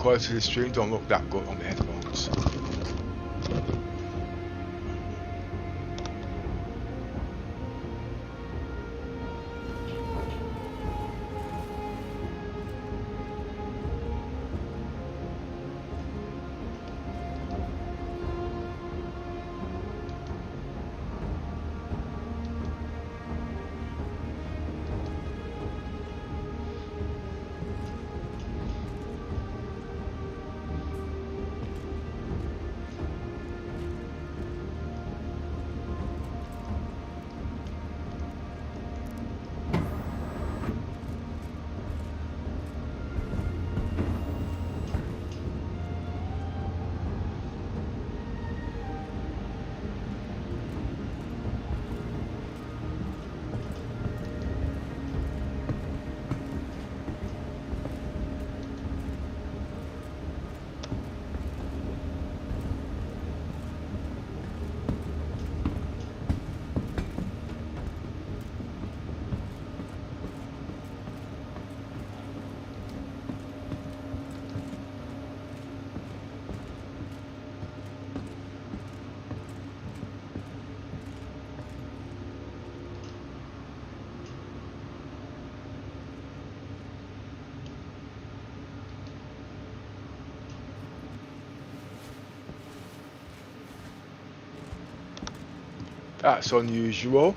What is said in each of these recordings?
quality of the stream don't look that good on the headphones. That's unusual.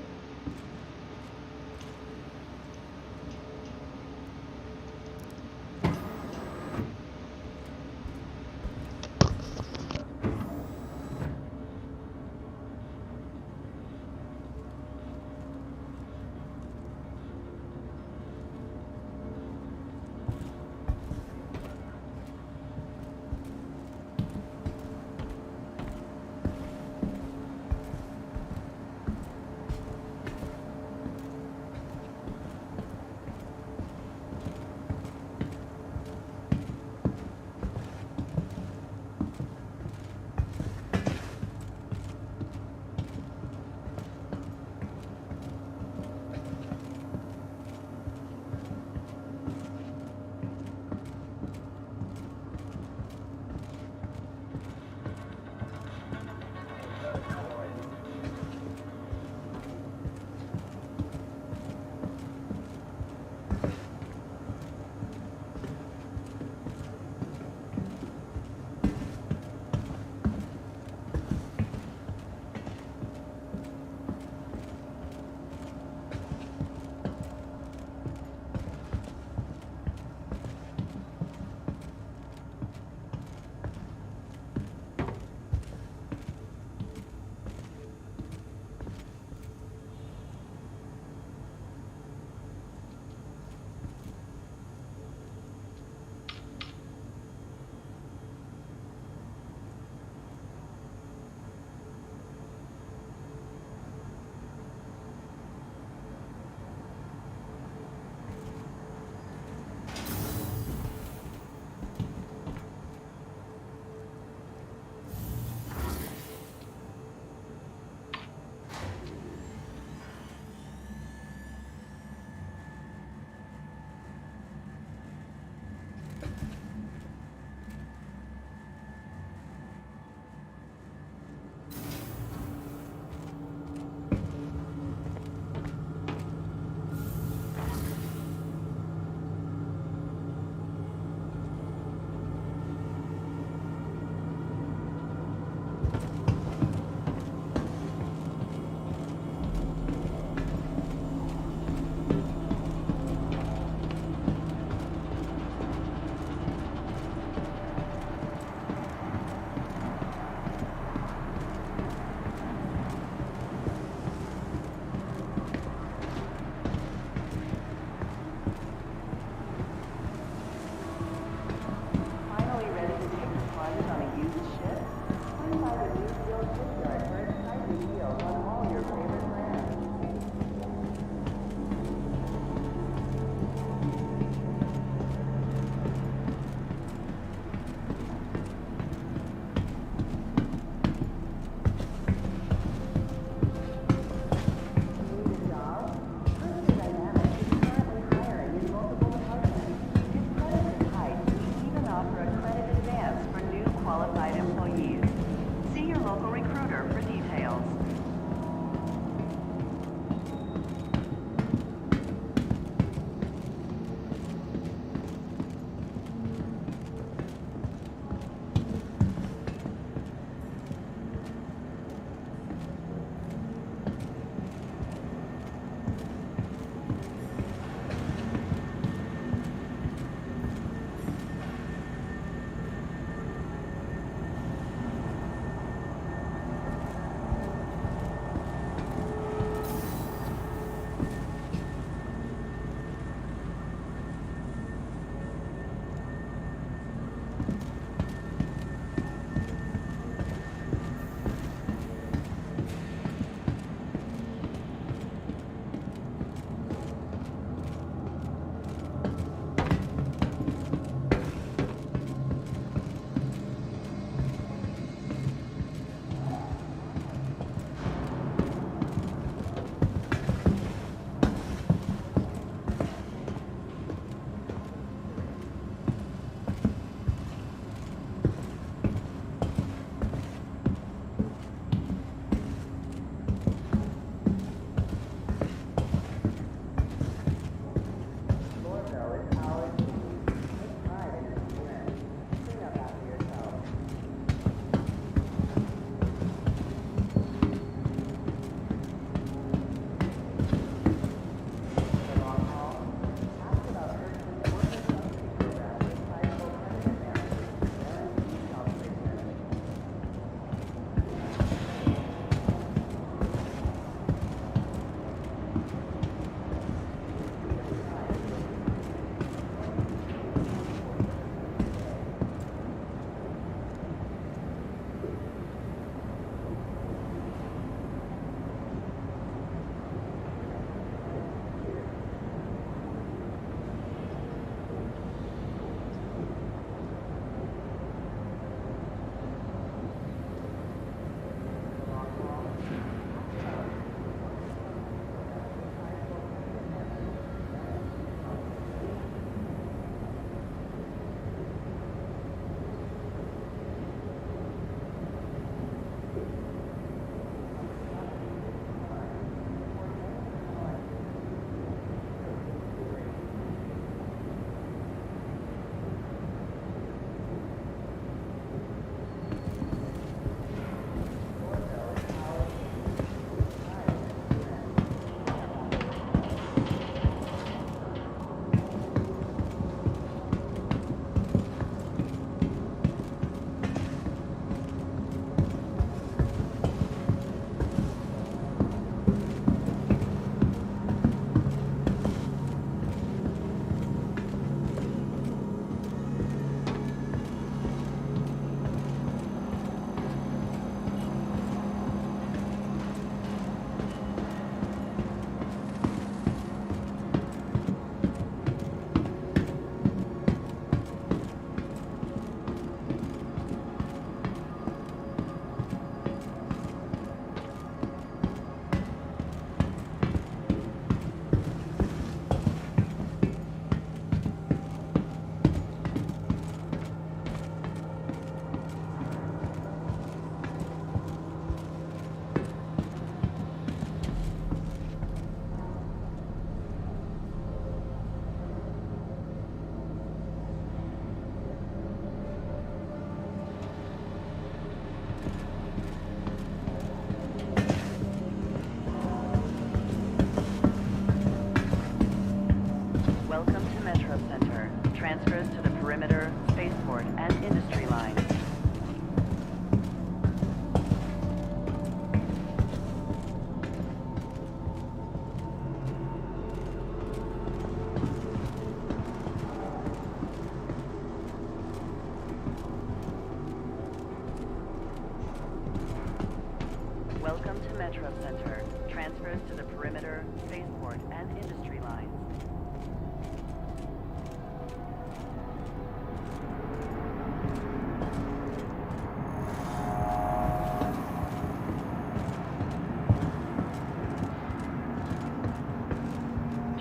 Metro Center. Transfers to the perimeter, spaceport, and industry lines.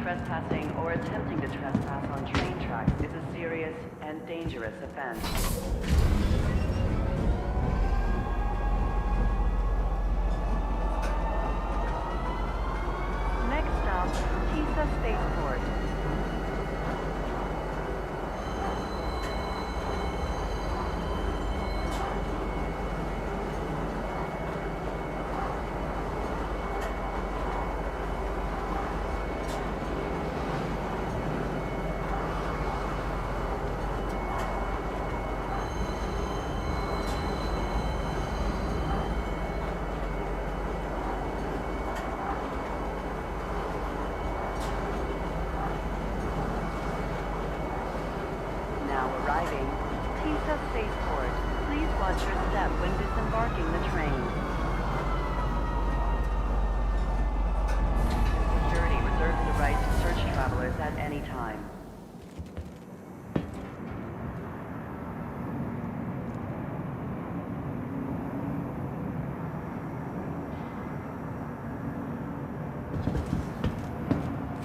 Trespassing or attempting to trespass on train tracks is a serious and dangerous offense. Next stop, Tisa Spaceport. Arriving, Tisa Spaceport. Please watch your step when disembarking the train. Security reserves the right to search travelers at any time.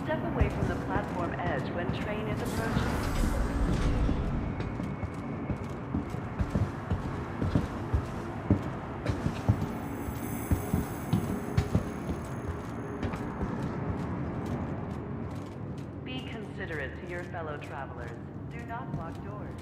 Step away from the platform edge when train is approaching. Considerate to your fellow travelers. Do not lock doors.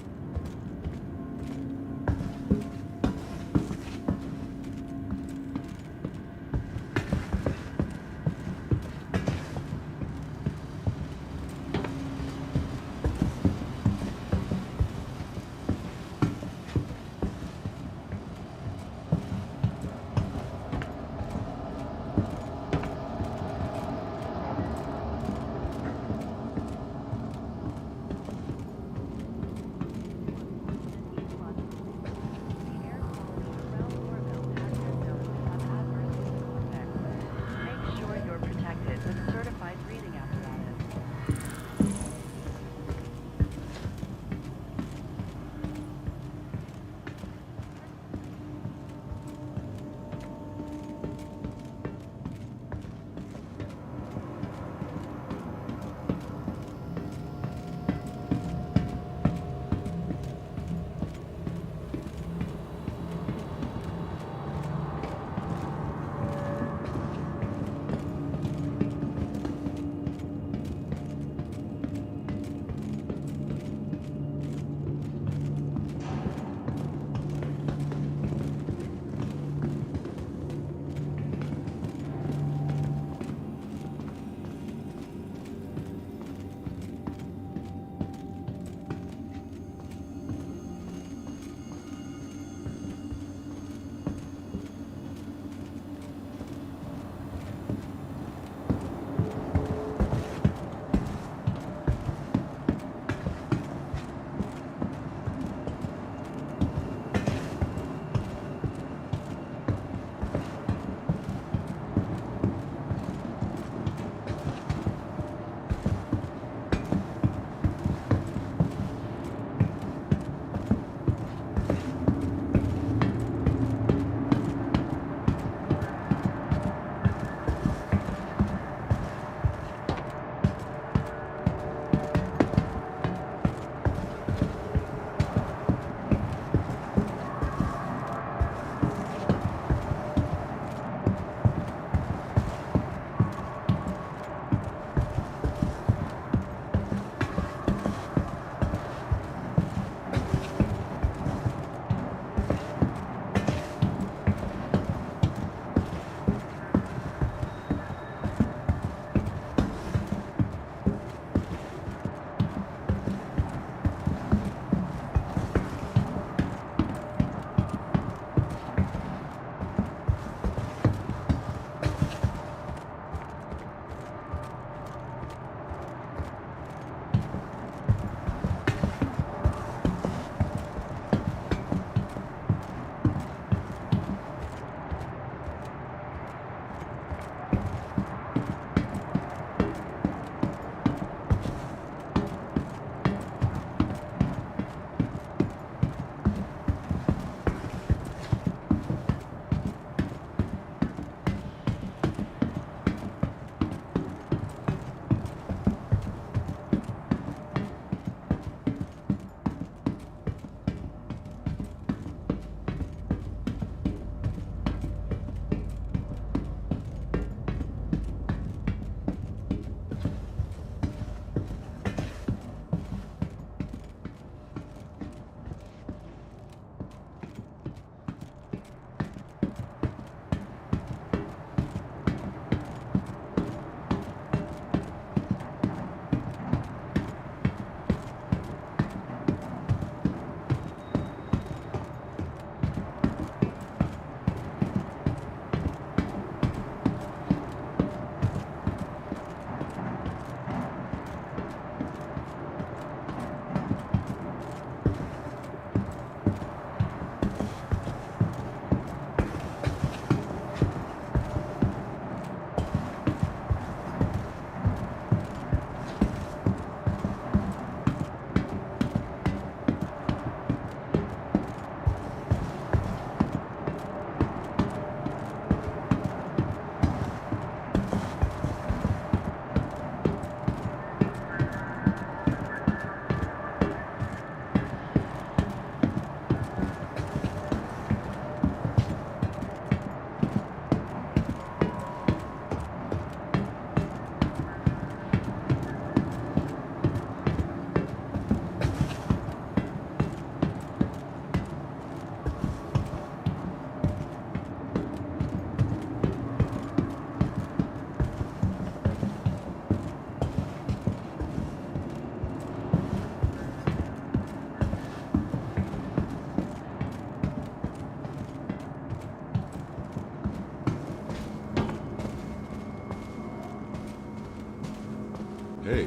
Hey,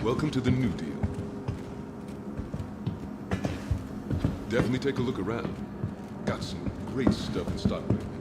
welcome to the New Deal. Definitely take a look around. Got some great stuff in stock lately.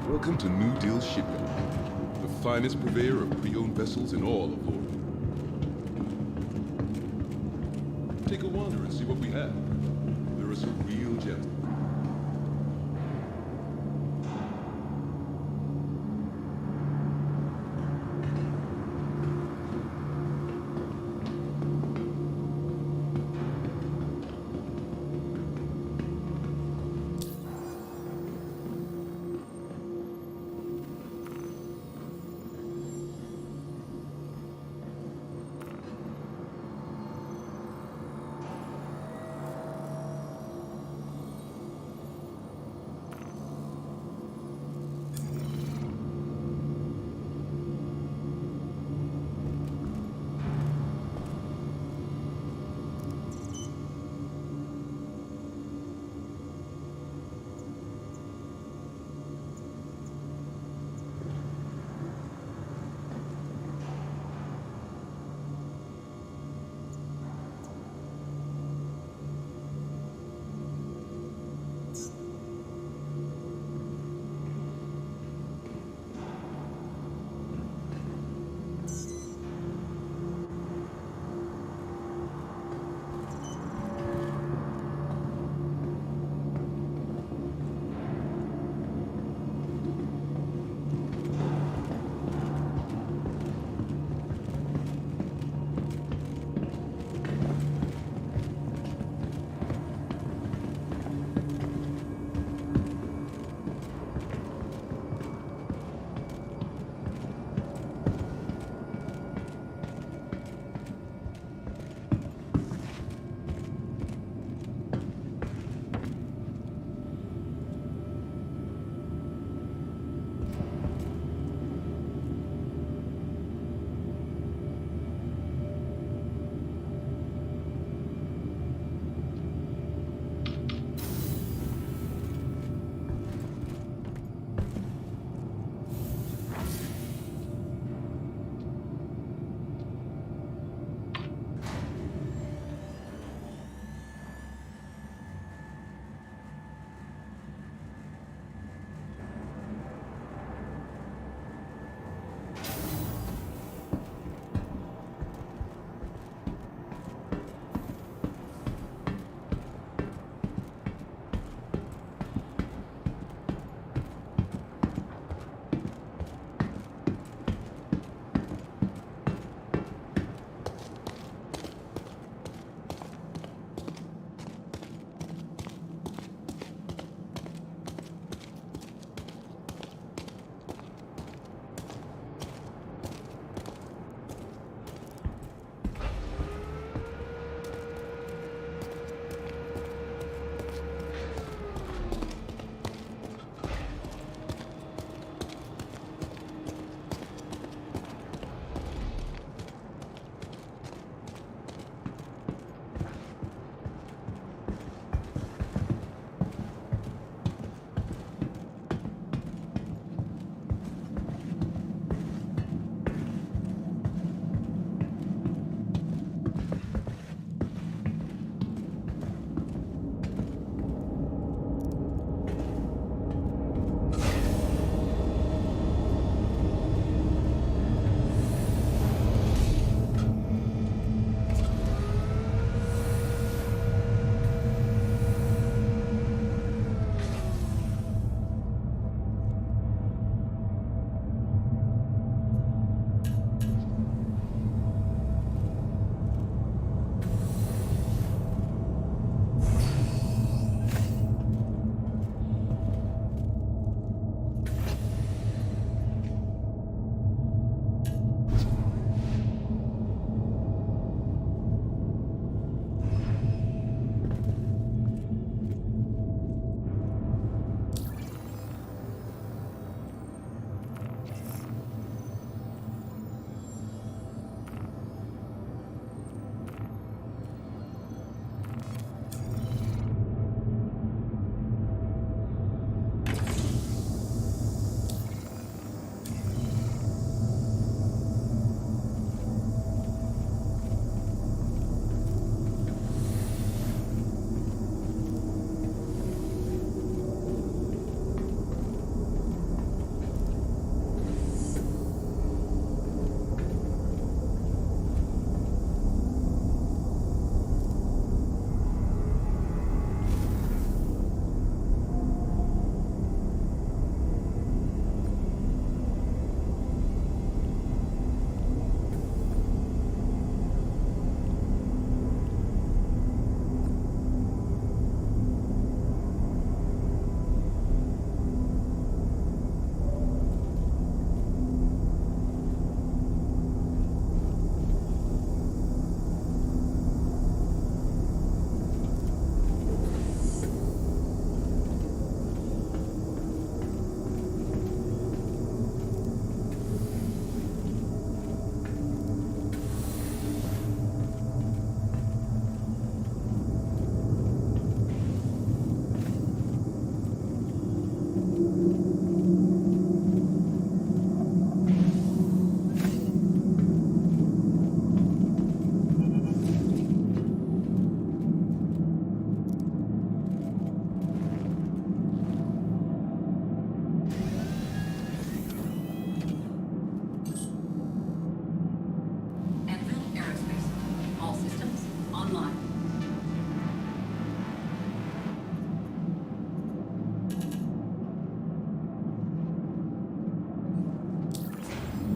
Welcome to New Deal Shipyard, the finest purveyor of pre-owned vessels in all of Florida. Take a wander and see what we have. There are some real gems.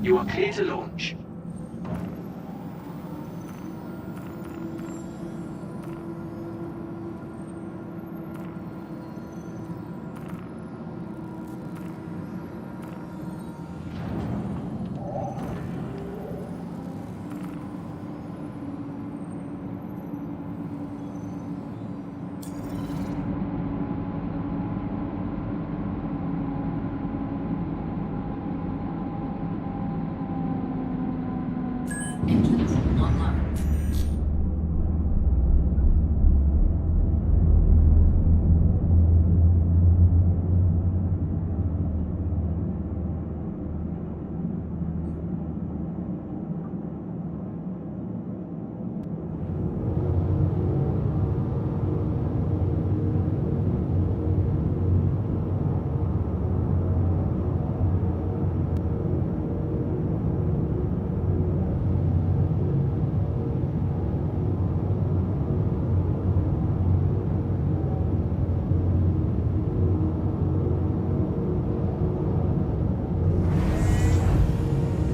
You are clear to launch. Engines online.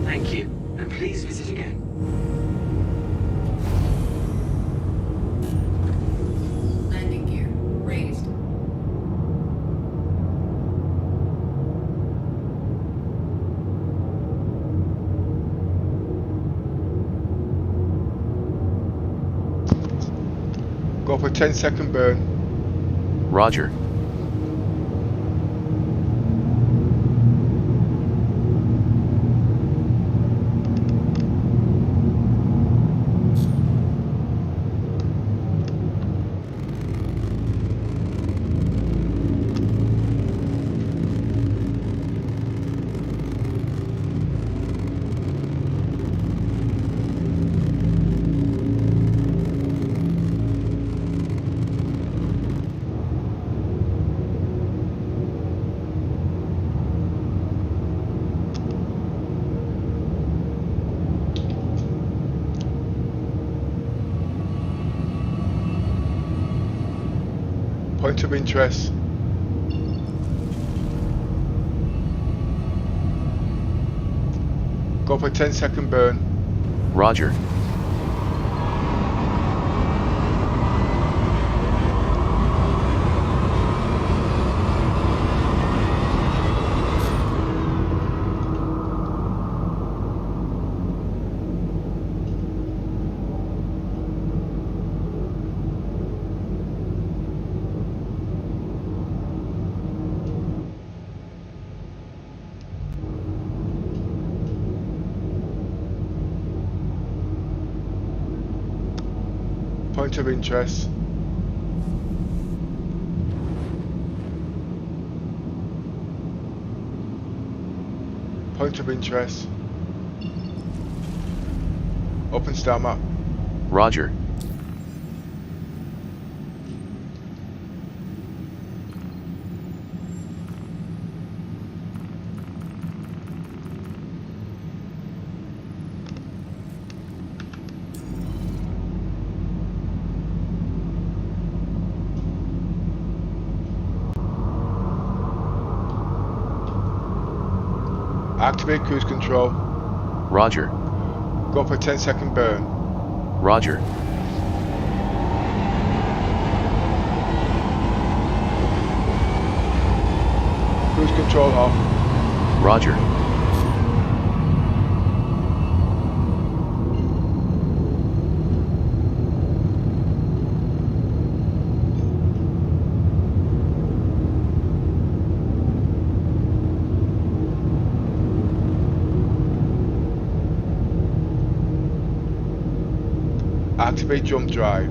Thank you, and please visit again. Landing gear raised. Go for a 10-second burn. Roger. Point of interest. Go for a 10-second burn. Roger. Point of interest. Point of interest. Open star map. Roger. Activate cruise control. Roger. Go for a 10-second burn. Roger. Cruise control off. Roger. Activate jump drive.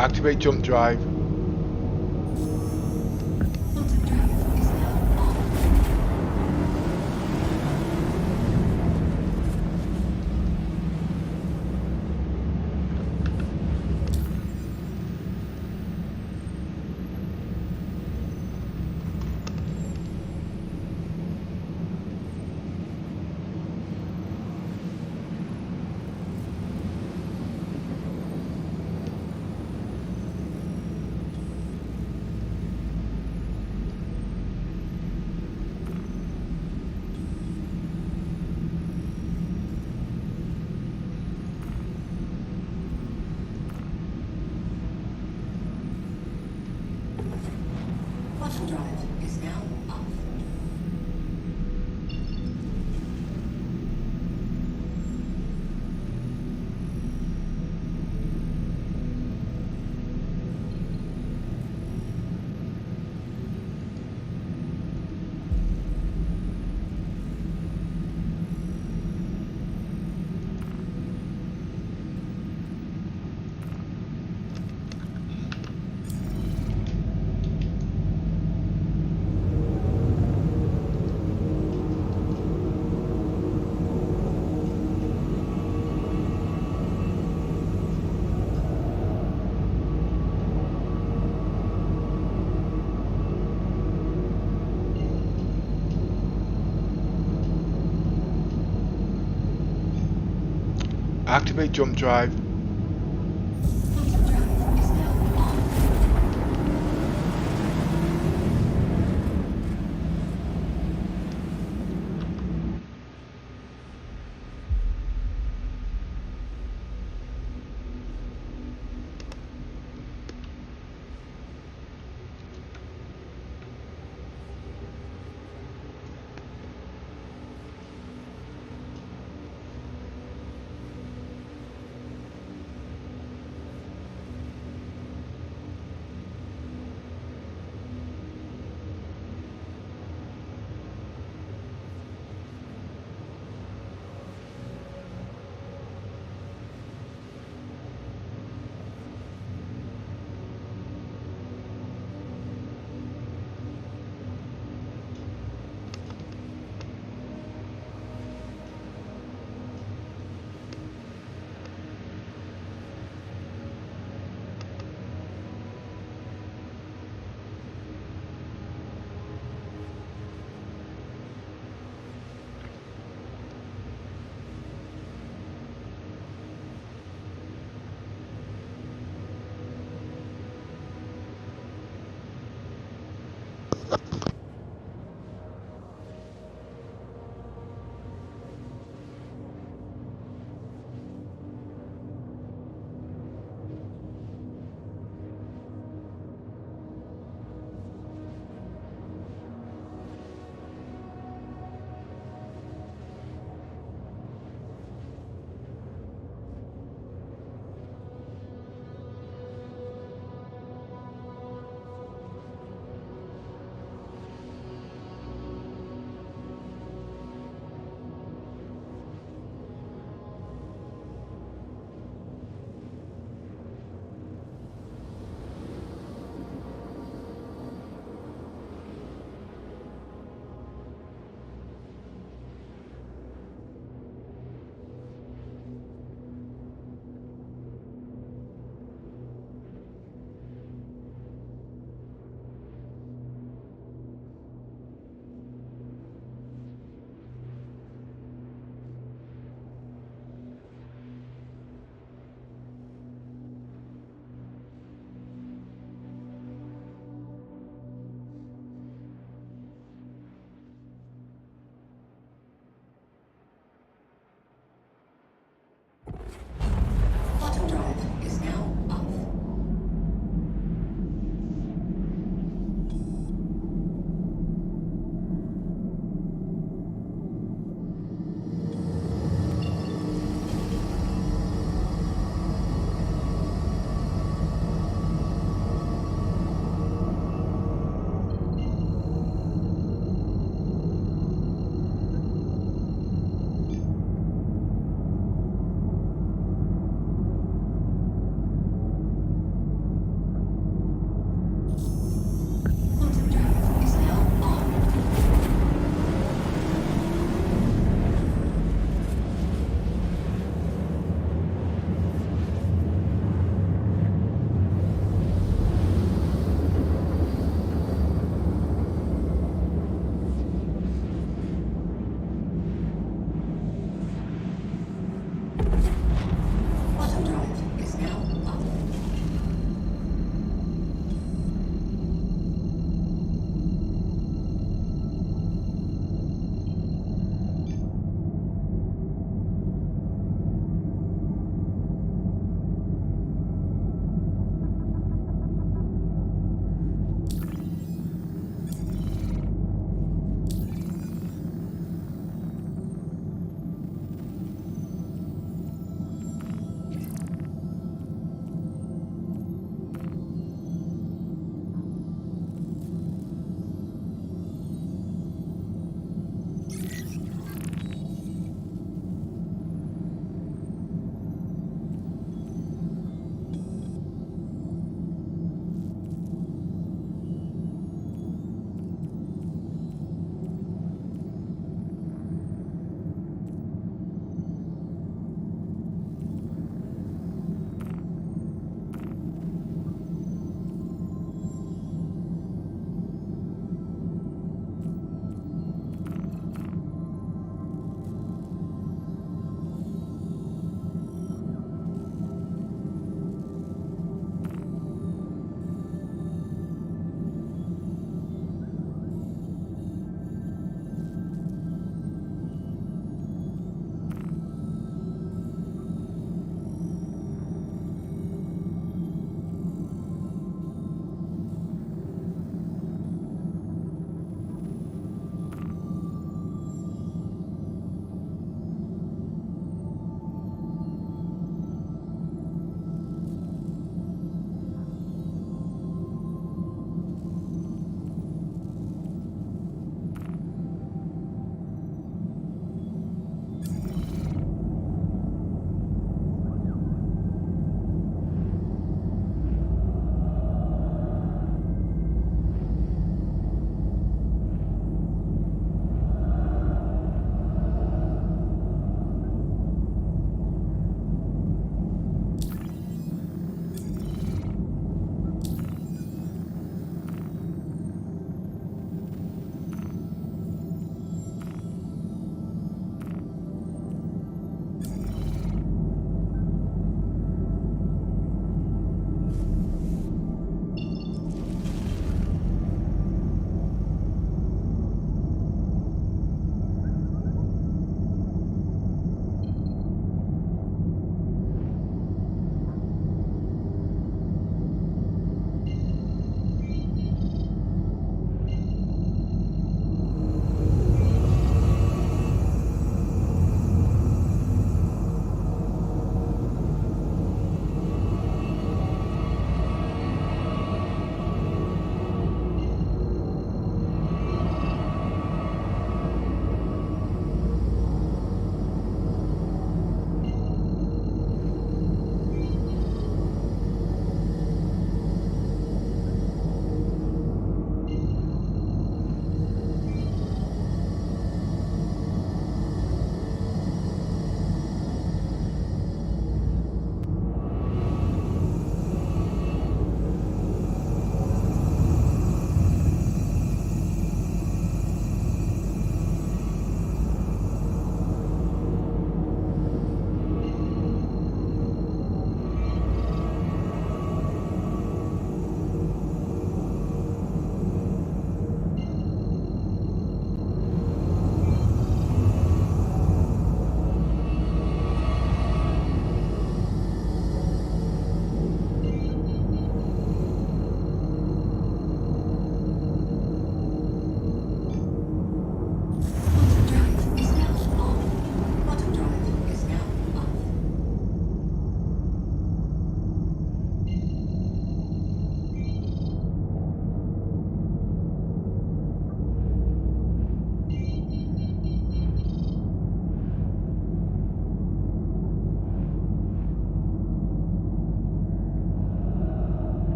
Activate jump drive. Quantum drive is now off. Quantum drive is now off. Activate jump drive. Quantum drive is now off.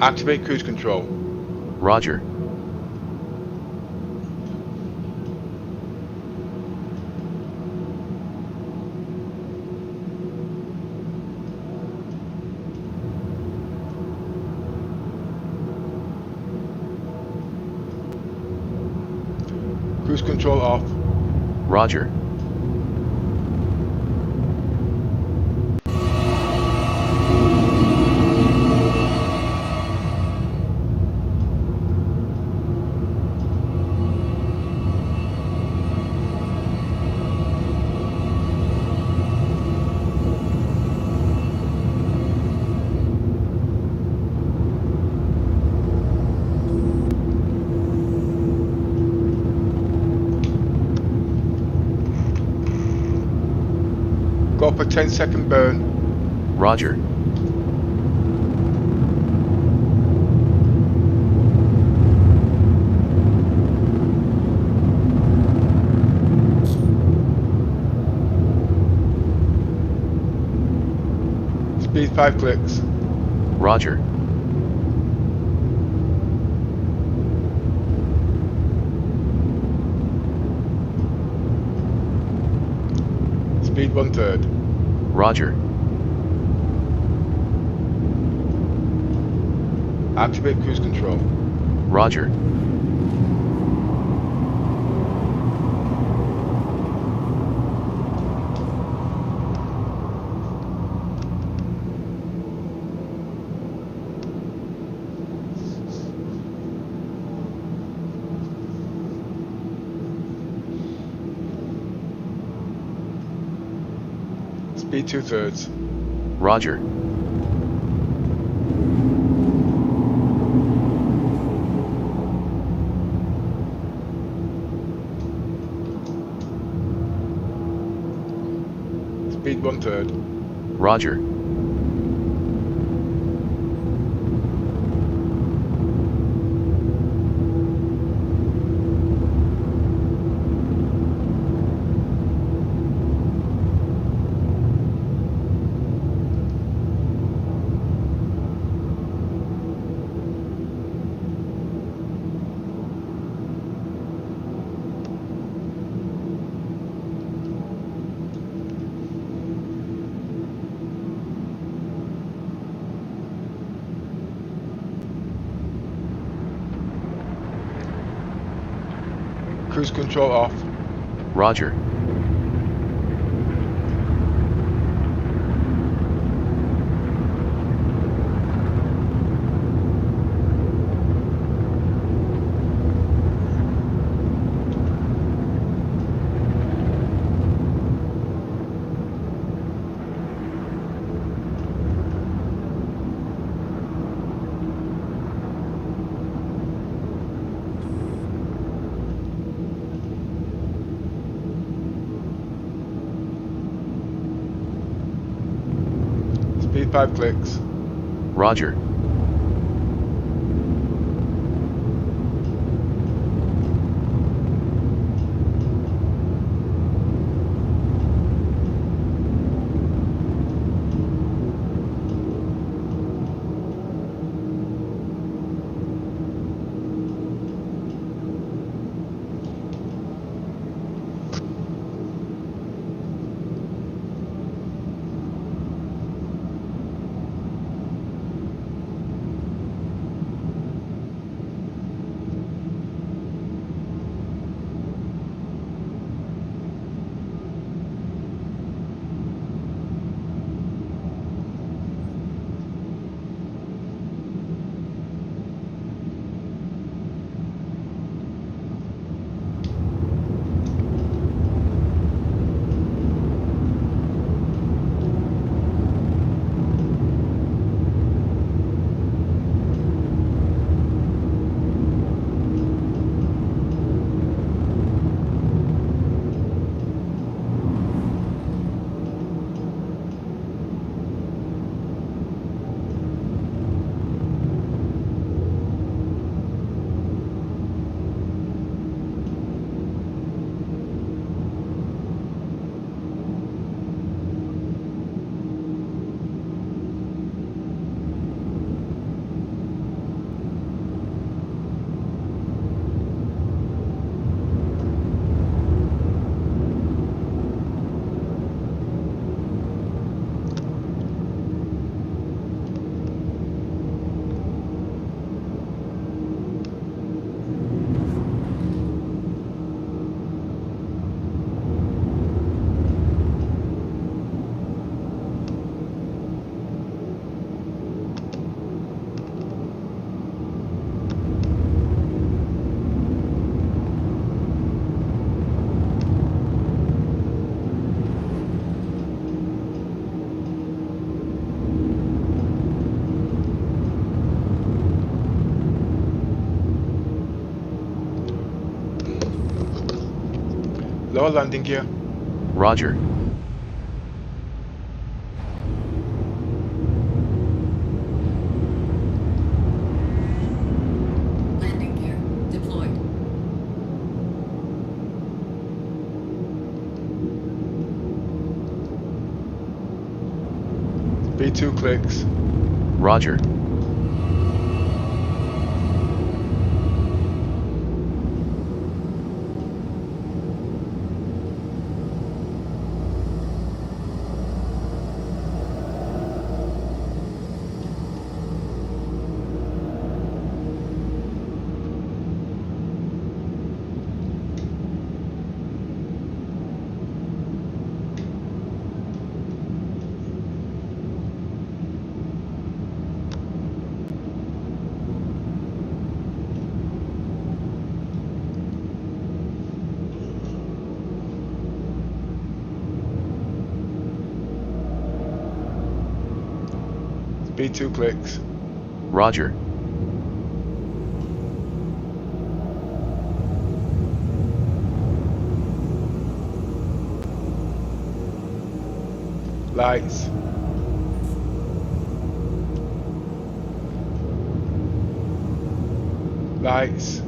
Activate cruise control. Roger. Cruise control off. Roger. Go for 10-second burn. Roger. Speed 5 clicks. Roger. Speed 1/3. Roger. Activate cruise control. Roger. Speed 2/3. Roger. Speed 1/3. Roger. Cruise control off. Roger. Speed 5 clicks. Roger. Lower landing gear. Roger. Landing gear deployed. Speed 2 clicks. Roger. Speed 2 clicks. Roger. Lights. Lights.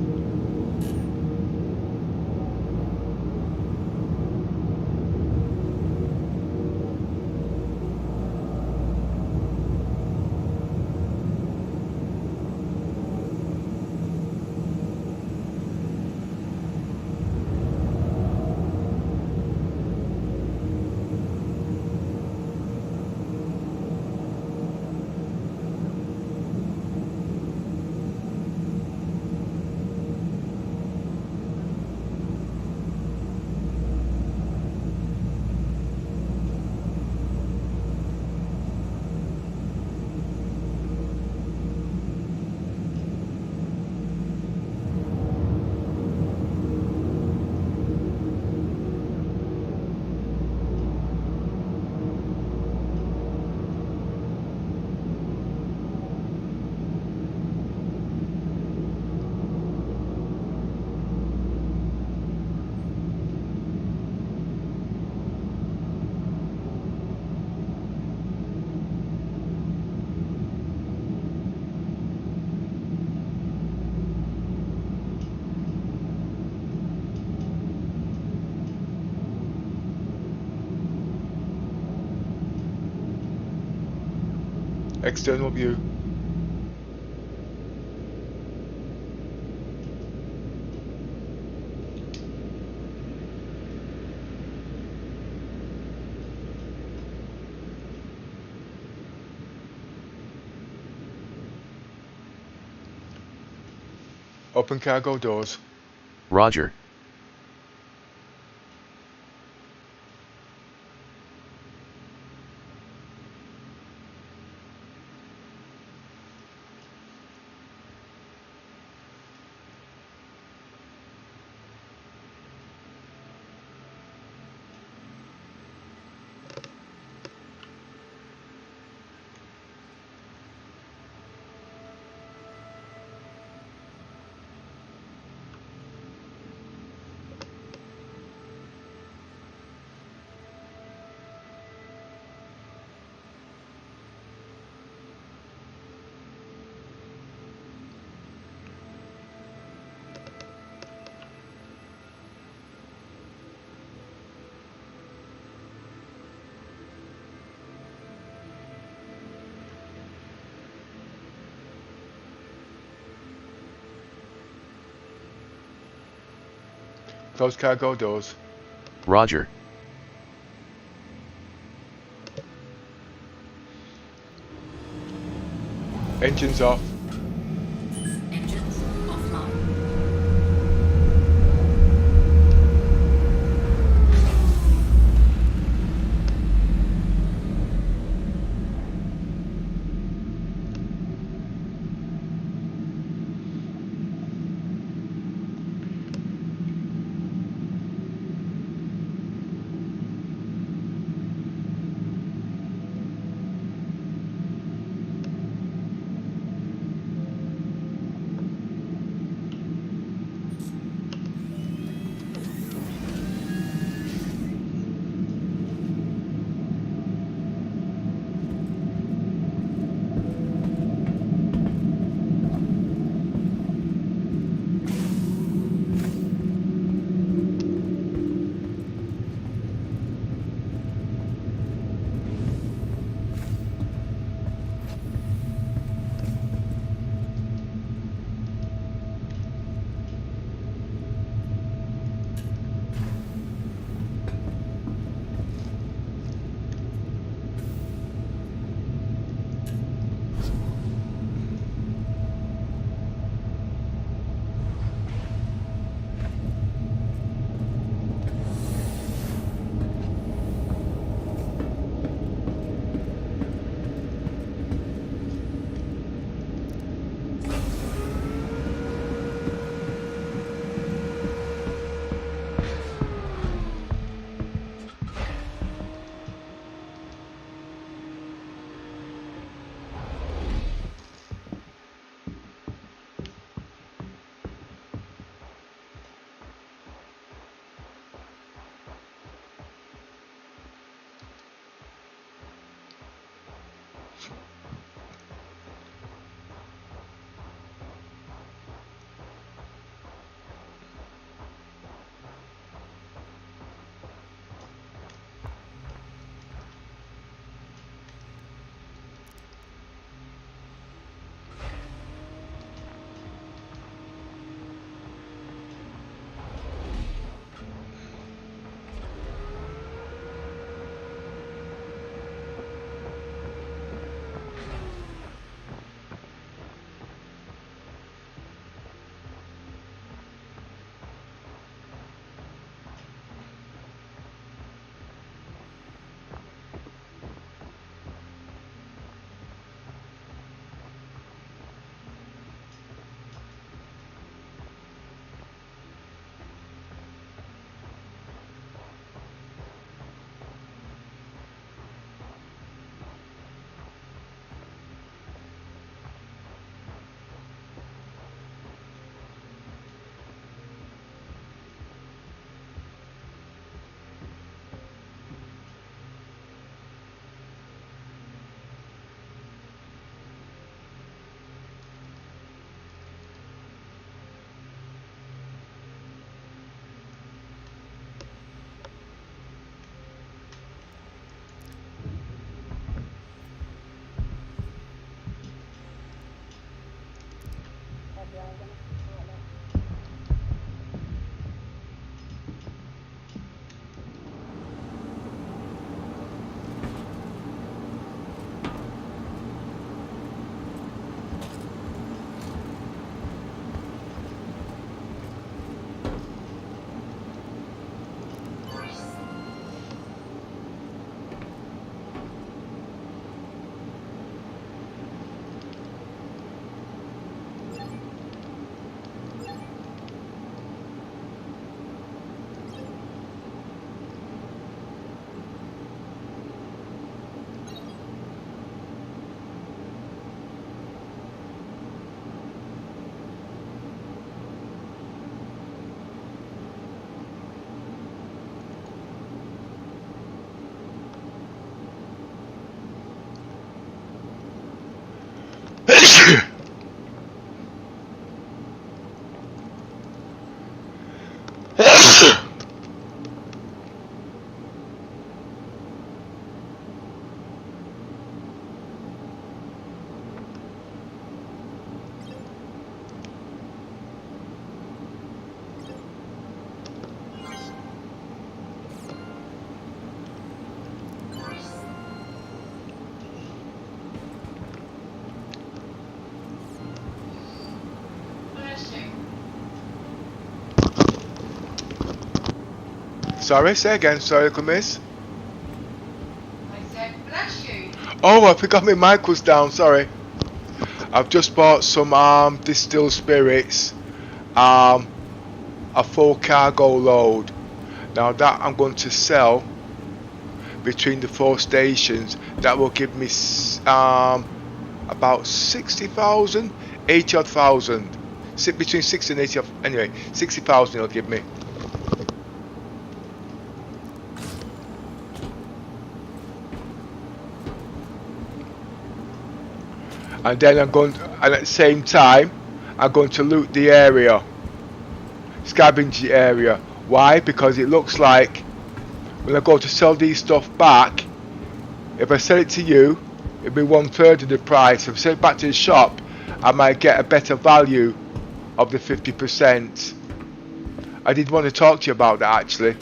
External view. Open cargo doors. Roger. Close cargo doors. Roger. Engines off. Engines offline. Sorry, say again. Sorry, little miss. I said, bless you. Oh, I forgot my mic was down. Sorry. I've just bought some distilled spirits. A full cargo load. Now that I'm going to sell between the 4 stations. That will give me about 60,000, 80 odd thousand. Between 60 and 80 of, anyway, 60,000 it'll give me. And then I'm going to, and at the same time I'm going to loot the area, scavenge the area. Why? Because it looks like when I go to sell these stuff back, if I sell it to you, it'll be 1/3 of the price. If I sell it back to the shop, I might get a better value of the 50%. I did want to talk to you about that actually.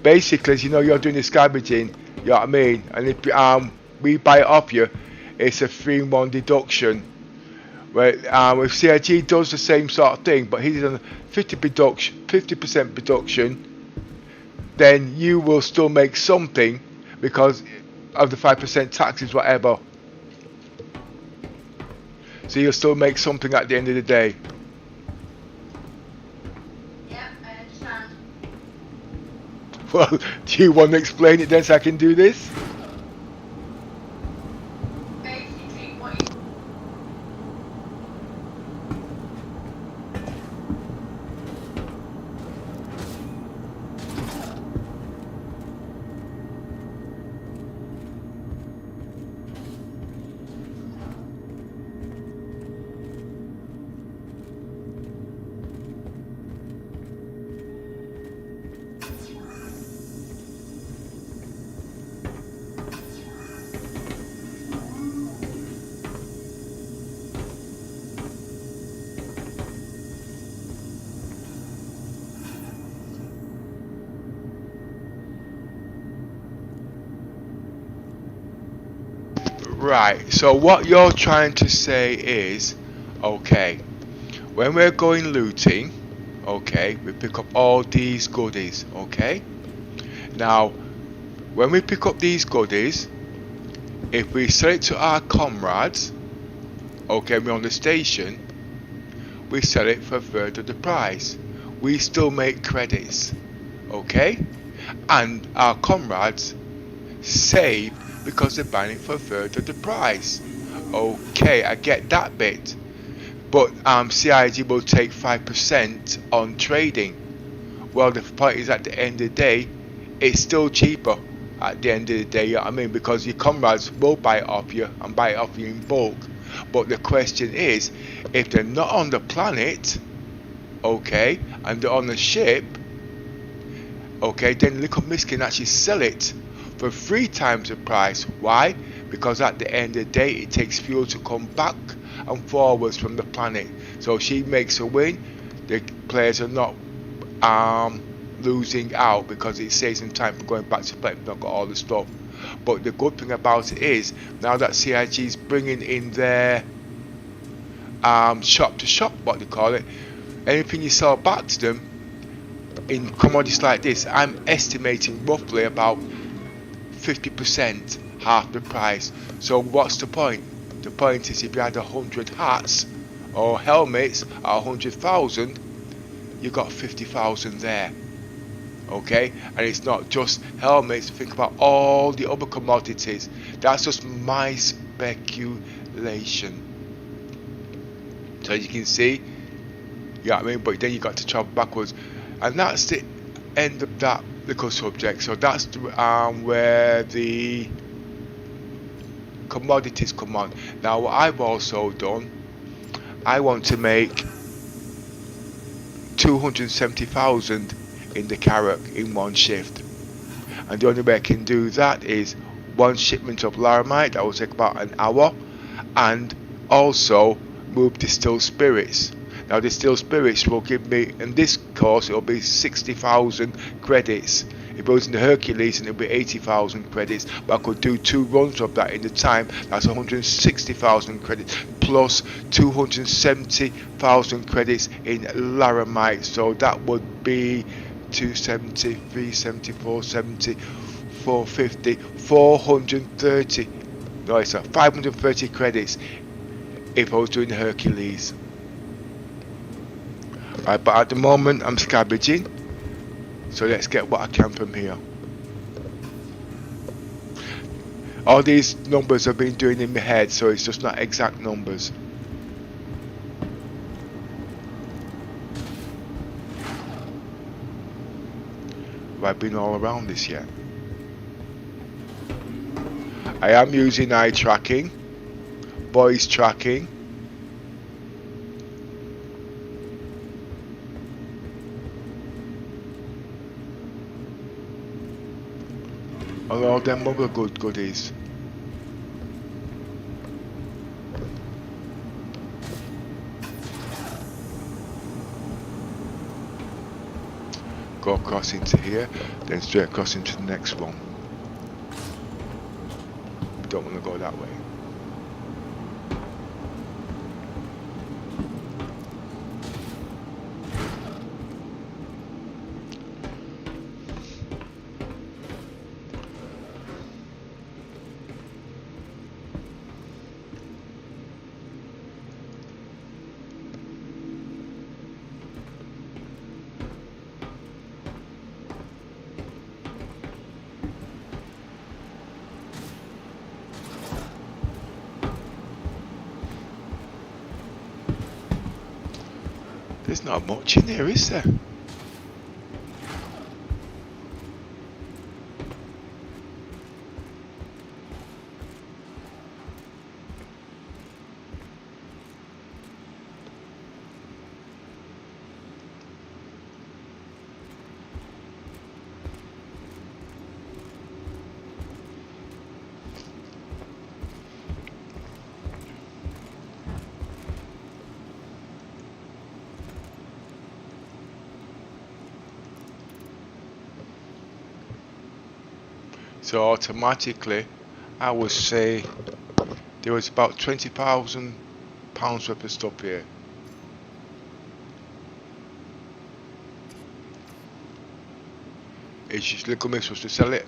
Basically, as you know, you're doing the scavenging, you know what I mean? And if we buy it off you, it's a 3-in-1 deduction. Where if CIG does the same sort of thing, but he's on 50% deduction, then you will still make something because of the 5% taxes, whatever. So you'll still make something at the end of the day. Yeah, I understand. Well, do you want to explain it then so I can do this? Basically, what you Right, so what you're trying to say is, okay, when we're going looting, okay, we pick up all these goodies, okay? Now, when we pick up these goodies, if we sell it to our comrades, okay, we're on the station, we sell it for 1/3 of the price. We still make credits, okay? And our comrades save because they're buying it for 1/3 of the price. Okay, I get that bit. But CIG will take 5% on trading. Well, the point is at the end of the day, it's still cheaper at the end of the day, you know what I mean? Because your comrades will buy it off you and buy it off you in bulk. But the question is, if they're not on the planet, okay, and they're on the ship, okay, then Little Miss can actually sell it for 3 times the price. Why? Because at the end of the day it takes fuel to come back and forwards from the planet, so she makes a win. The players are not losing out because it saves them time for going back to play. They've not got all the stuff. But the good thing about it is, now that CIG is bringing in their shop to shop, what they call it, anything you sell back to them in commodities like this, I'm estimating roughly about 50%, half the price. So what's the point? The point is, if you had 100 hats or helmets at 100,000, you got 50,000 there. Okay, and it's not just helmets. Think about all the other commodities. That's just my speculation. So you can see, you know what I mean? But then you got to travel backwards, and that's the end of that little subject. So that's where the commodities come on. Now what I've also done, I want to make 270,000 in the Carrack in one shift, and the only way I can do that is 1 shipment of laramite. That will take about an hour, and also move distilled spirits. Now distilled spirits will give me, in this course, it will be 60,000 credits. If it was in the Hercules, and it'll be 80,000 credits, but I could do 2 runs of that in the time. That's 160,000 credits plus 270,000 credits in laramite. So that would be 270, 370, 470, 450, 430. No, it's 530 credits if I was doing Hercules. Right, but at the moment I'm scavenging, so let's get what I can from here. All these numbers I've been doing in my head, so it's just not exact numbers. Have I been all around this yet? I am using eye tracking, voice tracking. And all them other goodies. Go across into here, then straight across into the next one. Don't want to go that way. There's not much in here, is there? So automatically, I would say there was about £20,000 worth of stuff here. If she's little miss was to sell it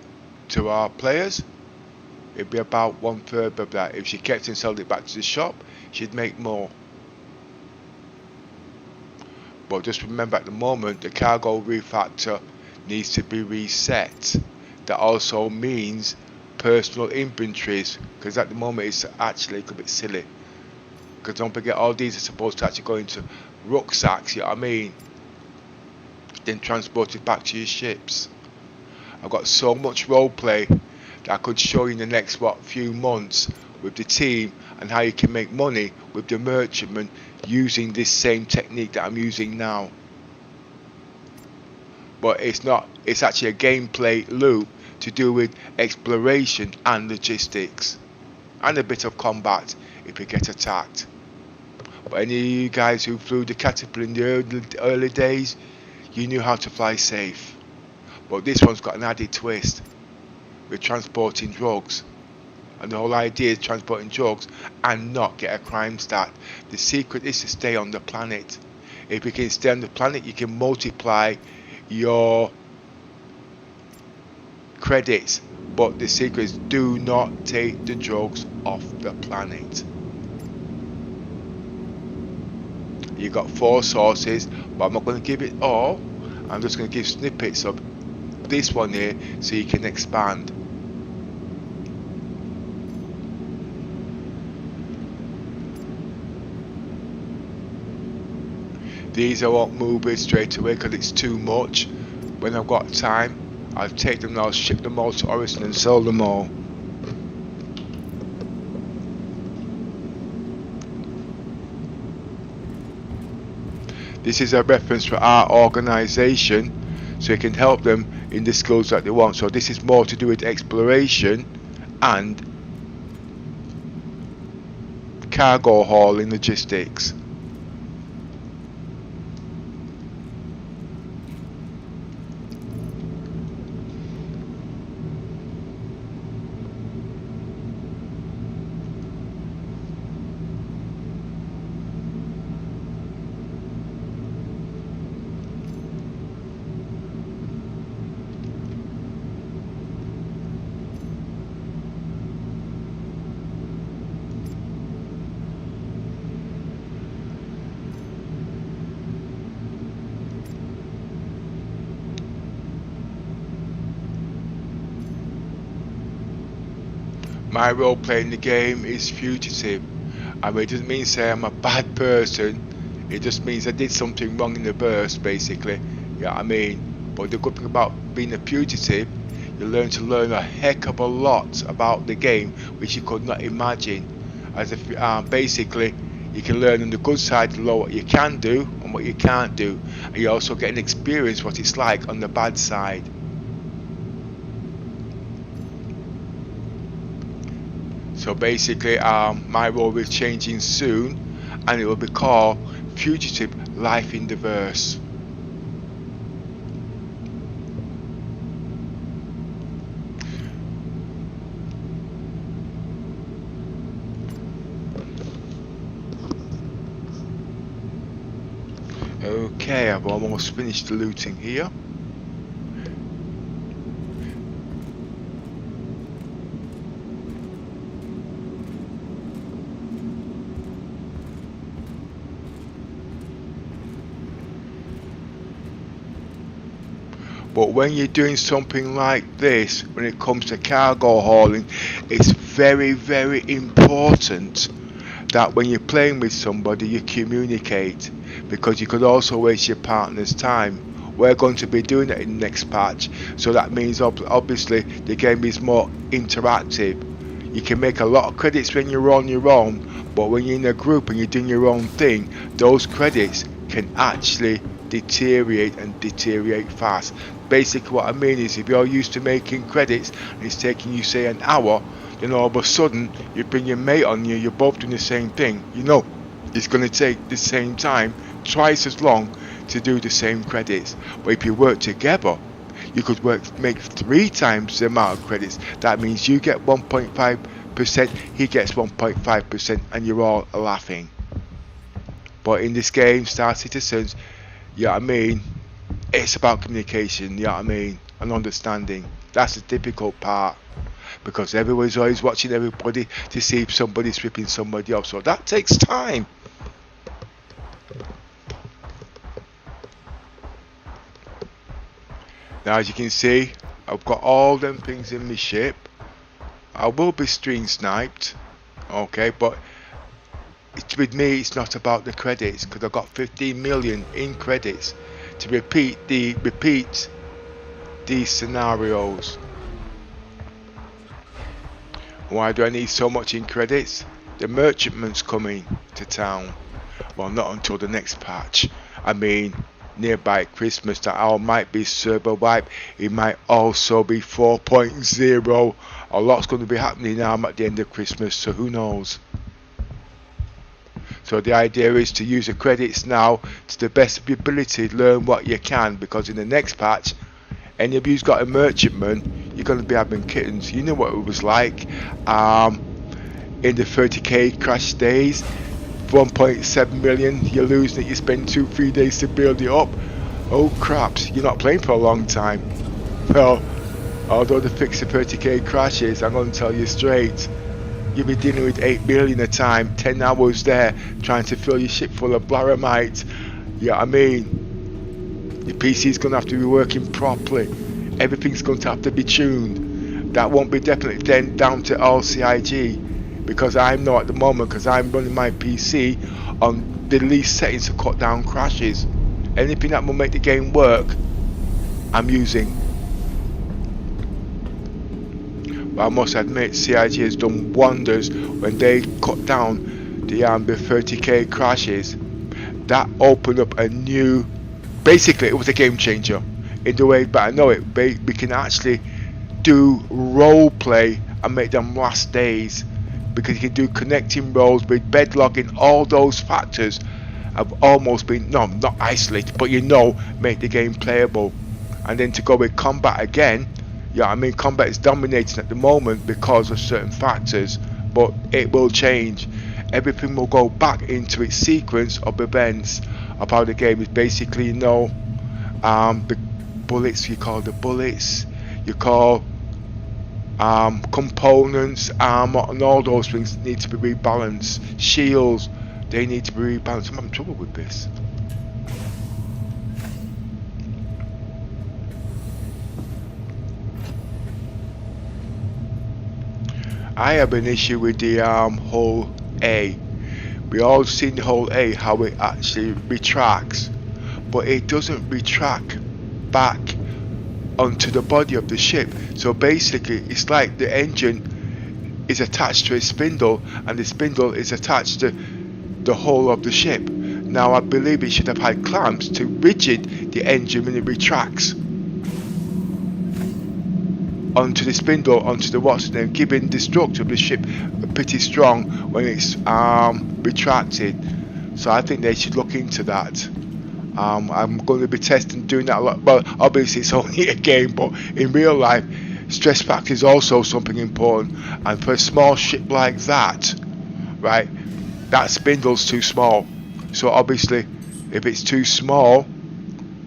to our players, it'd be about 1/3 of that. If she kept and sold it back to the shop, she'd make more. But just remember, at the moment, the cargo refactor needs to be reset. That also means personal inventories, because at the moment it's actually a little bit silly. Because don't forget, all these are supposed to actually go into rucksacks, you know what I mean? Then transported back to your ships. I've got so much roleplay that I could show you in the next few months with the team, and how you can make money with the merchantman using this same technique that I'm using now. But it's not, it's actually a gameplay loop to do with exploration and logistics, and a bit of combat if you get attacked. But any of you guys who flew the Caterpillar in the early days, you knew how to fly safe. But this one's got an added twist with transporting drugs, and the whole idea is transporting drugs and not get a crime stat. The secret is to stay on the planet. If you can stay on the planet, you can multiply your credits, but the secret is do not take the drugs off the planet. You got 4 sources, but I'm not going to give it all. I'm just going to give snippets of this one here so you can expand. These I won't move it straight away because it's too much. When I've got time, I'll take them and I'll ship them all to Orison and sell them all. This is a reference for our organisation, so it can help them in the skills that they want. So this is more to do with exploration and cargo hauling logistics. my role playing the game is Fugitive. I mean, it doesn't mean say I'm a bad person. It just means I did something wrong in the verse, basically. Yeah, I mean, but the good thing about being a fugitive, you learn a heck of a lot about the game, which you could not imagine. As if basically, you can learn on the good side to know what you can do and what you can't do, and you also get an experience what it's like on the bad side. So basically, my role is changing soon, and it will be called Fugitive Life in the Verse. Okay, I've almost finished the looting here. But when you're doing something like this, when it comes to cargo hauling, it's very, very important that when you're playing with somebody, you communicate, because you could also waste your partner's time. We're going to be doing it in the next patch, so that means obviously the game is more interactive. You can make a lot of credits when you're on your own, but when you're in a group and you're doing your own thing, those credits can actually deteriorate fast. Basically what I mean is, if you're used to making credits and it's taking you say an hour, then all of a sudden you bring your mate on you, you're both doing the same thing, you know it's going to take the same time, twice as long to do the same credits. But if you work together, you could make 3 times the amount of credits. That means you get 1.5%, he gets 1.5%, and you're all laughing. But in this game, Star Citizens, you know what I mean, it's about communication, you know what I mean, and understanding. That's the difficult part, because everyone's always watching everybody to see if somebody's ripping somebody off, so that takes time. Now as you can see, I've got all them things in my ship. I will be stream sniped, okay, but with me it's not about the credits, because I've got 15 million in credits to repeat these scenarios. Why do I need so much in credits? The merchantman's coming to town. Well, not until the next patch. I mean, nearby Christmas, that hour might be server wipe. It might also be 4.0. A lot's going to be happening now at the end of Christmas, so who knows. So the idea is to use the credits now to the best of your ability, learn what you can, because in the next patch, any of you's got a merchantman, you're going to be having kittens. You know what it was like in the 30k crash days. 1.7 million, you're losing it, you spend 2-3 days to build it up. Oh craps, you're not playing for a long time. Well, although they fix the 30k crashes, I'm going to tell you straight, you'll be dealing with 8 million a time, 10 hours there trying to fill your ship full of blaramite. Yeah, I mean, your PC's going to have to be working properly, everything's going to have to be tuned. That won't be definitely then down to LCIG, because I know at the moment, because I'm running my PC on the least settings to cut down crashes. Anything that will make the game work, I'm using. But I must admit, CIG has done wonders when they cut down the 30k crashes. That opened up a new, basically it was a game changer in the way, but I know it, we can actually do role play and make them last days, because you can do connecting roles with bedlogging. All those factors have almost been, no, not isolated, but you know, make the game playable. And then to go with combat again, yeah, I mean, combat is dominating at the moment because of certain factors, but it will change. Everything will go back into its sequence of events of how the game is basically, you know, the bullets, you call the bullets, you call components, armor, and all those things need to be rebalanced. Shields, they need to be rebalanced. I'm having trouble with this. I have an issue with the hole A. We all seen hole A, how it actually retracts, but it doesn't retract back onto the body of the ship. So basically it's like the engine is attached to a spindle and the spindle is attached to the hull of the ship. Now I believe it should have had clamps to rigid the engine when it retracts onto the spindle, onto the what's name, giving the structure of the ship pretty strong when it's retracted. So I think they should look into that. I'm going to be testing doing that a lot. Well, obviously it's only a game, but in real life, stress factor is also something important. And for a small ship like that, right, that spindle's too small. So obviously, if it's too small,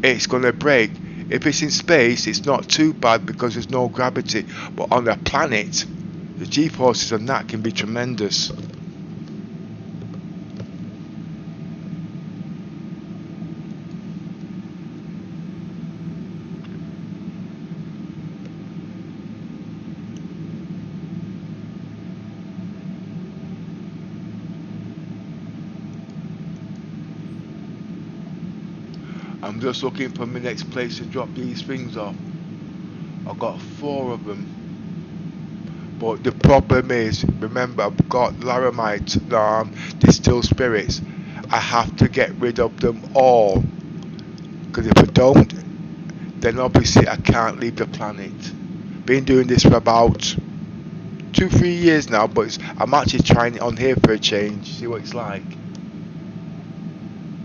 it's going to break. If it's in space, it's not too bad because there's no gravity. But on a planet, the G-forces on that can be tremendous. I'm just looking for my next place to drop these things off. I've got 4 of them. But the problem is, remember, I've got laramite distilled spirits. I have to get rid of them all. Because if I don't, then obviously I can't leave the planet. Been doing this for about 2-3 years now, but I'm actually trying it on here for a change. See what it's like.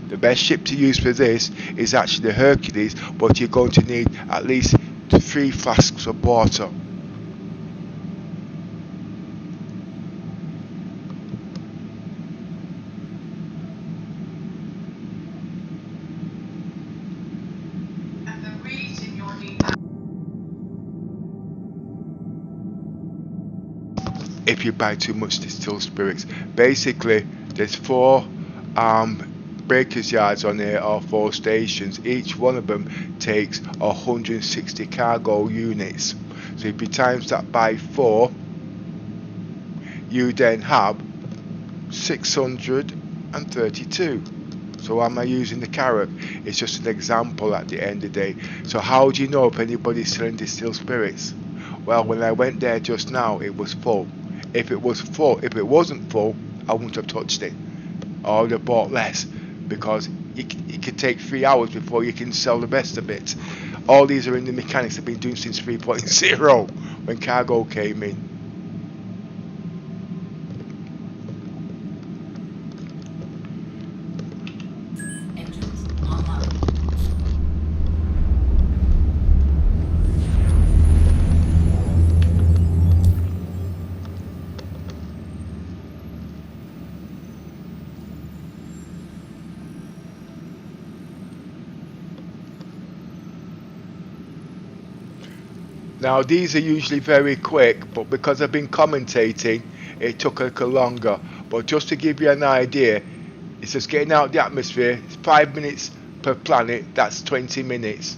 The best ship to use for this is actually the Hercules, but you're going to need at least 3 flasks of water. If you buy too much distilled spirits, basically there's 4 breakers yards on here, or 4 stations. Each one of them takes 160 cargo units. So if you times that by 4, you then have 632. So am I using the carrot? It's just an example at the end of the day. So how do you know if anybody's selling distilled spirits? Well, when I went there just now, it was full. If it wasn't full, I wouldn't have touched it. I would have bought less, because it could take 3 hours before you can sell the rest of it. All these are in the mechanics I've been doing since 3.0 when cargo came in. Engines online. Now these are usually very quick, but because I've been commentating, it took a little longer. But just to give you an idea, it's just getting out of the atmosphere. It's 5 minutes per planet, that's 20 minutes.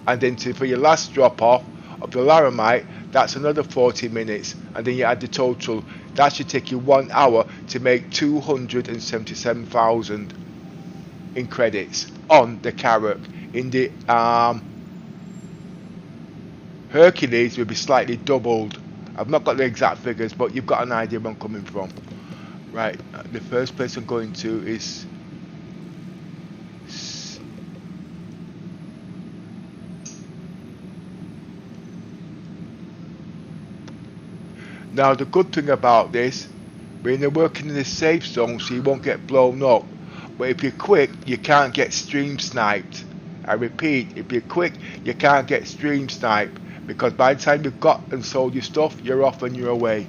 And then for your last drop off of the laramite, that's another 40 minutes. And then you add the total, that should take you 1 hour to make 277,000 in credits on the carrot. In the Hercules will be slightly doubled. I've not got the exact figures, but you've got an idea where I'm coming from. Right, the first place I'm going to is now the good thing about this, when you're working in the safe zone, so you won't get blown up. But if you're quick, you can't get stream sniped. I repeat, if you're quick, you can't get stream sniped, because by the time you've got and sold your stuff, you're off and you're away.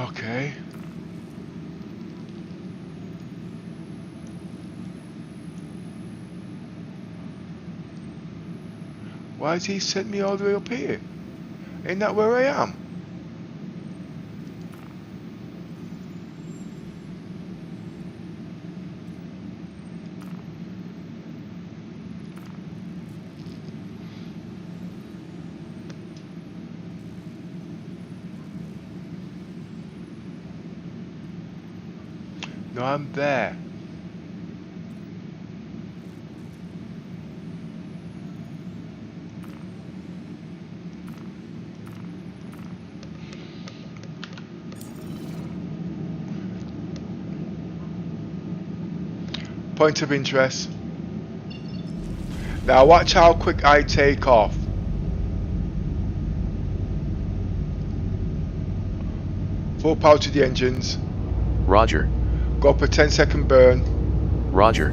Okay. Why has he sent me all the way up here? Ain't that where I am? No, I'm there. Point of interest. Now watch how quick I take off. Full power to the engines. Roger. Go for 10-second burn. Roger.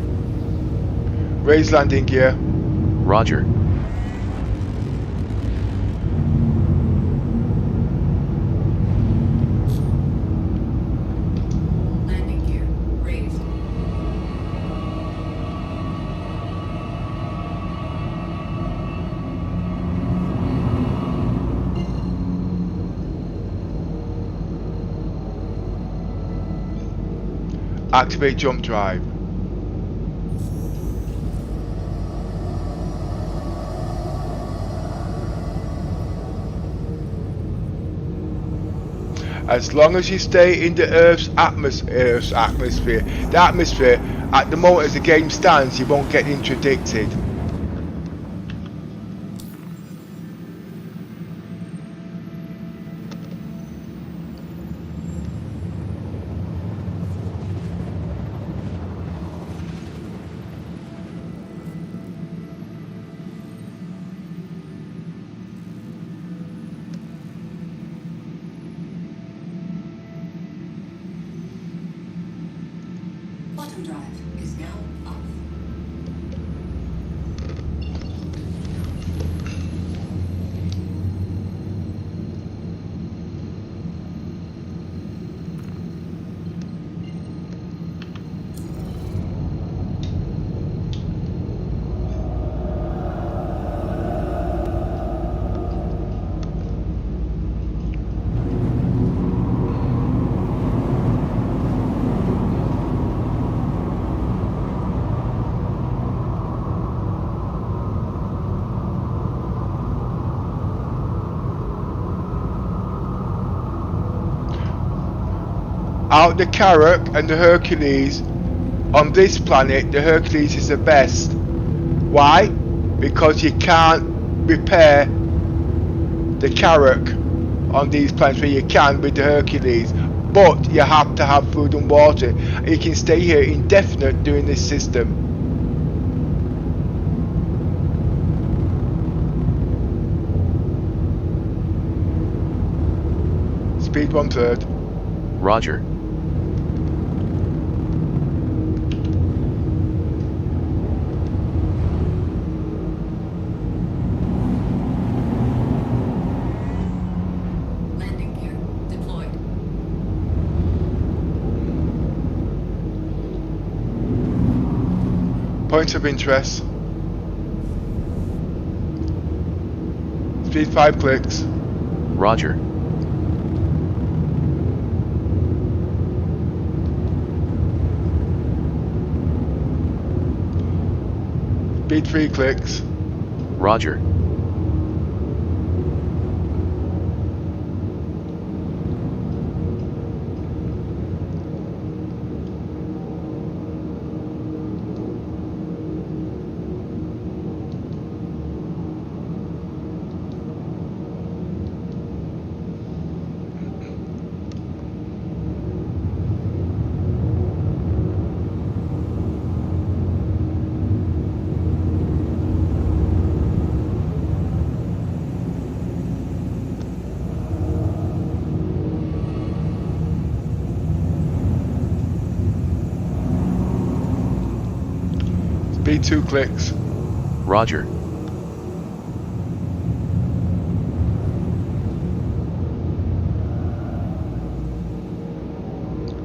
Raise landing gear. Roger. Landing gear raised. Activate jump drive. As long as you stay in the Earth's atmosphere, the atmosphere, at the moment as the game stands, you won't get interdicted. Bottom drive is now off. Out the Carrack and the Hercules, on this planet the Hercules is the best. Why? Because you can't repair the Carrack on these planets where you can with the Hercules, but you have to have food and water. You can stay here indefinite doing this system. Speed 1/3. Roger. Landing gear deployed. Point of interest. Speed 5 clicks. Roger. Speed 3 clicks. Roger. Speed 2 clicks. Roger.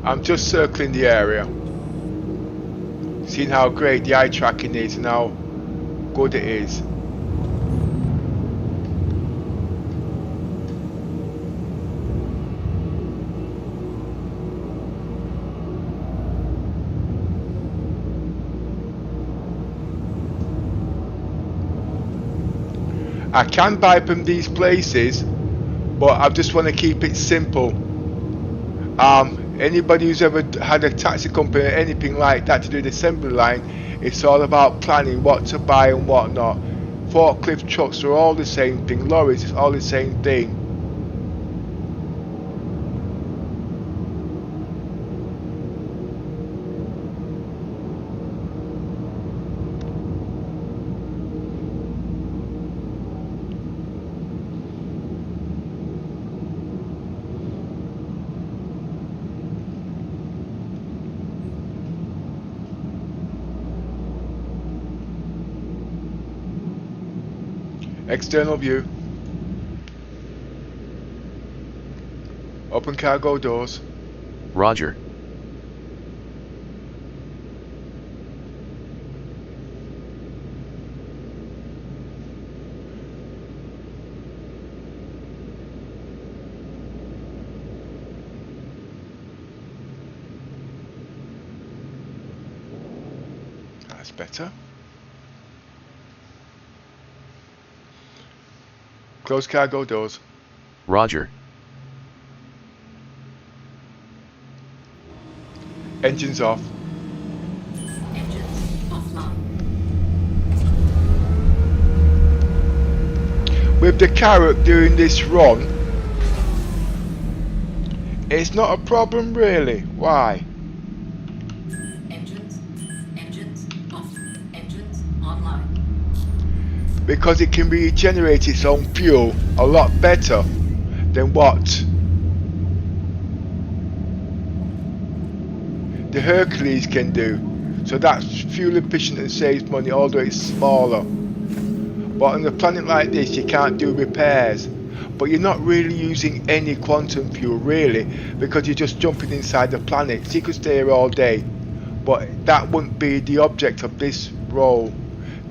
I'm just circling the area, seeing how great the eye tracking is and how good it is. I can buy from these places, but I just want to keep it simple. Anybody who's ever had a taxi company or anything like that to do the assembly line, it's all about planning what to buy and what not. Forklift trucks are all the same thing, lorries is all the same thing. External view. Open cargo doors. Roger. That's better. Close cargo doors. Roger. Engines off. Engines offline. With the carrot doing this run, it's not a problem really. Why? Engines off. Engines online. Because it can regenerate its own fuel a lot better than what the Hercules can do. So that's fuel efficient and saves money, although it's smaller. But on a planet like this, you can't do repairs. But you're not really using any quantum fuel really, because you're just jumping inside the planet. So you could stay here all day, but that wouldn't be the object of this role.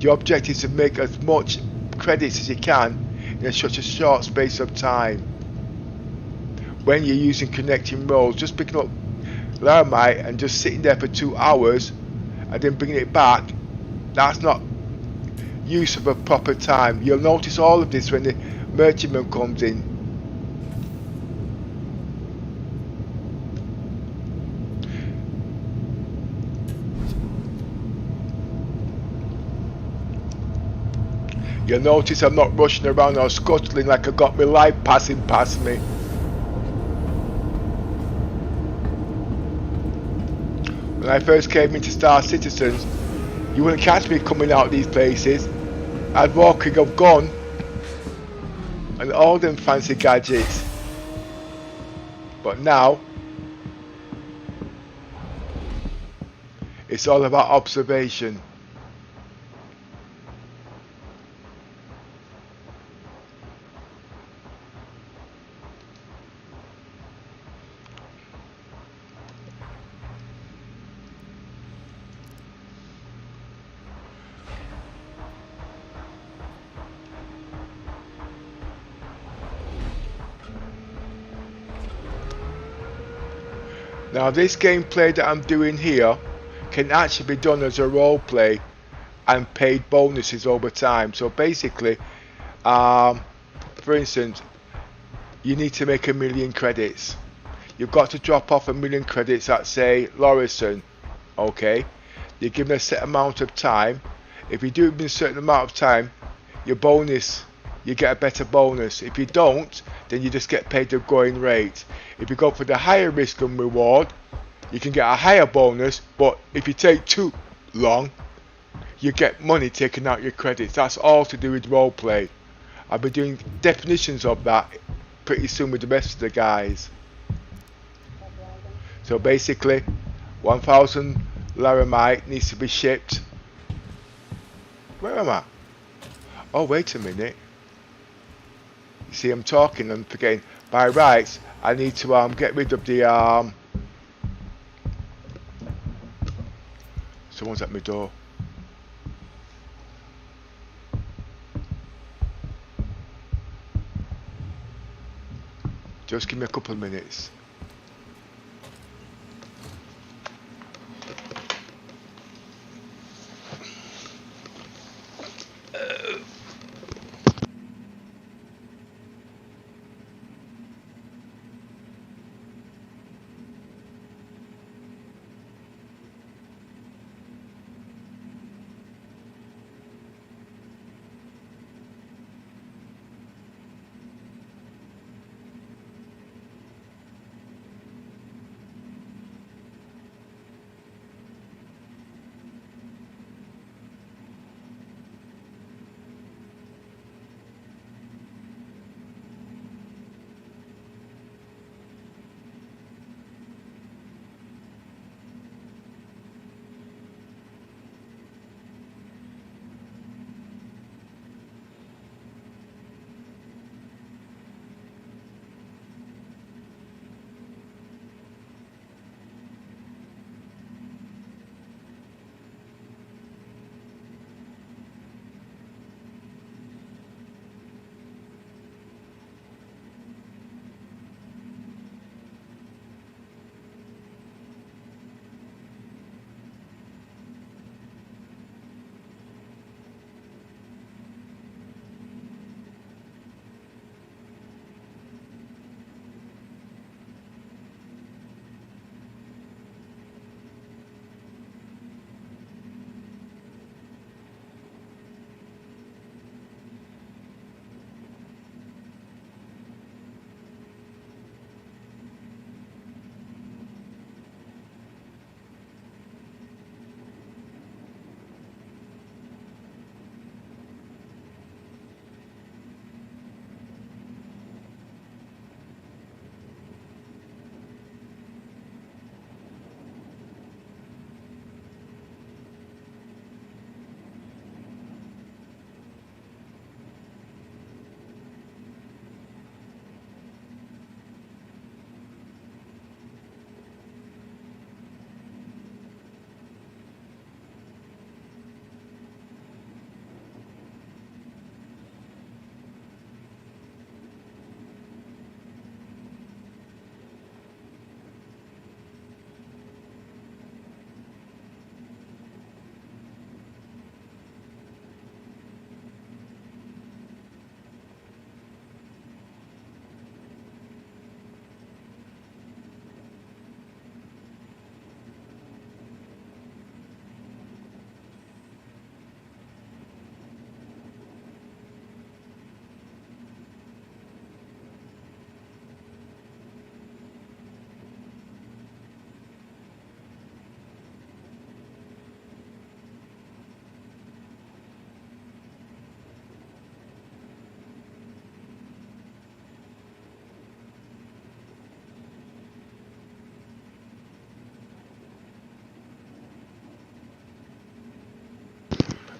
The object is to make as much credits as you can in such a short space of time. When you're using connecting roles, just picking up Laramite and just sitting there for 2 hours and then bringing it back, that's not use of a proper time. You'll notice all of this when the merchantman comes in. You'll notice I'm not rushing around or scuttling like I got my life passing past me. When I first came into Star Citizens, you wouldn't catch me coming out these places. I'd walking of gun and all them fancy gadgets. But now, it's all about observation. Now this gameplay that I'm doing here can actually be done as a role play and paid bonuses over time. So basically, for instance, you need to make 1,000,000 credits. You've got to drop off 1,000,000 credits at, say, Lorison. Okay, you're given a set amount of time. If you do it in a certain amount of time, your bonus, you get a better bonus. If you don't, then you just get paid the going rate. If you go for the higher risk and reward, you can get a higher bonus, but if you take too long, you get money taken out your credits. That's all to do with roleplay. I'll be doing definitions of that pretty soon with the rest of the guys. So basically, 1,000 Laramite needs to be shipped. Where am I? Oh, wait a minute. You see, I'm talking and forgetting. By rights, I need to get rid of the someone's at my door. Just give me a couple of minutes.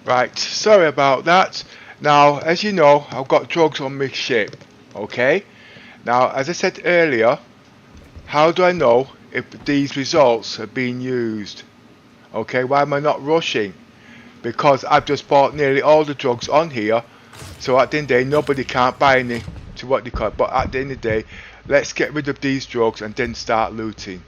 Right, sorry about that. Now, as you know, I've got drugs on my ship. Okay? Now, as I said earlier, how do I know if these results are being used? Okay, why am I not rushing? Because I've just bought nearly all the drugs on here, so at the end of the day, nobody can't buy any to what they call it. But at the end of the day, let's get rid of these drugs and then start looting.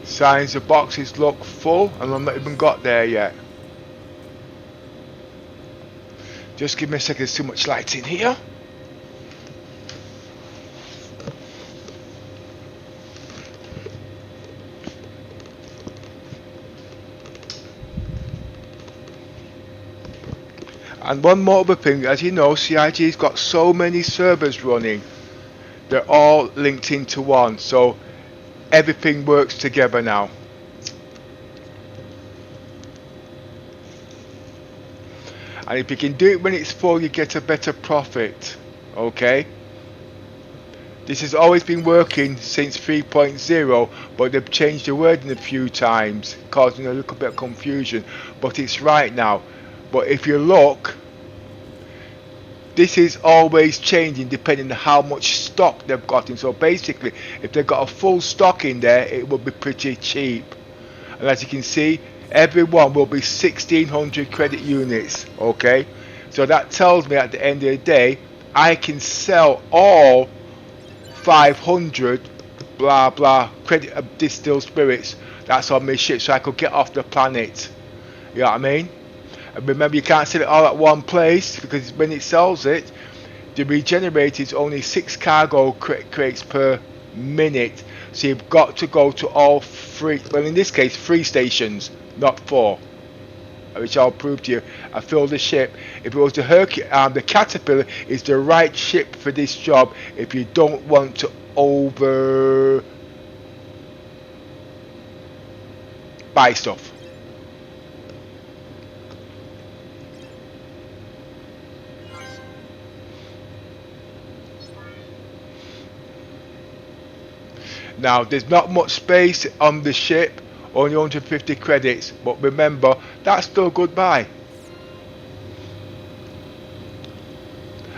Signs the boxes look full and I've not even got there yet. Just give me a second, there's too much light in here. And one more other thing, as you know, CIG's got so many servers running. They're all linked into one, so everything works together now. And if you can do it when it's full, you get a better profit. Okay? This has always been working since 3.0, but they've changed the wording a few times, causing a little bit of confusion. But it's right now. But if you look, this is always changing depending on how much stock they've got in. So basically, if they've got a full stock in there, it will be pretty cheap. And as you can see, every one will be 1600 credit units. Okay, so that tells me at the end of the day, I can sell all 500 blah blah credit of distilled spirits that's on my ship, so I could get off the planet. You know what I mean? And remember, you can't sell it all at one place, because when it sells it, the regenerator is only 6 cargo crates per minute. So you've got to go to all 3, well in this case 3 stations, not 4. Which I'll prove to you. I filled the ship. If it was the the Caterpillar is the right ship for this job if you don't want to over buy stuff. Now, there's not much space on the ship, only 150 credits, but remember, that's still good buy.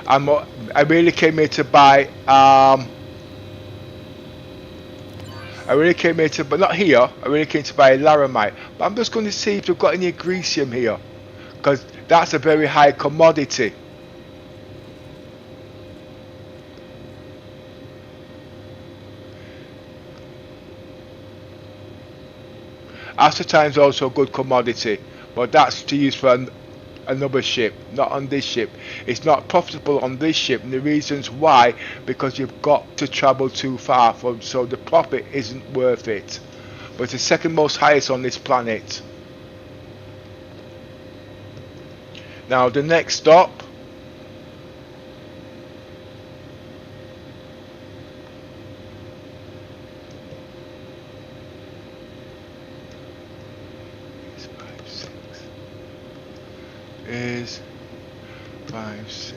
I really came here to buy, I really came here to, but not here, I really came to buy laramite. But I'm just going to see if they've got any agricium here, because that's a very high commodity. Acetine's also a good commodity, but that's to use for another ship, not on this ship. It's not profitable on this ship, and the reasons why, because you've got to travel too far, so the profit isn't worth it. But it's the second most highest on this planet. Now the next stop is 5, 6.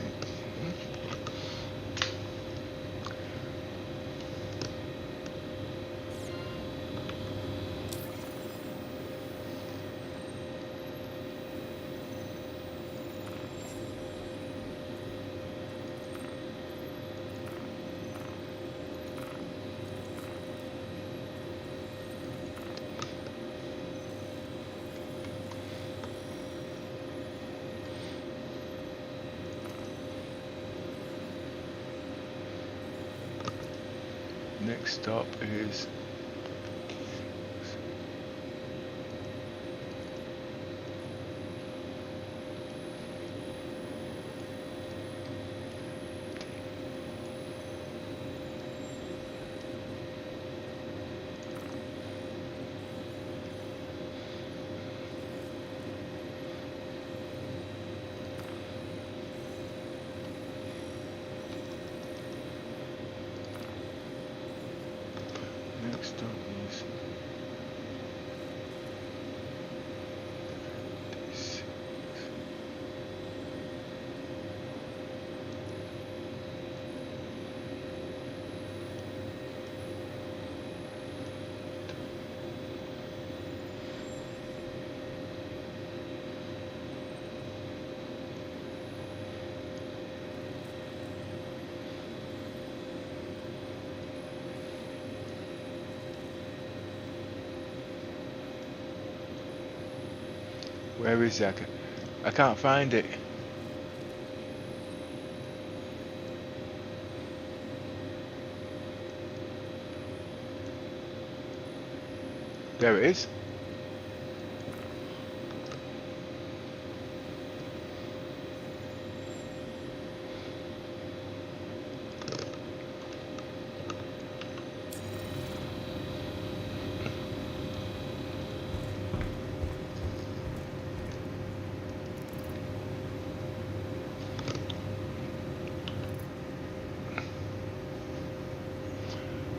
Next stop is Where is it? I can't find it. There it is.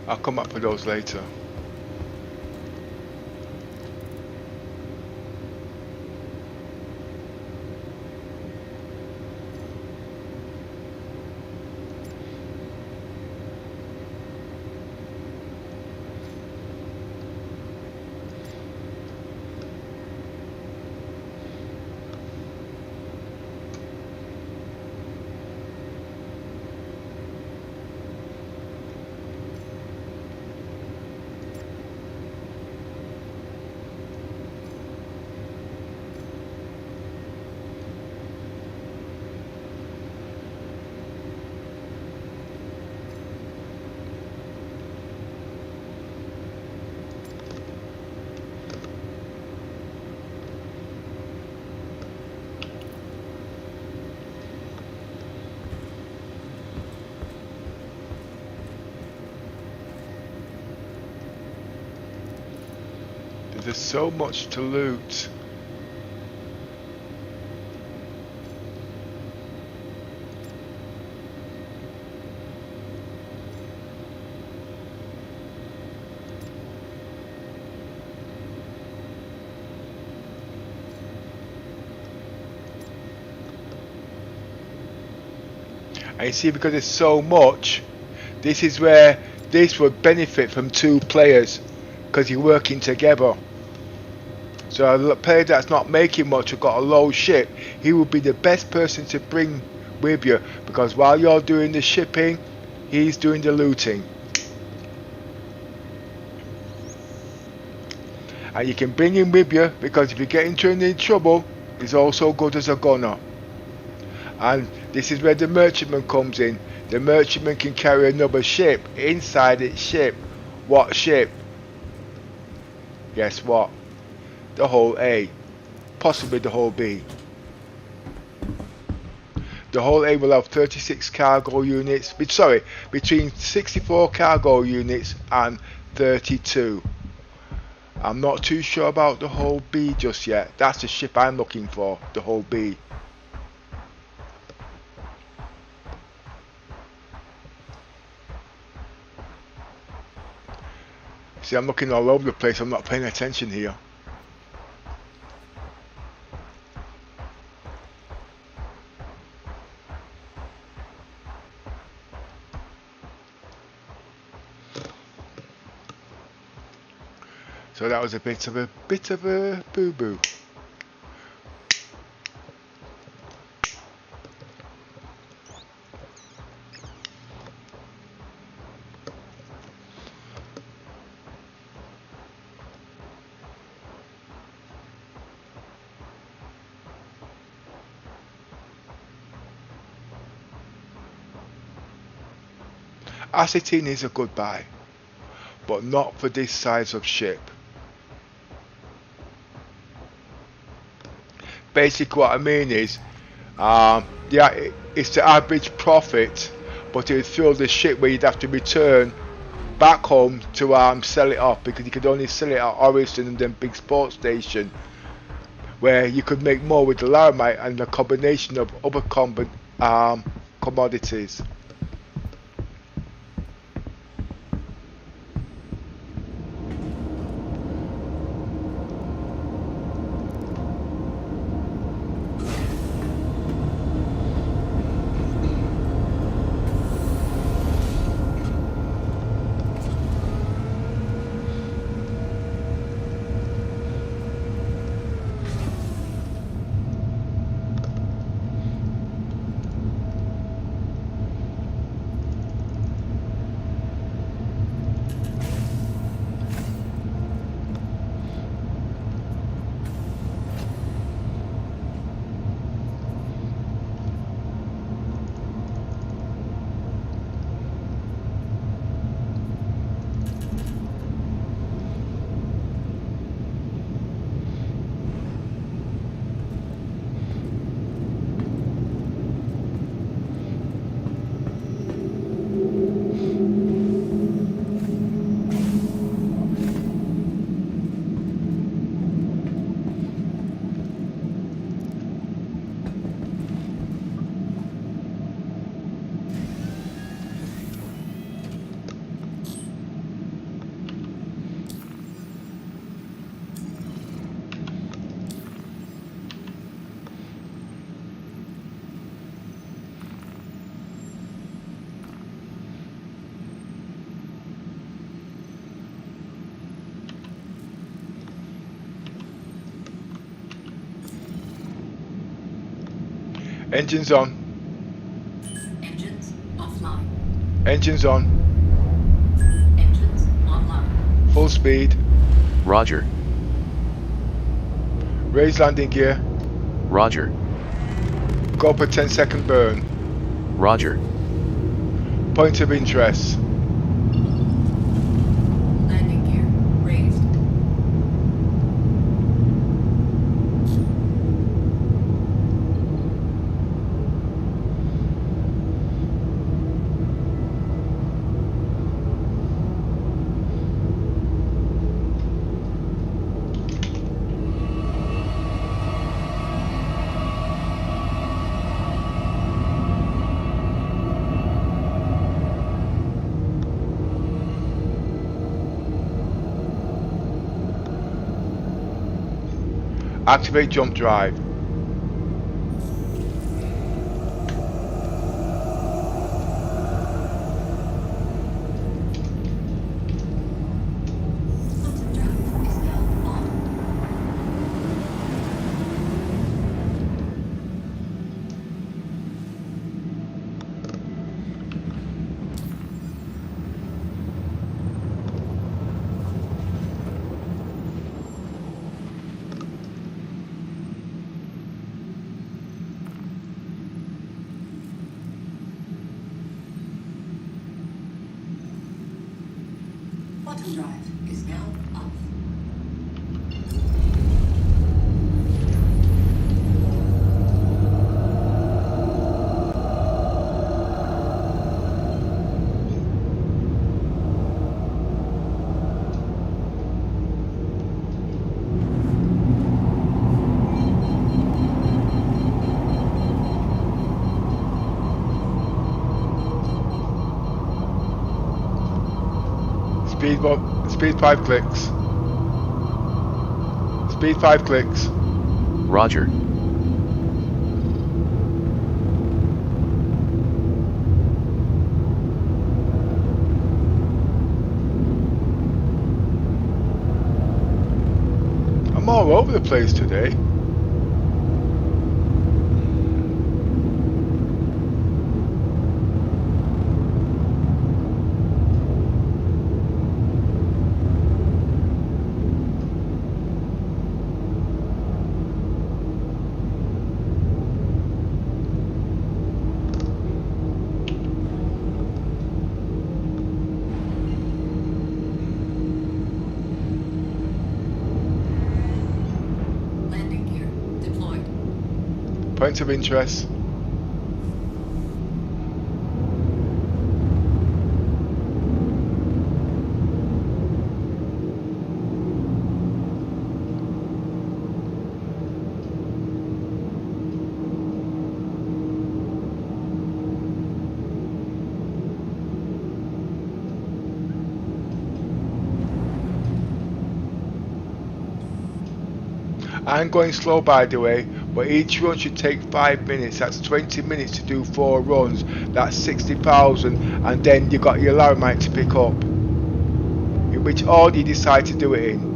I'll come up with those later. There's so much to loot. And you see, because there's so much, this is where this would benefit from 2 players, because you're working together. So a player that's not making much or got a low ship, he would be the best person to bring with you, because while you're doing the shipping, he's doing the looting. And you can bring him with you, because if you get into trouble, he's also good as a gunner. And this is where the merchantman comes in. The merchantman can carry another ship inside its ship. What ship? Guess what? The whole A, possibly the whole B. The whole A will have 36 cargo units, between 64 cargo units and 32. I'm not too sure about the whole B just yet. That's the ship I'm looking for, the whole B. See, I'm looking all over the place, I'm not paying attention here. So that was a bit of a boo-boo. Acetine is a good buy, but not for this size of ship. Basically what I mean is, yeah, it's the average profit, but it would fill the ship where you'd have to return back home to sell it off, because you could only sell it at Orison and then big sports station, where you could make more with the laramite and a combination of other commodities. Engines on. Engines offline. Engines on. Engines online. Full speed. Roger. Raise landing gear. Roger. Go up a 10-second burn. Roger. Point of interest. Landing gear raised. Activate jump drive. Bottom drive is now on. Bottom drive is now off. Speed 5 clicks. Speed 5 clicks. Roger. I'm all over the place today. Landing gear deployed. Point of interest. I'm going slow by the way, but each run should take 5 minutes. That's 20 minutes to do 4 runs. That's 60,000, and then you got your Laramite to pick up. In which order you decide to do it in.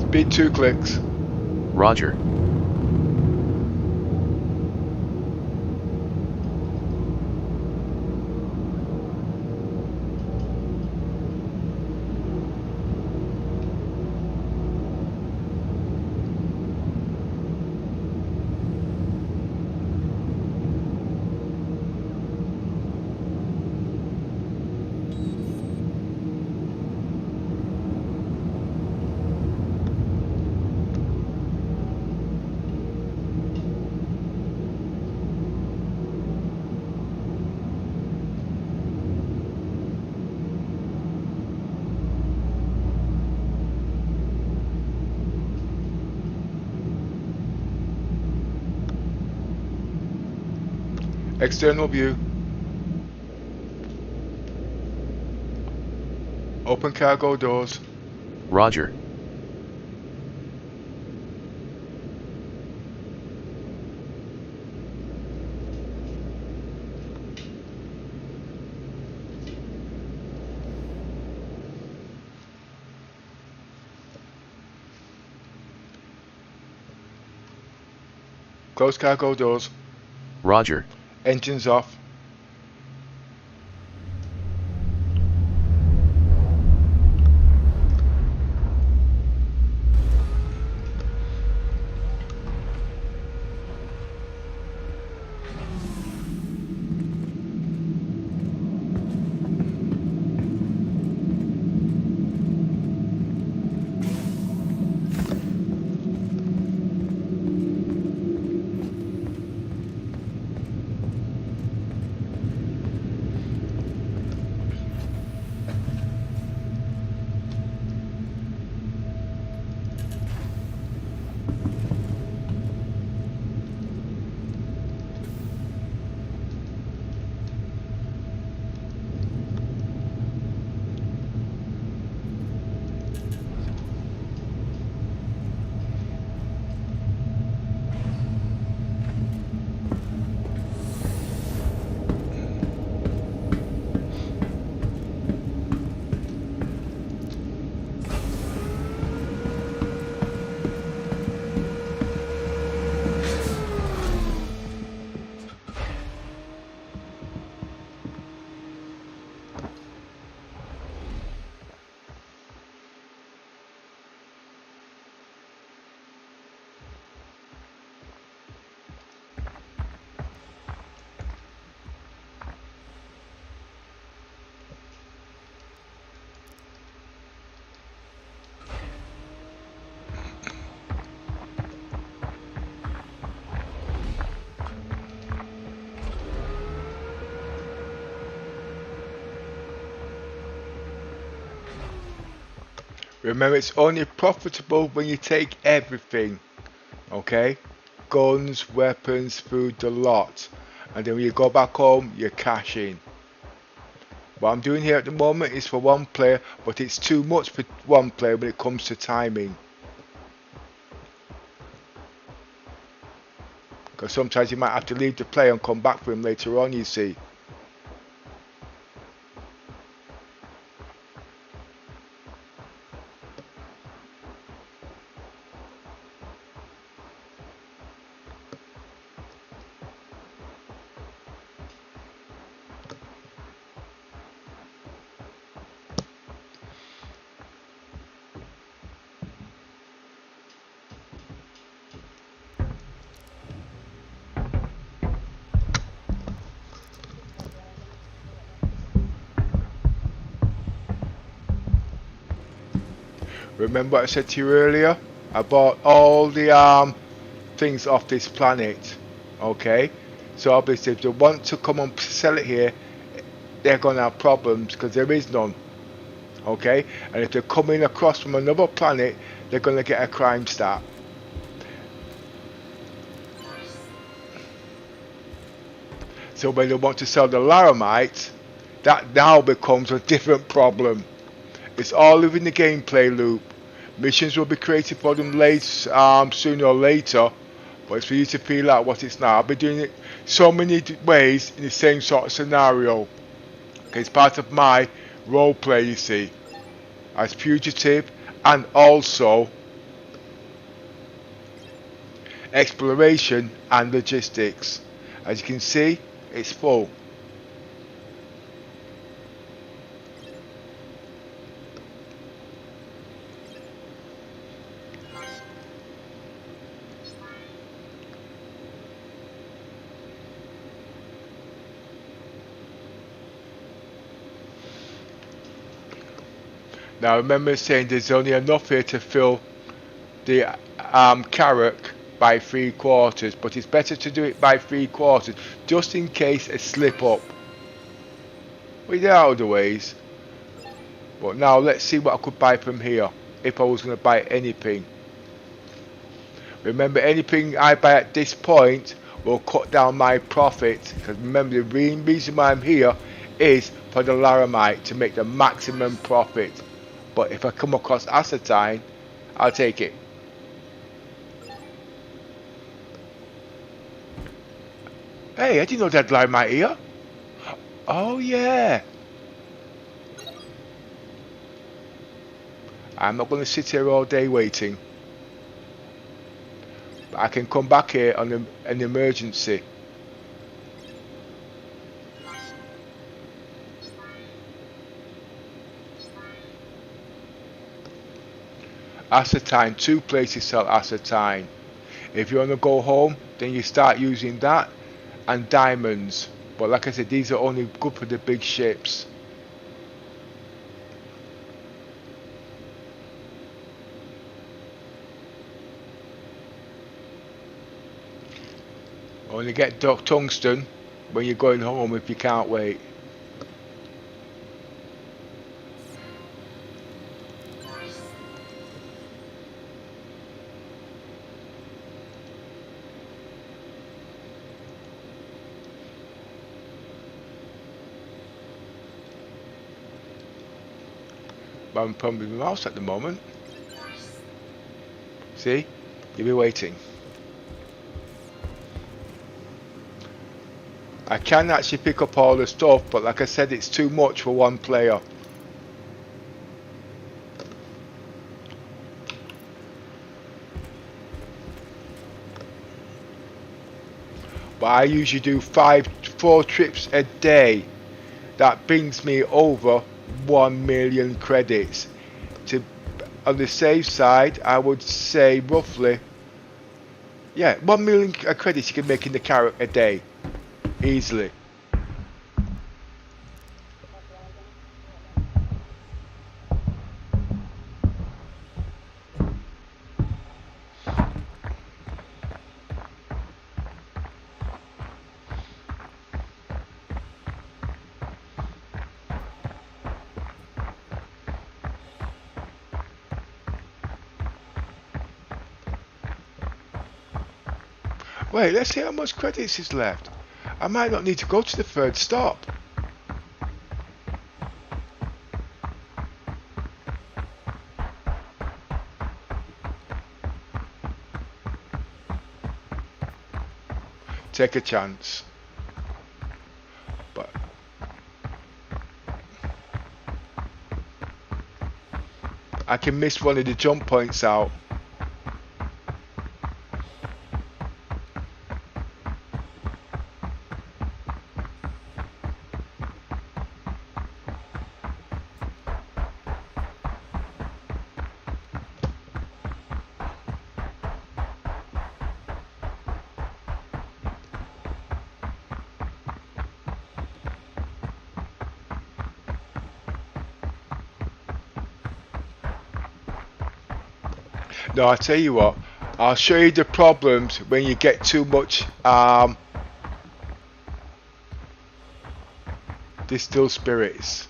Speed 2 clicks. Roger. External view. Open cargo doors. Roger. Close cargo doors. Roger. Engines off. Remember, it's only profitable when you take everything. Okay? Guns, weapons, food, the lot. And then when you go back home, you cash in. What I'm doing here at the moment is for one player, but it's too much for one player when it comes to timing. Because sometimes you might have to leave the play and come back for him later on, you see. Remember what I said to you earlier? I bought all the things off this planet. Okay? So obviously if they want to come and sell it here, they're going to have problems because there is none. Okay? And if they're coming across from another planet, they're going to get a crime stat. So when they want to sell the Laramite, that now becomes a different problem. It's all within the gameplay loop. Missions will be created for them sooner or later, but it's for you to feel out what it's now. I've been doing it so many ways in the same sort of scenario. Okay, it's part of my role play, you see, as Fugitive, and also exploration and logistics. As you can see, it's full. Now remember saying there's only enough here to fill the carrack by 3/4, but it's better to do it by 3/4 just in case a slip up. Well, there are other ways. But now let's see what I could buy from here if I was going to buy anything. Remember, anything I buy at this point will cut down my profit, because remember the main reason why I'm here is for the laramite to make the maximum profit. But if I come across acetine, I'll take it. Hey, I didn't know that laramite here. Oh yeah. I'm not going to sit here all day waiting. But I can come back here on an emergency. Acetine, 2 places sell acetine. If you want to go home, then you start using that and diamonds. But like I said, these are only good for the big ships. Only get tungsten when you're going home if you can't wait. But I'm probably with my mouse at the moment. See? You'll be waiting. I can actually pick up all the stuff, but like I said, it's too much for one player. But I usually do 4 trips a day. That brings me over 1 million credits. On the safe side, I would say roughly, yeah, 1 million credits you can make in the carrot a day. Easily. Wait, let's see how much credits is left. I might not need to go to the 3rd stop. Take a chance. But I can miss one of the jump points out. No, I tell you what, I'll show you the problems when you get too much distilled spirits.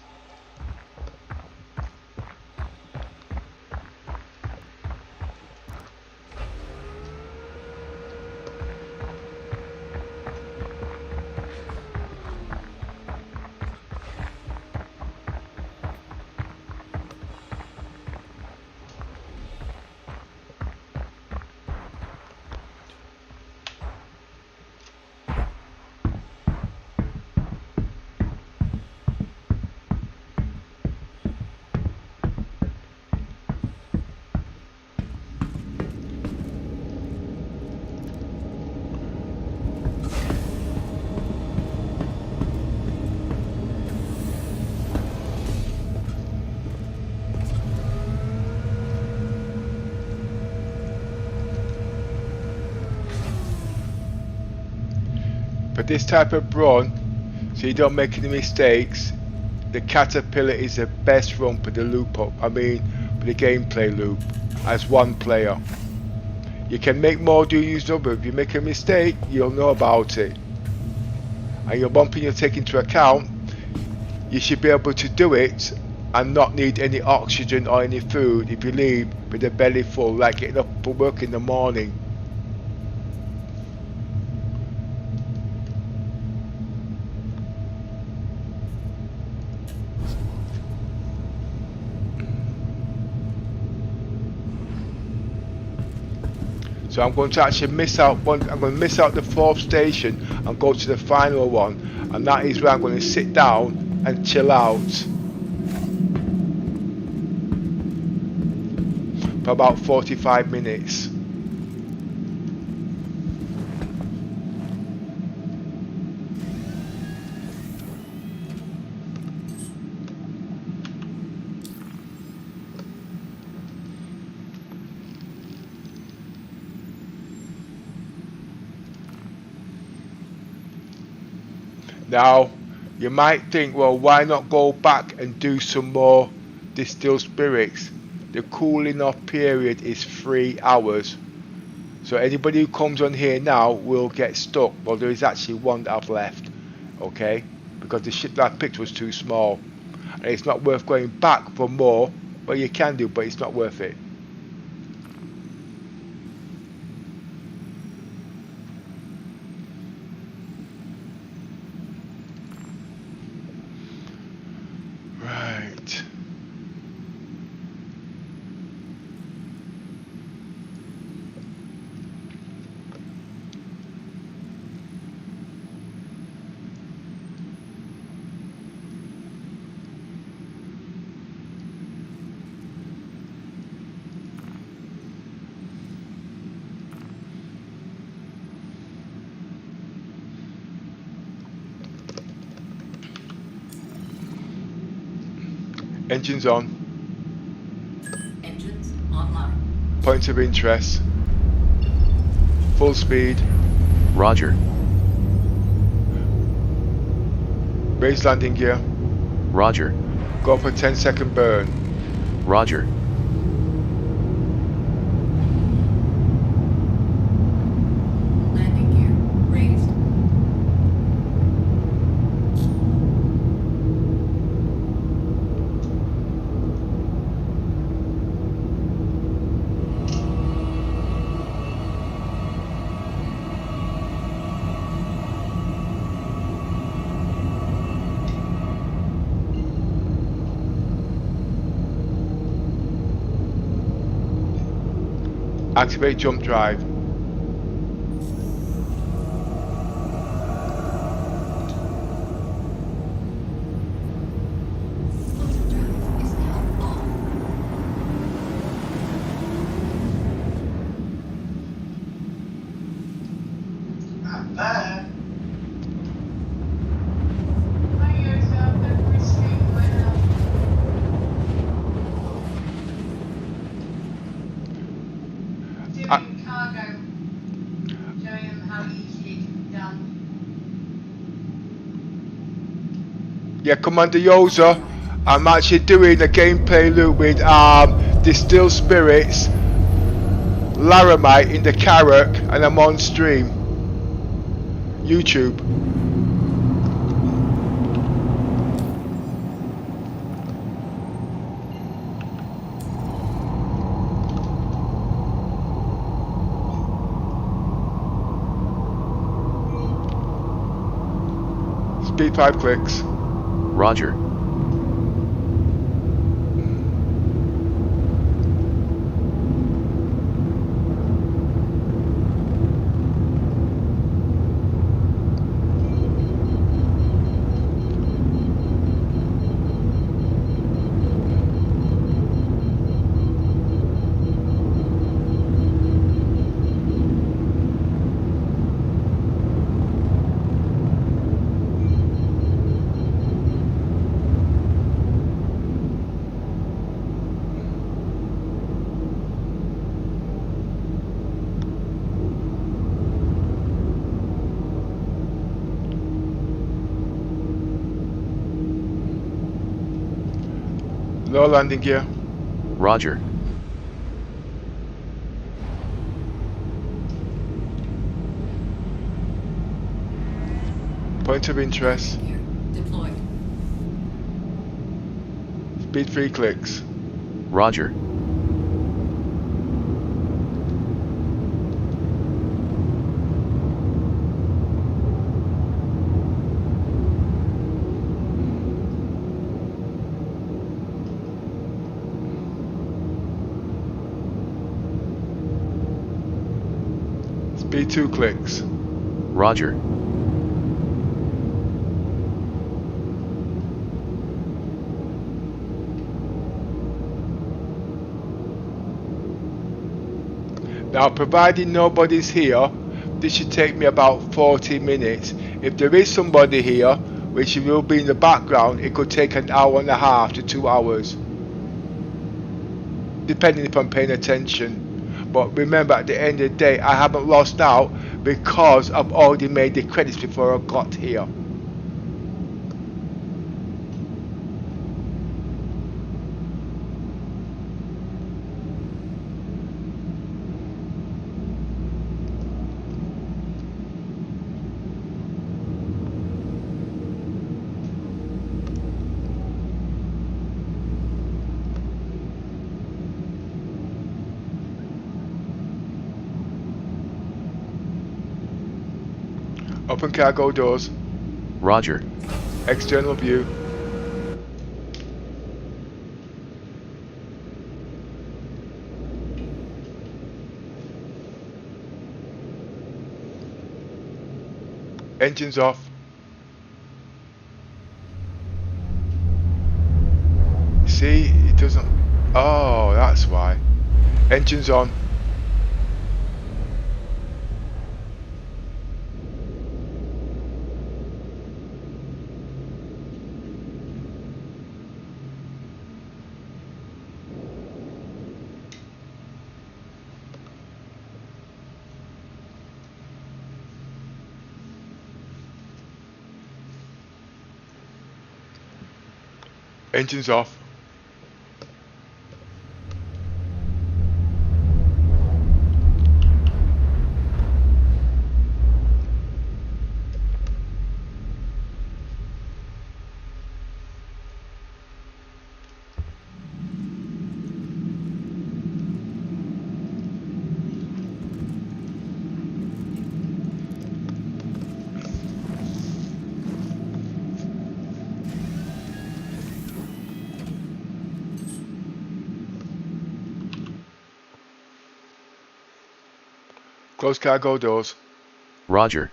For this type of run, so you don't make any mistakes, the Caterpillar is the best run for the loop up, for the gameplay loop, as one player. You can make more do use number. If you make a mistake, you'll know about it. And your one thing you'll take into account, you should be able to do it and not need any oxygen or any food if you leave with a belly full, like getting up for work in the morning. So I'm going to actually miss out one. I'm going to miss out the 4th station and go to the final one, and that is where I'm going to sit down and chill out for about 45 minutes. Now, you might think, well, why not go back and do some more distilled spirits? The cooling off period is 3 hours. So anybody who comes on here now will get stuck. Well, there is actually one that I've left, okay? Because the ship that I picked was too small. And it's not worth going back for more. Well, you can do, but it's not worth it. Right. Engines on. Engines online. Point of interest. Full speed. Roger. Raise landing gear. Roger. Go for a 10-second burn. Roger. Landing gear raised. Activate jump drive. Fugitive is now on. Doing cargo, showing them how easily it can be done. Yeah, Commander Yoza, I'm actually doing a gameplay loop with distilled spirits, laramite in the Carrack, and I'm on stream. YouTube. Speed 5 clicks. Roger. Low landing gear. Roger. Point of interest. Gear deployed. Speed 3 clicks. Roger. 2 clicks. Roger. Now, providing nobody's here, this should take me about 40 minutes. If there is somebody here, which will be in the background, it could take an hour and a half to 2 hours, depending if I'm paying attention. But remember, at the end of the day, I haven't lost out because I've already made the credits before I got here. Open cargo doors. Roger. External view. Engines off. See, it doesn't. Oh, that's why. Engines on. Engines off. Close cargo doors. Roger.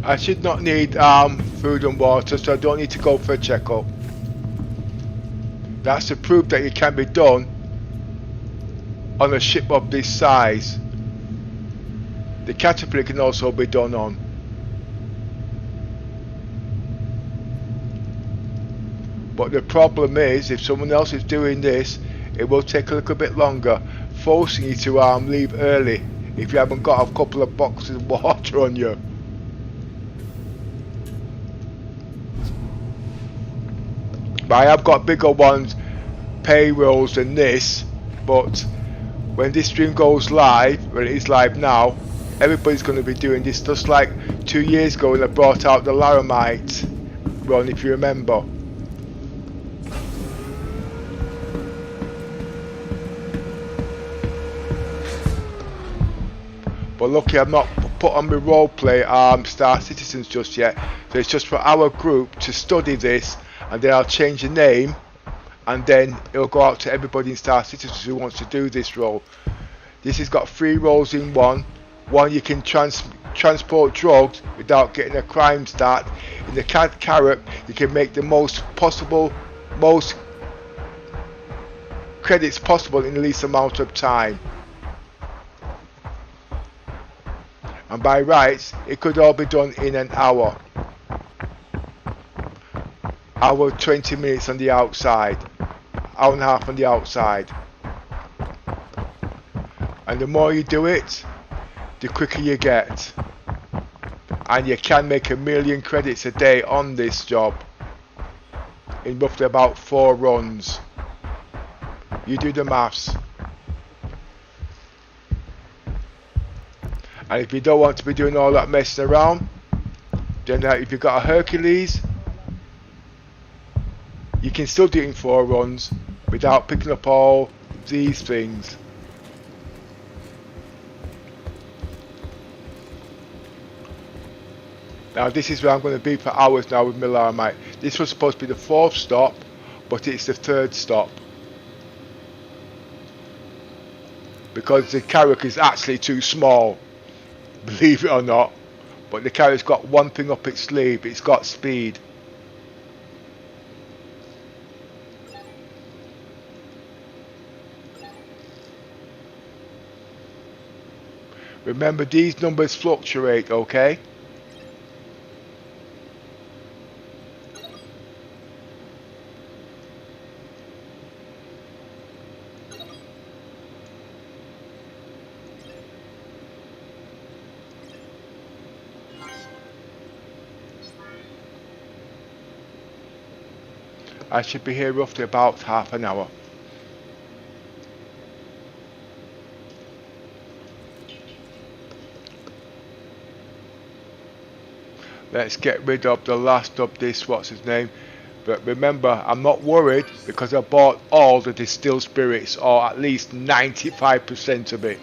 I should not need food and water, so I don't need to go for a checkup. That's to prove that it can be done on a ship of this size. The Caterpillar can also be done on. But the problem is, if someone else is doing this, it will take a little bit longer, forcing you to leave early if you haven't got a couple of boxes of water on you. But I have got bigger ones, payrolls than this, but when this stream goes live, well, it is live now, everybody's going to be doing this, just like 2 years ago when I brought out the Laramite run, if you remember. But lucky I've not put on my roleplay Star Citizens just yet, so it's just for our group to study this, and then I'll change the name, and then it'll go out to everybody in Star Citizens who wants to do this role. This has got 3 roles in one. One, you can transport drugs without getting a crime start. In the carrot, you can make the most credits possible in the least amount of time. And by rights, it could all be done in an hour. Hour 20 minutes on the outside. Hour and a half on the outside. And the more you do it, the quicker you get. And you can make 1 million credits a day on this job in roughly about 4 runs. You do the maths. And if you don't want to be doing all that messing around, then if you've got a Hercules, you can still do it in 4 runs without picking up all these things. Now this is where I'm going to be for hours now with my Laramite. This was supposed to be the 4th stop, but it's the 3rd stop. Because the Carrack is actually too small, believe it or not. But the Carrack's got one thing up its sleeve, it's got speed. Remember, these numbers fluctuate, okay? I should be here roughly about half an hour. Let's get rid of the last of this, what's his name. But remember, I'm not worried because I bought all the distilled spirits, or at least 95% of it.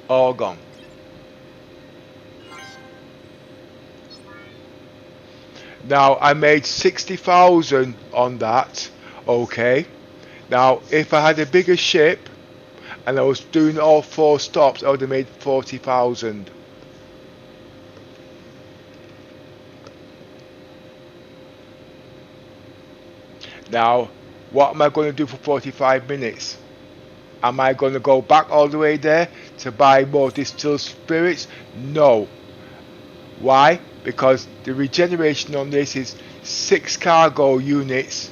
All gone. Now I made 60,000 on that. Okay. Now if I had a bigger ship and I was doing all 4 stops, I would have made 40,000. Now what am I going to do for 45 minutes? Am I going to go back all the way there to buy more distilled spirits? No. Why? Because the regeneration on this is 6 cargo units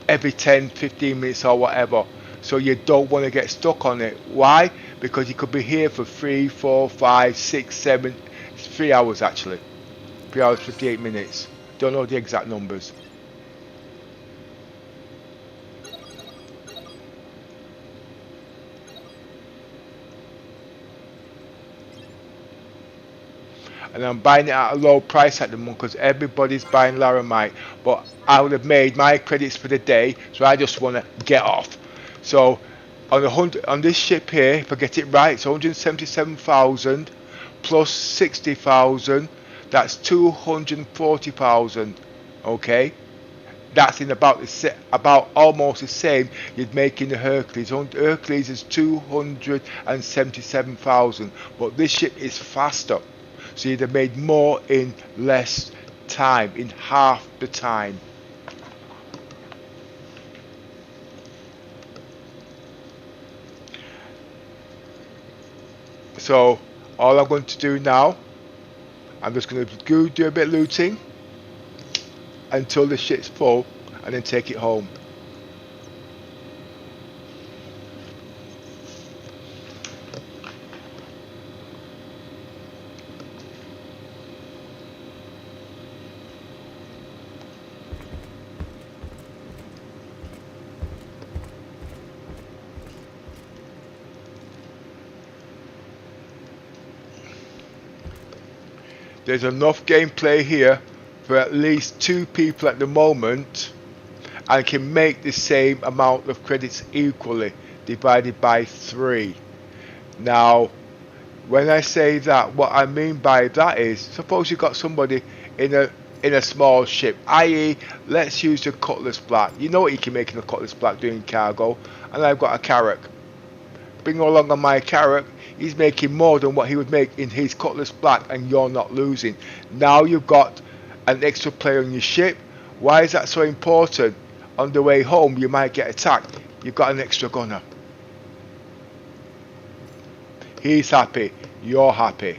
every 10-15 minutes or whatever. So you don't want to get stuck on it. Why? Because you could be here for 3, 4, 5, 6, 7, 3 hours actually. 3 hours 58 minutes. Don't know the exact numbers. And I'm buying it at a low price at the moment because everybody's buying Laramite. But I would have made my credits for the day, so I just want to get off. So on this ship here, if I get it right, it's 177,000 plus 60,000. That's 240,000. Okay, that's in about almost the same you'd make in the Hercules. Hercules is 277,000, but this ship is faster. So you'd have made more in less time, in half the time. So all I'm going to do now, I'm just going to go do a bit of looting until the ship's full and then take it home. There's enough gameplay here for at least 2 people at the moment and can make the same amount of credits equally divided by 3. Now when I say that, what I mean by that is, suppose you've got somebody in a small ship, i.e. let's use the Cutlass Black. You know what you can make in a Cutlass Black doing cargo, and I've got a Carrack. Bring along on my Carrack, he's making more than what he would make in his Cutlass Black, and you're not losing. Now you've got an extra player on your ship. Why is that so important? On the way home you might get attacked. You've got an extra gunner. He's happy. You're happy.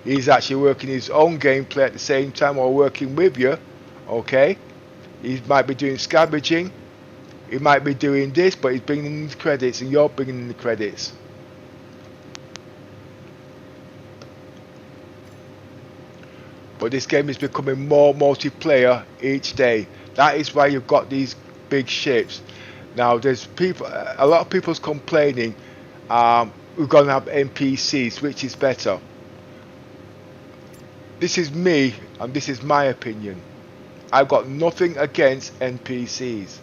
He's actually working his own gameplay at the same time while working with you. Okay? He might be doing scavenging. He might be doing this, but he's bringing in the credits and you're bringing in the credits. But this game is becoming more multiplayer each day. That is why you've got these big ships. Now there's people, a lot of people's complaining, we're going to have NPCs, which is better. This is me, and this is my opinion. I've got nothing against NPCs.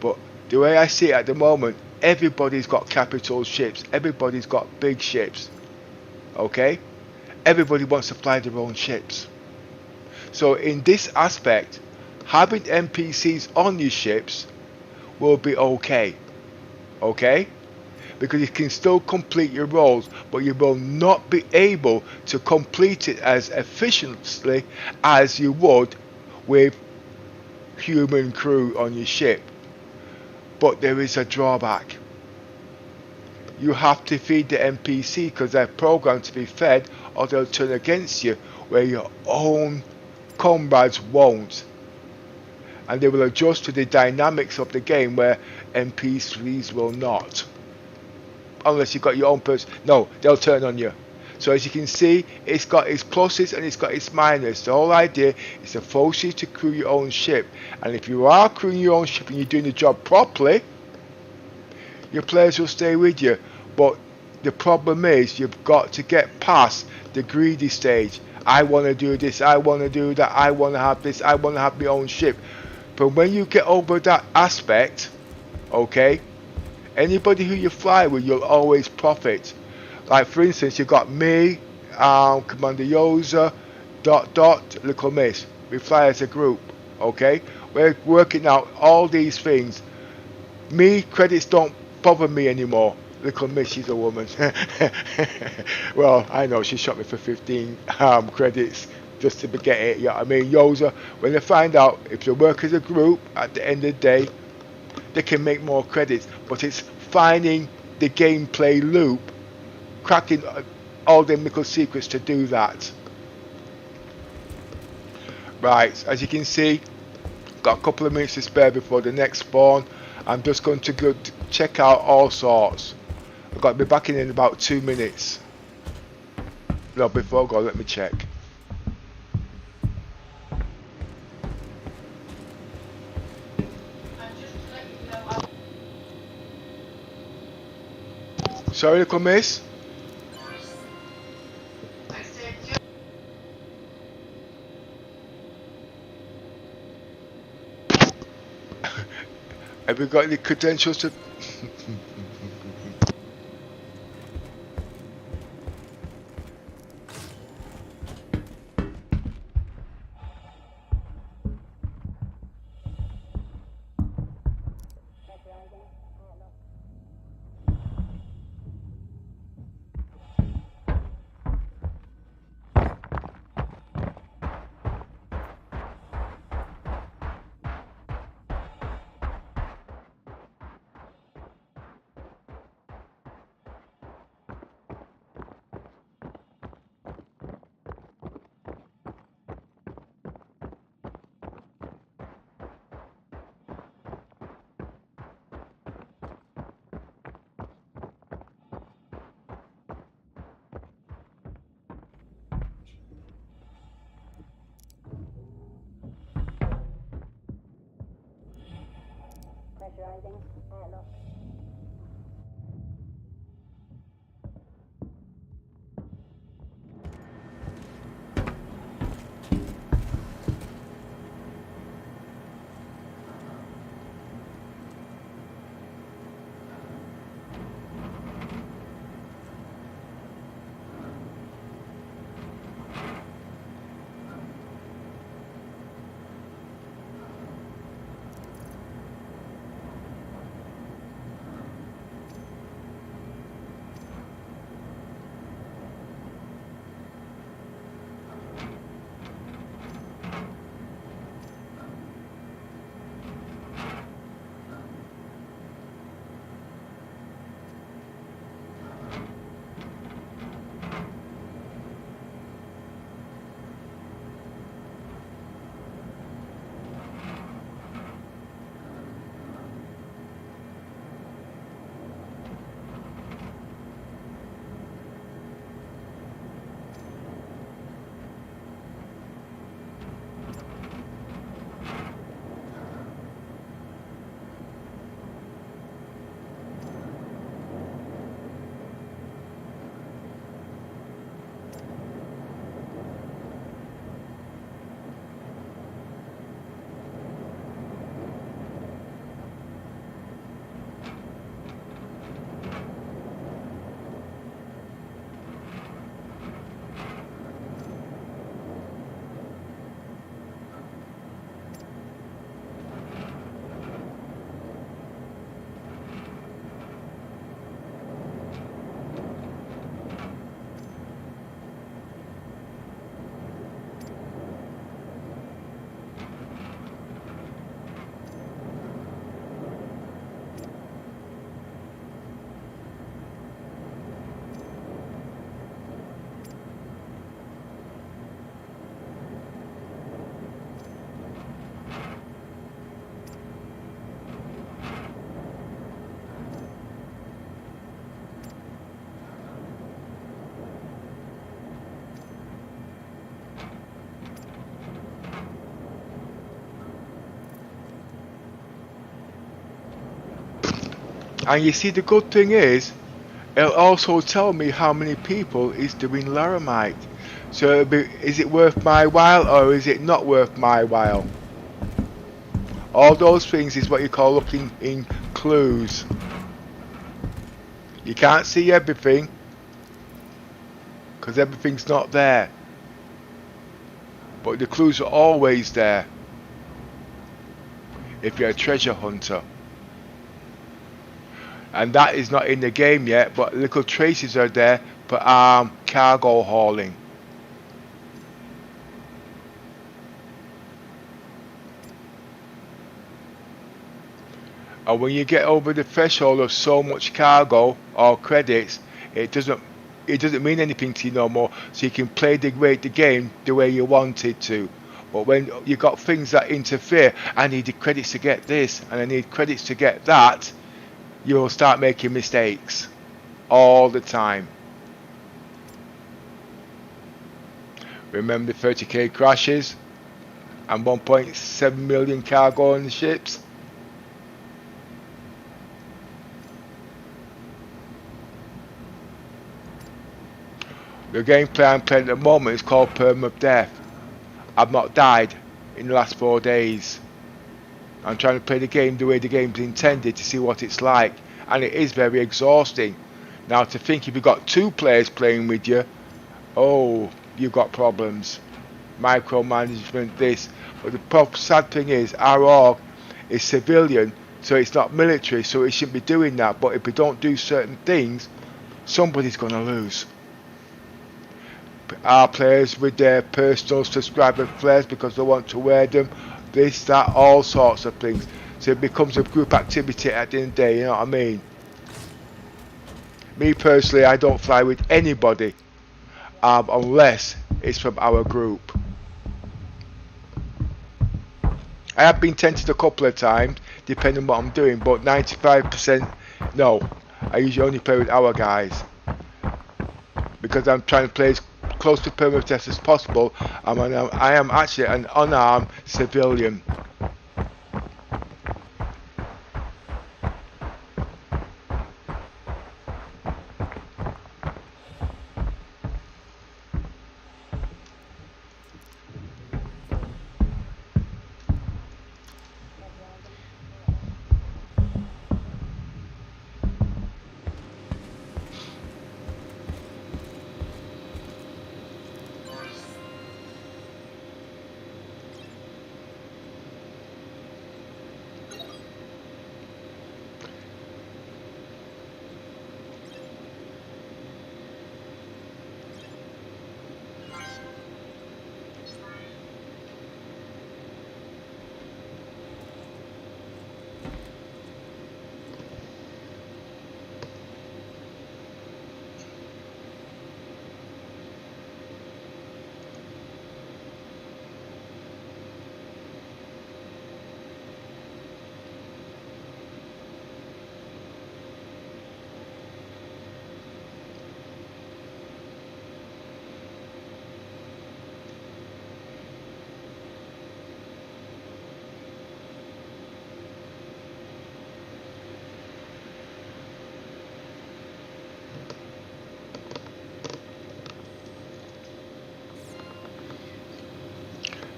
But the way I see it at the moment, everybody's got capital ships. Everybody's got big ships. Okay? Everybody wants to fly their own ships. So in this aspect, having NPCs on your ships will be okay. Okay? Because you can still complete your roles, but you will not be able to complete it as efficiently as you would with human crew on your ship. But there is a drawback. You have to feed the NPC because they're programmed to be fed, or they'll turn against you, where your own comrades won't. And they will adjust to the dynamics of the game where NPCs will not. Unless you've got your own person. No, they'll turn on you. So as you can see, it's got its pluses and it's got its minuses. The whole idea is to force you to crew your own ship. And if you are crewing your own ship and you're doing the job properly, your players will stay with you. But the problem is you've got to get past the greedy stage. I want to do this, I want to do that, I want to have this, I want to have my own ship. But when you get over that aspect, okay, anybody who you fly with, you'll always profit. Like for instance, you've got me, Commander Yoza, Little Miss. We fly as a group, okay? We're working out all these things. Me, credits don't bother me anymore. Little Miss, she's a woman. Well, I know, she shot me for 15 credits just to get it. Yeah, I mean, Yoza, when they find out if they work as a group, at the end of the day, they can make more credits. But it's finding the gameplay loop, cracking all the little secrets to do that. Right, as you can see, got a couple of minutes to spare before the next spawn. I'm just going to go check out all sorts. I've got to be back in about 2 minutes. No, before I go, let me check. Sorry, Little Miss? Have you got any credentials to... Pressurizing. Airlock. And you see, the good thing is, it'll also tell me how many people is doing Laramite. So it'll be, is it worth my while or is it not worth my while? All those things is what you call looking in clues. You can't see everything because everything's not there. But the clues are always there if you're a treasure hunter. And that is not in the game yet, but little traces are there for cargo hauling. And when you get over the threshold of so much cargo or credits, it doesn't mean anything to you no more. So you can play the game the way you want it to. But when you got things that interfere, I need the credits to get this and I need credits to get that, you'll start making mistakes all the time. Remember the 30k crashes and 1.7 million cargo on the ships? The gameplay I'm playing at the moment is called Perm of Death. I've not died in the last 4 days. I'm trying to play the game the way the game's intended to see what it's like, and it is very exhausting. Now to think if you've got 2 players playing with you, oh, you've got problems. Micromanagement, this. But the sad thing is, our org is civilian, so it's not military, so it shouldn't be doing that. But if we don't do certain things, somebody's going to lose. Our players with their personal subscriber flares because they want to wear them, this, that, all sorts of things. So it becomes a group activity at the end of the day, you know what I mean? Me personally, I don't fly with anybody unless it's from our group. I have been tempted a couple of times, depending on what I'm doing, but 95% no. I usually only play with our guys because I'm trying to play as close to Perm of Death as possible. I am actually an unarmed civilian.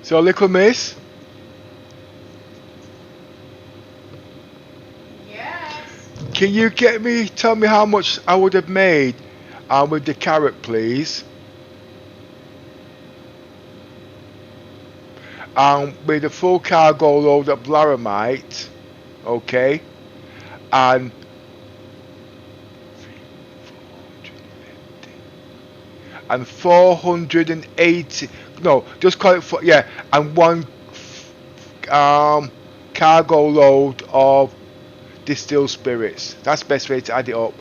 So, little miss, Yes. can you tell me how much I would have made with the carrot, please? With a full cargo load of Laramite, okay, and 480, no, just call it for, yeah, and one cargo load of distilled spirits. That's the best way to add it up.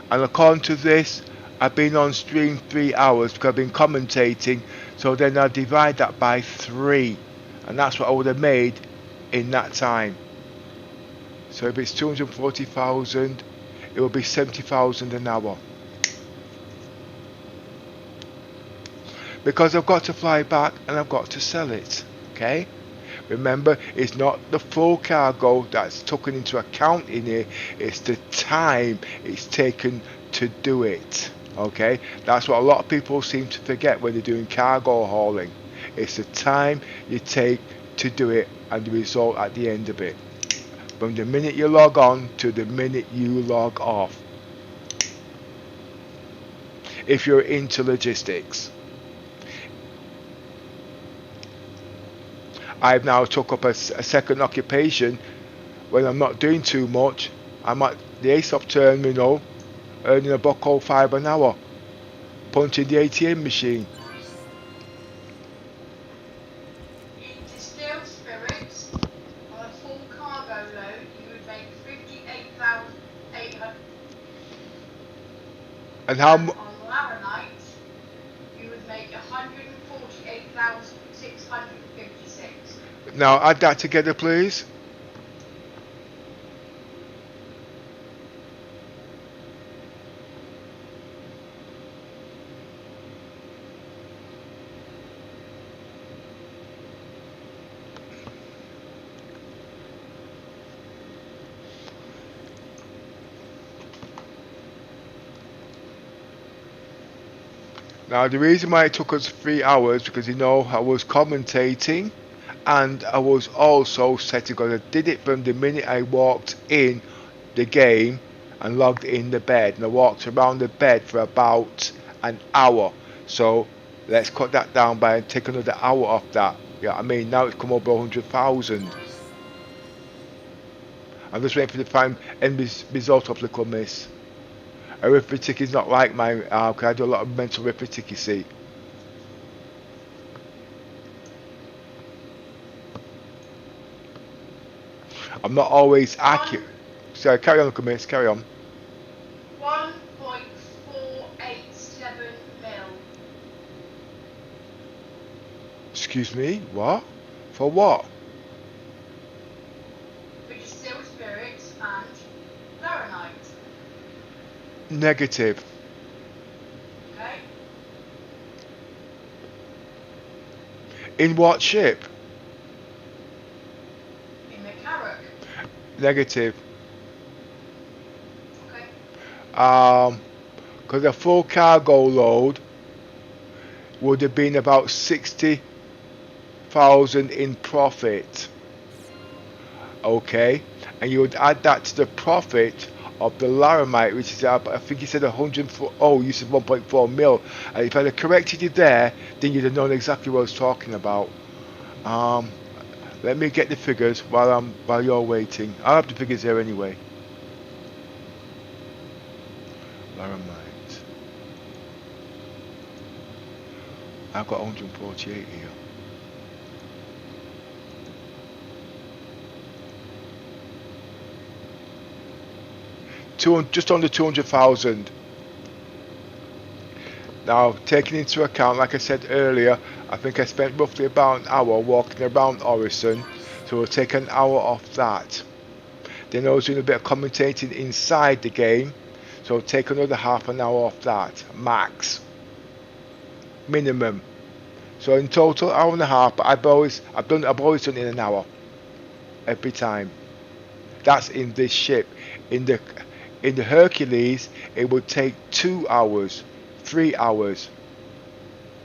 And according to this, I've been on stream 3 hours because I've been commentating, so then I divide that by 3, and that's what I would have made in that time. So if it's 240,000, it will be 70,000 an hour. Because I've got to fly back and I've got to sell it, okay? Remember, it's not the full cargo that's taken into account in here, it's the time it's taken to do it. Okay, that's what a lot of people seem to forget when they're doing cargo hauling. It's the time you take to do it and the result at the end of it. From the minute you log on to the minute you log off. If you're into logistics. I've now took up a second occupation when I'm not doing too much. I'm at the ASOP terminal earning £1.05 an hour punching the ATM machine. In distilled spirits, on a full cargo load, you would make 58,800. And how On Laranite, you would make 148,656. now add that together please. Now the reason why it took us 3 hours because I was commentating and I was also setting because I did it from the minute I walked in the game and logged in the bed, and I walked around the bed for about an hour. So let's cut that down by and take another hour off that. Yeah, I mean now it's come over 100,000. I'm just waiting for the final end result of the miss. Arithmetic is not like mine, because I do a lot of mental arithmetic, you see. I'm not always accurate. So carry on, miss, carry on. 1.487 mil. Excuse me, what? For what? For distilled spirits and Laranite. Negative. Okay? In what ship? In the Carrack. Negative. Okay? Because a full cargo load would have been about 60,000 in profit. Okay? And you would add that to the profit of the Laramite, which is I think you said 104. Oh, you said 1.4 mil. And if I'd have corrected you there, then you'd have known exactly what I was talking about. Let me get the figures while you're waiting. I'll have the figures here anyway. Laramite. I've got 148 here. Just under 200,000. Now, taking into account, like I said earlier, I think I spent roughly about an hour walking around Orison, so we'll take an hour off that. Then I was doing a bit of commentating inside the game, so we'll take another half an hour off that, max, minimum. So in total, hour and a half. But I've always done it in an hour, every time. That's in this ship. In the Hercules, it would take 2 hours, 3 hours,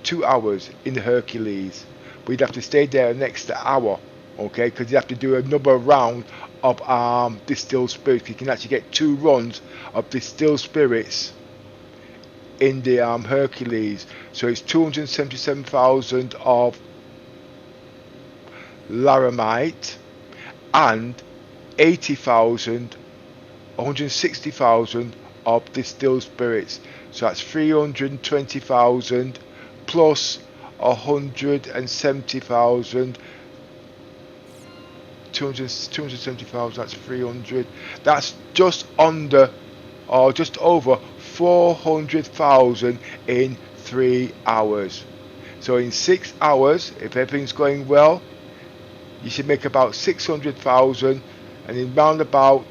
2 hours in the Hercules. We'd have to stay there an extra hour, okay? Because you have to do another round of distilled spirits. You can actually get 2 runs of distilled spirits in the Hercules. So it's 277,000 of Laramite and 80,000. 160,000 of distilled spirits, so that's 320,000 plus 170,000. 270,000. That's 300. That's just under, or just over 400,000 in 3 hours. So in 6 hours, if everything's going well, you should make about 600,000, and in round about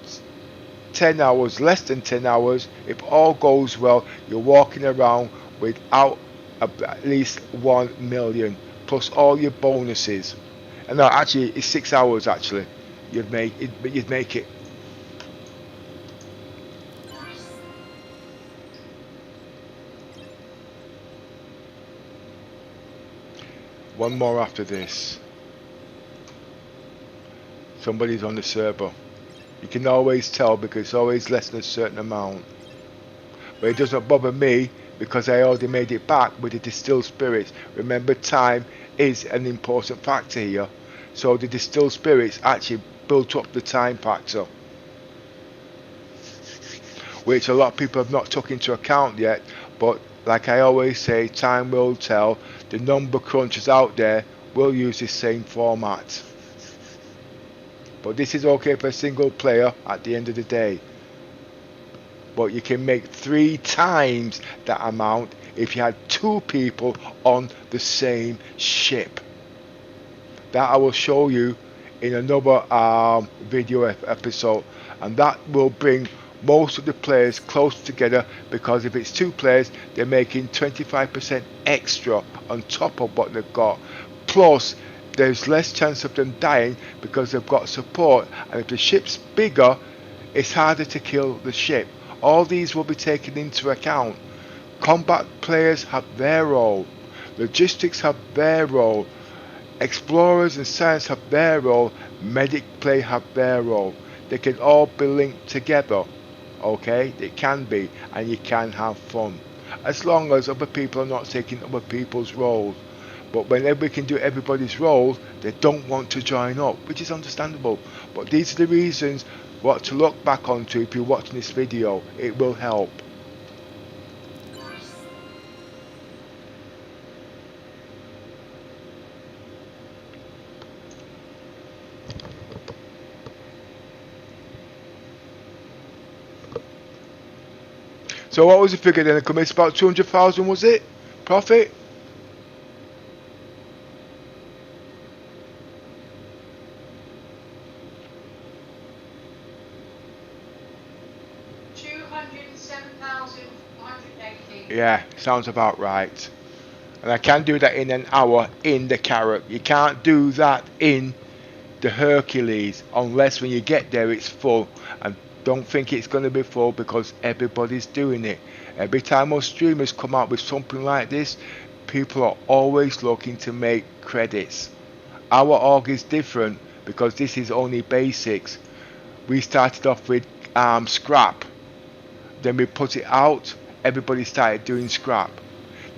10 hours, less than 10 hours, if all goes well, you're walking around without at least 1 million plus all your bonuses. And no, actually, it's 6 hours. Actually, you'd make it. You'd make it. One more after this. Somebody's on the server. You can always tell because it's always less than a certain amount. But it doesn't bother me because I already made it back with the distilled spirits. Remember, time is an important factor here. So the distilled spirits actually built up the time factor, which a lot of people have not took into account yet. But like I always say, time will tell. The number crunchers out there will use this same format. But this is okay for a single player at the end of the day. But you can make 3 times that amount if you had 2 people on the same ship. That I will show you in another video episode, and that will bring most of the players close together, because if it's 2 players, they're making 25% extra on top of what they've got. Plus, there's less chance of them dying because they've got support, and if the ship's bigger, it's harder to kill the ship. All these will be taken into account. Combat players have their role, logistics have their role, explorers and science have their role, medic play have their role. They can all be linked together. Okay, it can be, and you can have fun as long as other people are not taking other people's roles. But whenever we can do everybody's roles, they don't want to join up, which is understandable. But these are the reasons what to look back onto if you're watching this video. It will help. So what was the figure then? It's about 200,000, was it? Profit? Yeah, sounds about right. And I can do that in an hour in the Carrot. You can't do that in the Hercules unless when you get there it's full. And don't think it's going to be full because everybody's doing it. Every time our streamers come out with something like this, people are always looking to make credits. Our org is different because this is only basics. We started off with scrap. Then we put it out. Everybody started doing scrap.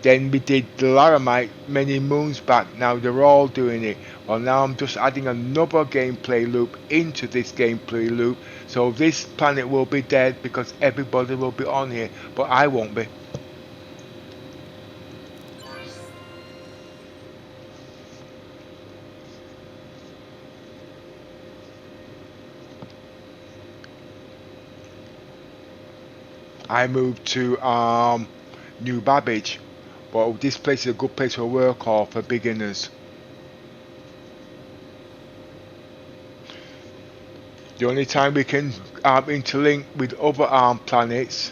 Then we did the Laramite many moons back. Now they're all doing it. Well, now I'm just adding another gameplay loop into this gameplay loop. So this planet will be dead because everybody will be on here, but I won't be. I moved to New Babbage. Well, this place is a good place to work for beginners. The only time we can interlink with other planets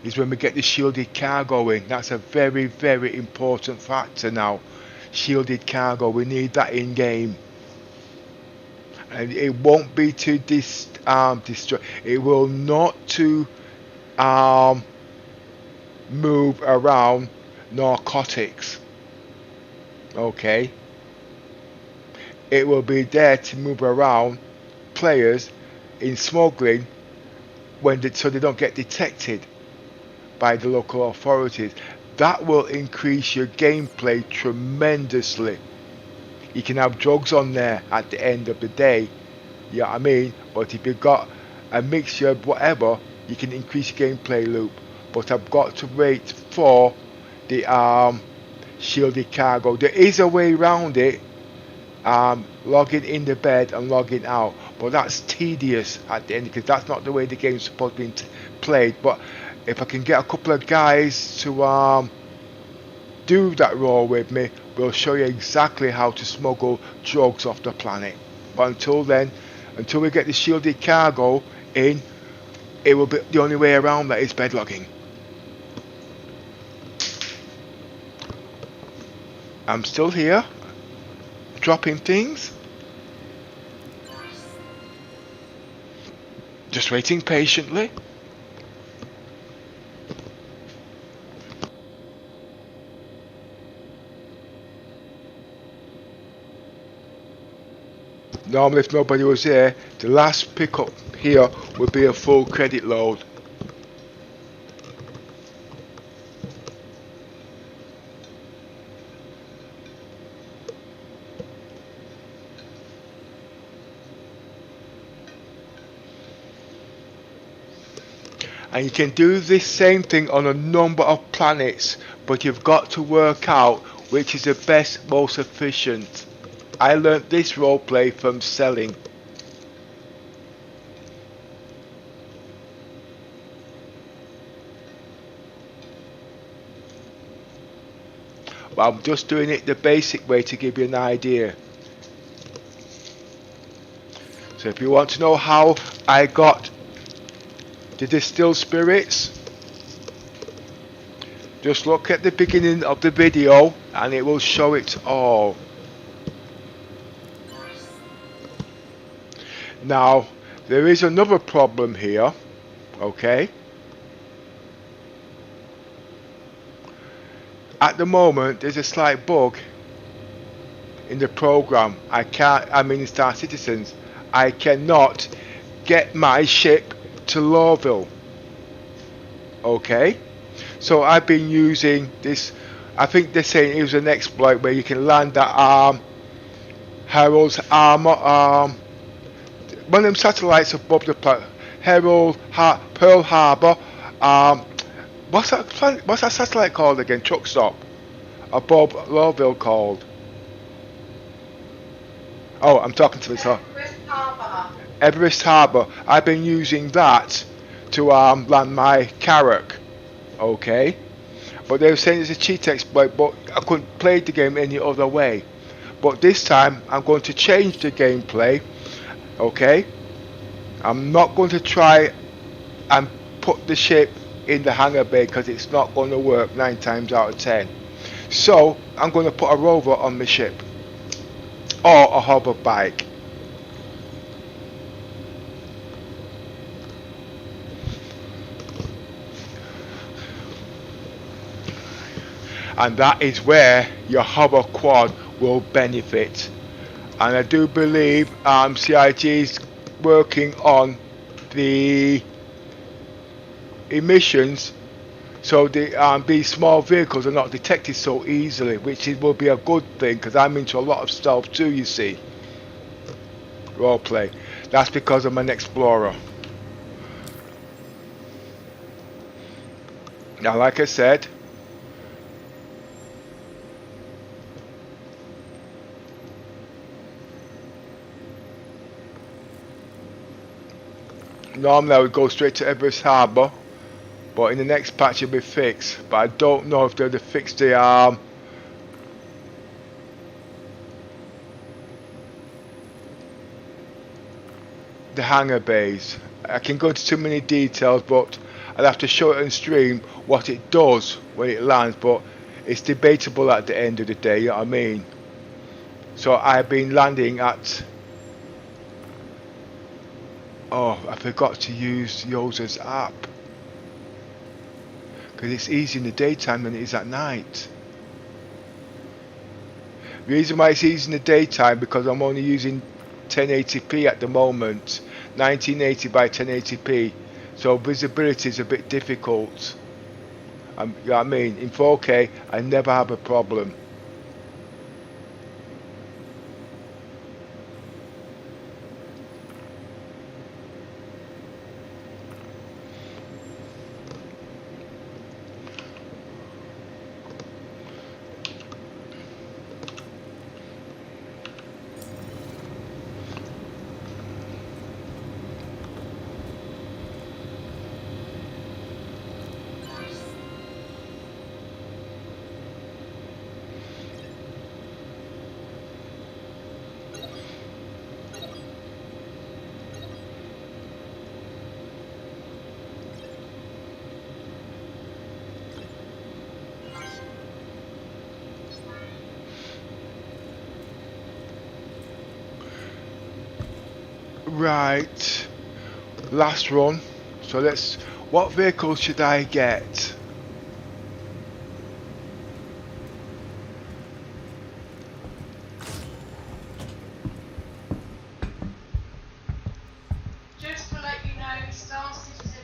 is when we get the shielded cargo in. That's a very, very important factor now. Shielded cargo, we need that in game. And it won't be to destroy. It will not to move around narcotics. Okay. It will be there to move around players in smuggling so they don't get detected by the local authorities. That will increase your gameplay tremendously. You can have drugs on there at the end of the day, you know what I mean? But if you've got a mixture of whatever, you can increase your gameplay loop. But I've got to wait for the shielded cargo. There is a way around it, logging in the bed and logging out, but that's tedious at the end because that's not the way the game's supposed to be played. But if I can get a couple of guys to do that role with me, we'll show you exactly how to smuggle drugs off the planet. But until then, until we get the shielded cargo in, it will be the only way around that is bed logging. I'm still here, dropping things. just waiting patiently. Normally if nobody was here, the last pickup here would be a full credit load. And you can do this same thing on a number of planets, but you've got to work out which is the best, most efficient. I learnt this roleplay from selling. But I'm just doing it the basic way to give you an idea. So if you want to know how I got the distilled spirits, just look at the beginning of the video and it will show it all. Now there is another problem here, okay? At the moment there's a slight bug in the program. In Star Citizens, I cannot get my ship to Lowville. Okay, so I've been using this. I think they're saying it was an exploit where you can land at Harold's armor, one of them satellites above the Pearl Harbor. What's that satellite called again? Truck stop above Lowville called. Oh, I'm talking to myself. Everest Harbour. I've been using that to land my Carrack. Okay, but they were saying it's a cheat exploit, but I couldn't play the game any other way. But this time I'm going to change the gameplay. Okay, I'm not going to try and put the ship in the hangar bay because it's not going to work 9 times out of 10. So I'm going to put a rover on my ship or a hover bike. And that is where your hover quad will benefit. And I do believe CIG is working on the emissions so these small vehicles are not detected so easily, which will be a good thing because I'm into a lot of stealth too, you see. Roleplay. That's because I'm an explorer. Now, like I said, normally I would go straight to Everest Harbour, but in the next patch it'll be fixed. But I don't know if they'll fix the hangar bays. I can go into too many details, but I'll have to show it on stream what it does when it lands. But it's debatable at the end of the day, you know what I mean? So I've been landing at... Oh, I forgot to use Yosa's app. Because it's easier in the daytime than it is at night. The reason why it's easy in the daytime because I'm only using 1080p at the moment. 1980 by 1080p. So visibility is a bit difficult. You know what I mean? In 4K, I never have a problem. Right. last run. So let's. What vehicle should I get? Just to let you know, Star Citizen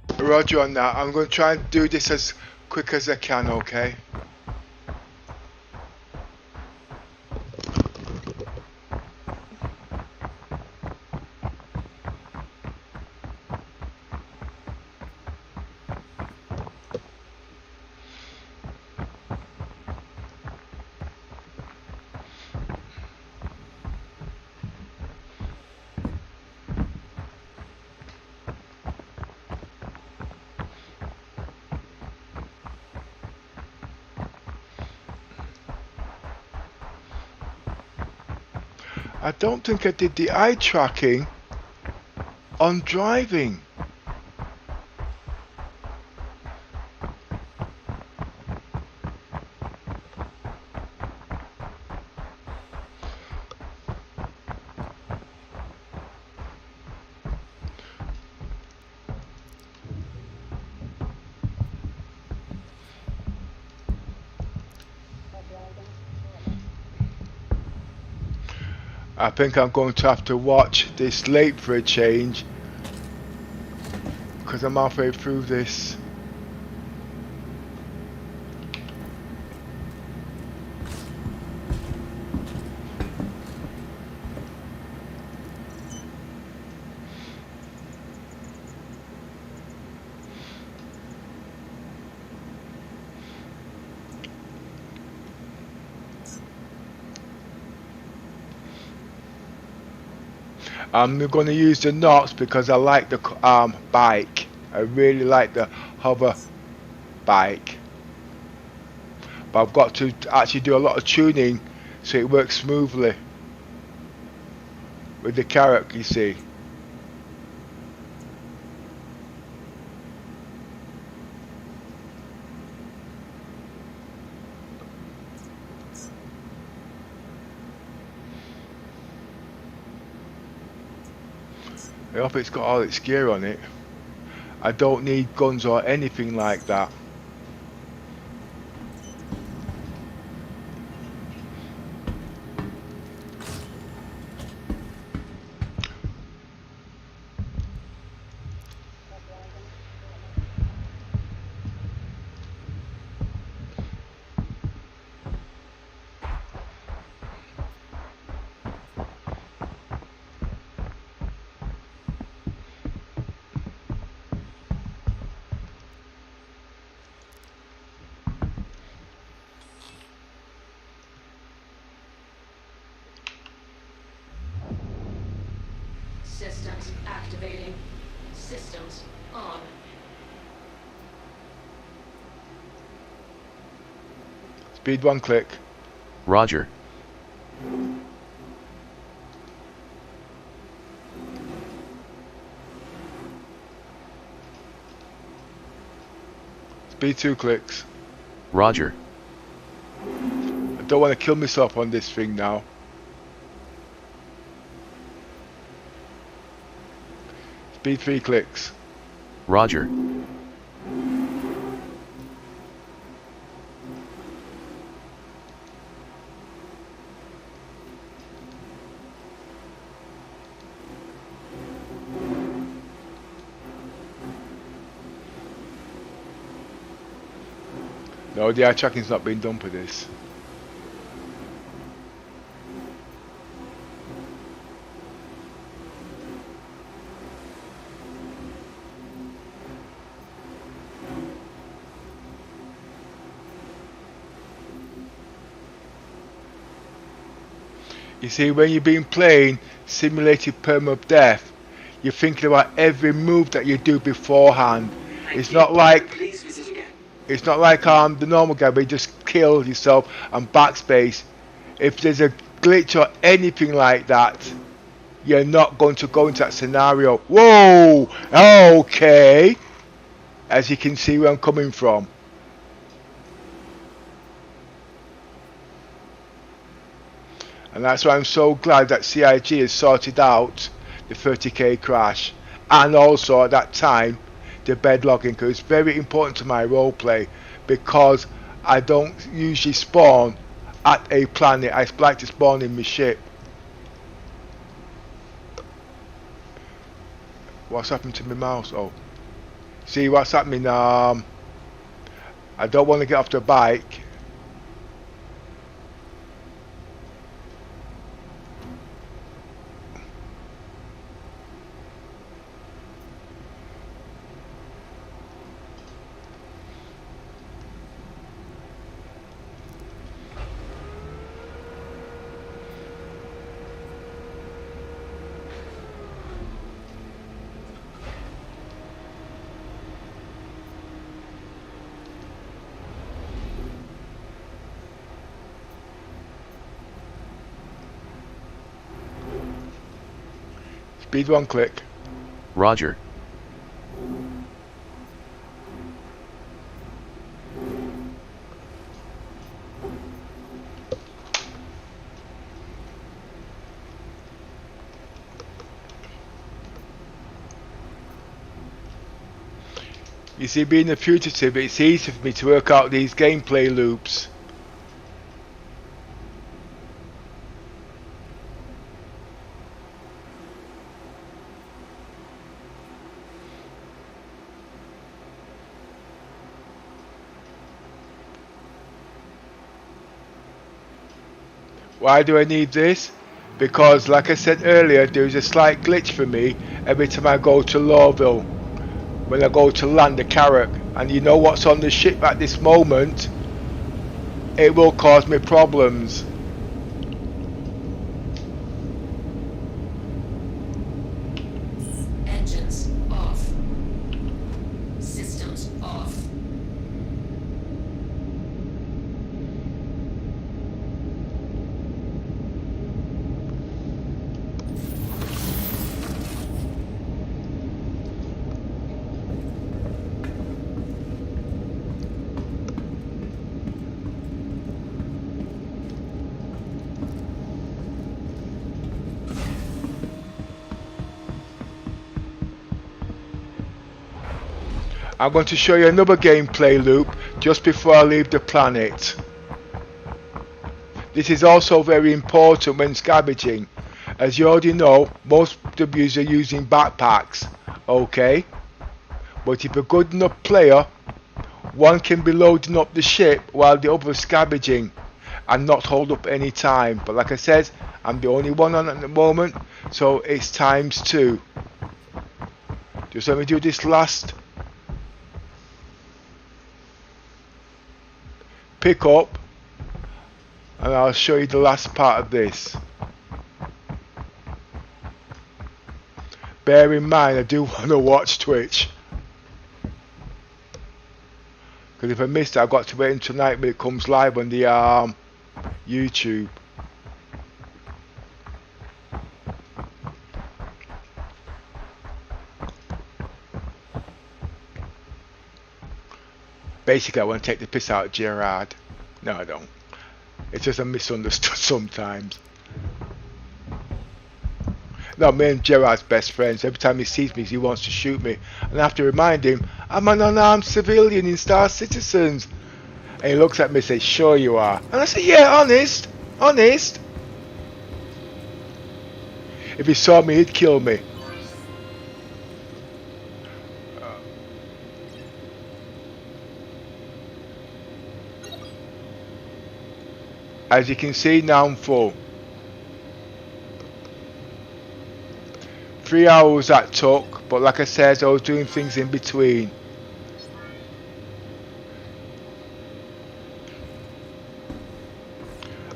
is Roger on that. I'm going to try and do this as quick as I can, okay? I don't think I did the eye tracking on driving. I think I'm going to have to watch this late for a change because I'm halfway through this. I'm going to use the knots because I like the bike. I really like the hover bike. But I've got to actually do a lot of tuning so it works smoothly with the carrot, you see. I hope it's got all its gear on it. I don't need guns or anything like that. Systems activating. Systems on. Speed 1 click. Roger. Speed 2 clicks. Roger. I don't want to kill myself on this thing now. Speed 3 clicks. Roger. No, the eye tracking's not been done for this. You see, when you've been playing simulated perm of death, you're thinking about every move that you do beforehand. It's not like Please visit again. it's not like the normal game where you just kill yourself and backspace. If there's a glitch or anything like that, you're not going to go into that scenario. Whoa! Okay. As you can see where I'm coming from. And that's why I'm so glad that CIG has sorted out the 30k crash. And also at that time, the bed logging, because it's very important to my roleplay, because I don't usually spawn at a planet. I like to spawn in my ship. What's happened to my mouse? Oh, see what's happening. I don't want to get off the bike. Speed 1 click. Roger. You see, being a fugitive, it's easy for me to work out these gameplay loops. Why do I need this? Because, like I said earlier, there is a slight glitch for me every time I go to Lawville. When I go to land the Carrack, and you know what's on the ship at this moment, it will cause me problems. Engines off. Systems off. I'm going to show you another gameplay loop just before I leave the planet. This is also very important when scavenging. As you already know, most of you are using backpacks, okay? But if you're a good enough player, one can be loading up the ship while the other is scavenging and not hold up any time. But like I said, I'm the only one on at the moment, so it's ×2. Just let me do this last pick up and I'll show you the last part of this. Bear in mind, I do want to watch Twitch, because if I missed it, I've got to wait until tonight when it comes live on the YouTube. Basically, I want to take the piss out of Gerard. No, I don't. It's just a misunderstood sometimes. No, me and Gerard's best friends. Every time he sees me, he wants to shoot me. And I have to remind him, I'm an unarmed civilian in Star Citizens. And he looks at me and says, sure you are. And I say, yeah, honest. Honest. If he saw me, he'd kill me. As you can see, now I'm full. 3 hours that took, but like I said, I was doing things in between.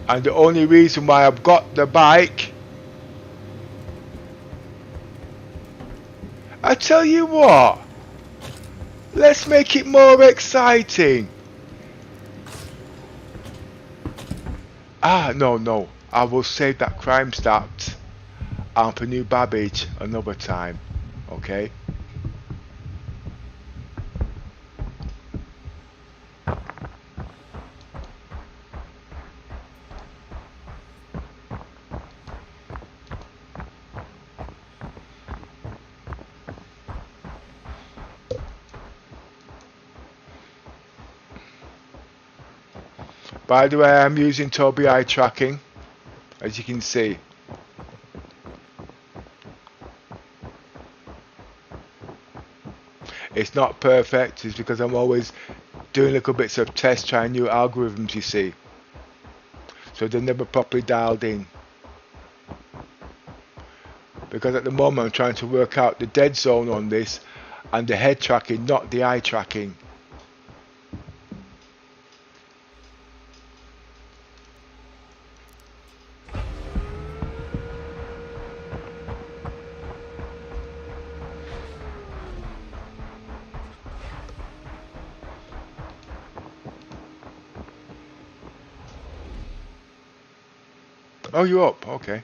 And the only reason why I've got the bike, I tell you what, let's make it more exciting. No, I will save that crime stat for New Babbage another time, okay? By the way, I'm using Tobii eye tracking, as you can see. It's not perfect, it's because I'm always doing little bits of tests, trying new algorithms, you see. So they're never properly dialed in. Because at the moment I'm trying to work out the dead zone on this and the head tracking, not the eye tracking. Oh, you're up, okay.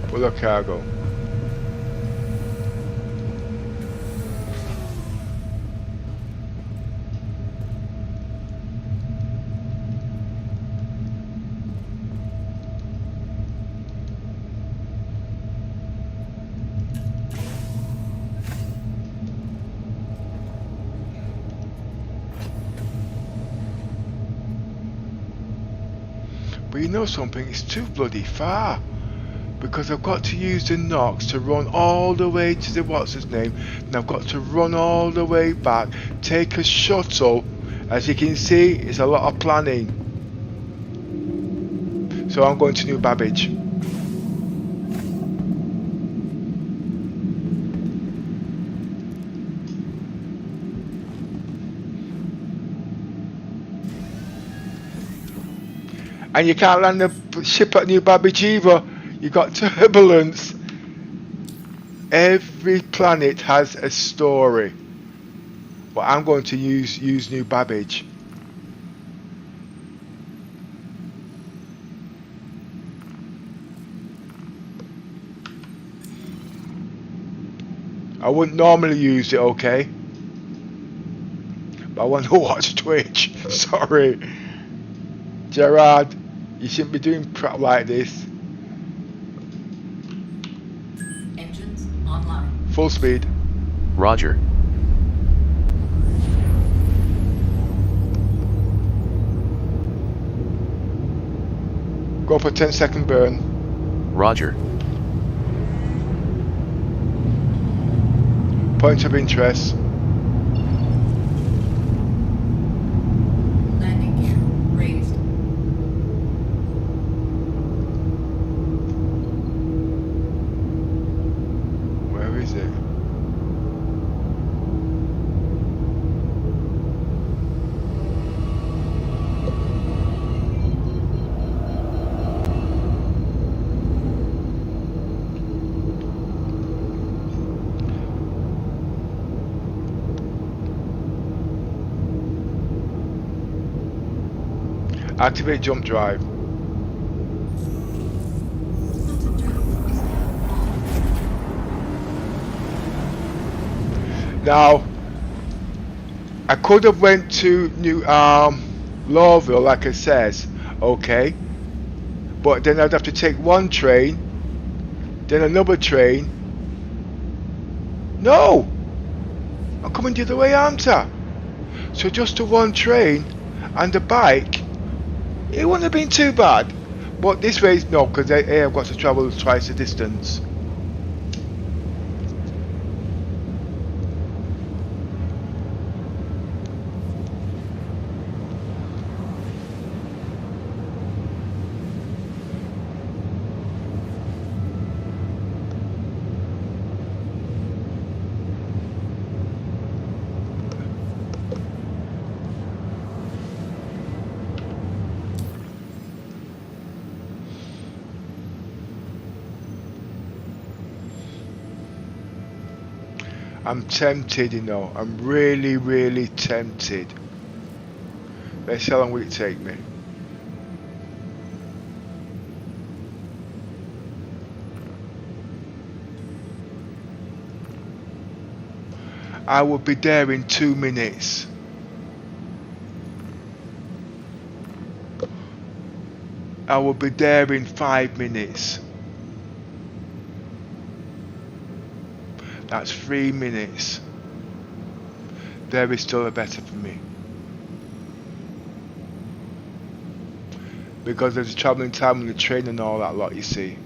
Full of cargo. But you know something, it's too bloody far. Because I've got to use the Nox to run all the way to the what's his name, and I've got to run all the way back, take a shuttle. As you can see, it's a lot of planning. So I'm going to New Babbage. And you can't land the ship at New Babbage either. You got turbulence. Every planet has a story. But I'm going to use New Babbage. I wouldn't normally use it, okay? But I want to watch Twitch. Sorry. Gerard, you shouldn't be doing crap like this. Engines online. Full speed. Roger. Go for 10-second burn. Roger. Point of interest. Landing gear raised. Where is it? Activate jump drive. Now, I could have went to New Lowville, like it says, okay, but then I'd have to take one train, then another train. No, I'm coming the other way, aren't I? So just the one train and the bike. It wouldn't have been too bad, but this way, no, because I've got to travel twice the distance. I'm tempted, you know. I'm really, really tempted. Let's see how long will it take me. I will be there in 2 minutes. I will be there in 5 minutes. That's 3 minutes. There is still a better for me. Because there's travelling time on the train and all that lot, you see.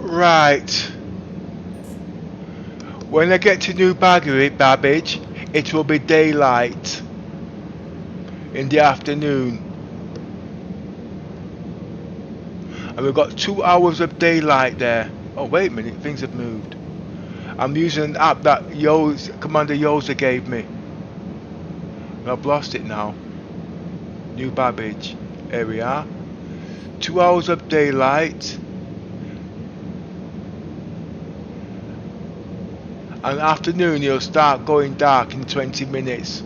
Right. When I get to New Babbage, it will be daylight in the afternoon. And we've got 2 hours of daylight there. Oh, wait a minute, things have moved. I'm using an app that Commander Yoza gave me. And I've lost it now. New Babbage. Here we are. 2 hours of daylight. And afternoon it'll start going dark in 20 minutes.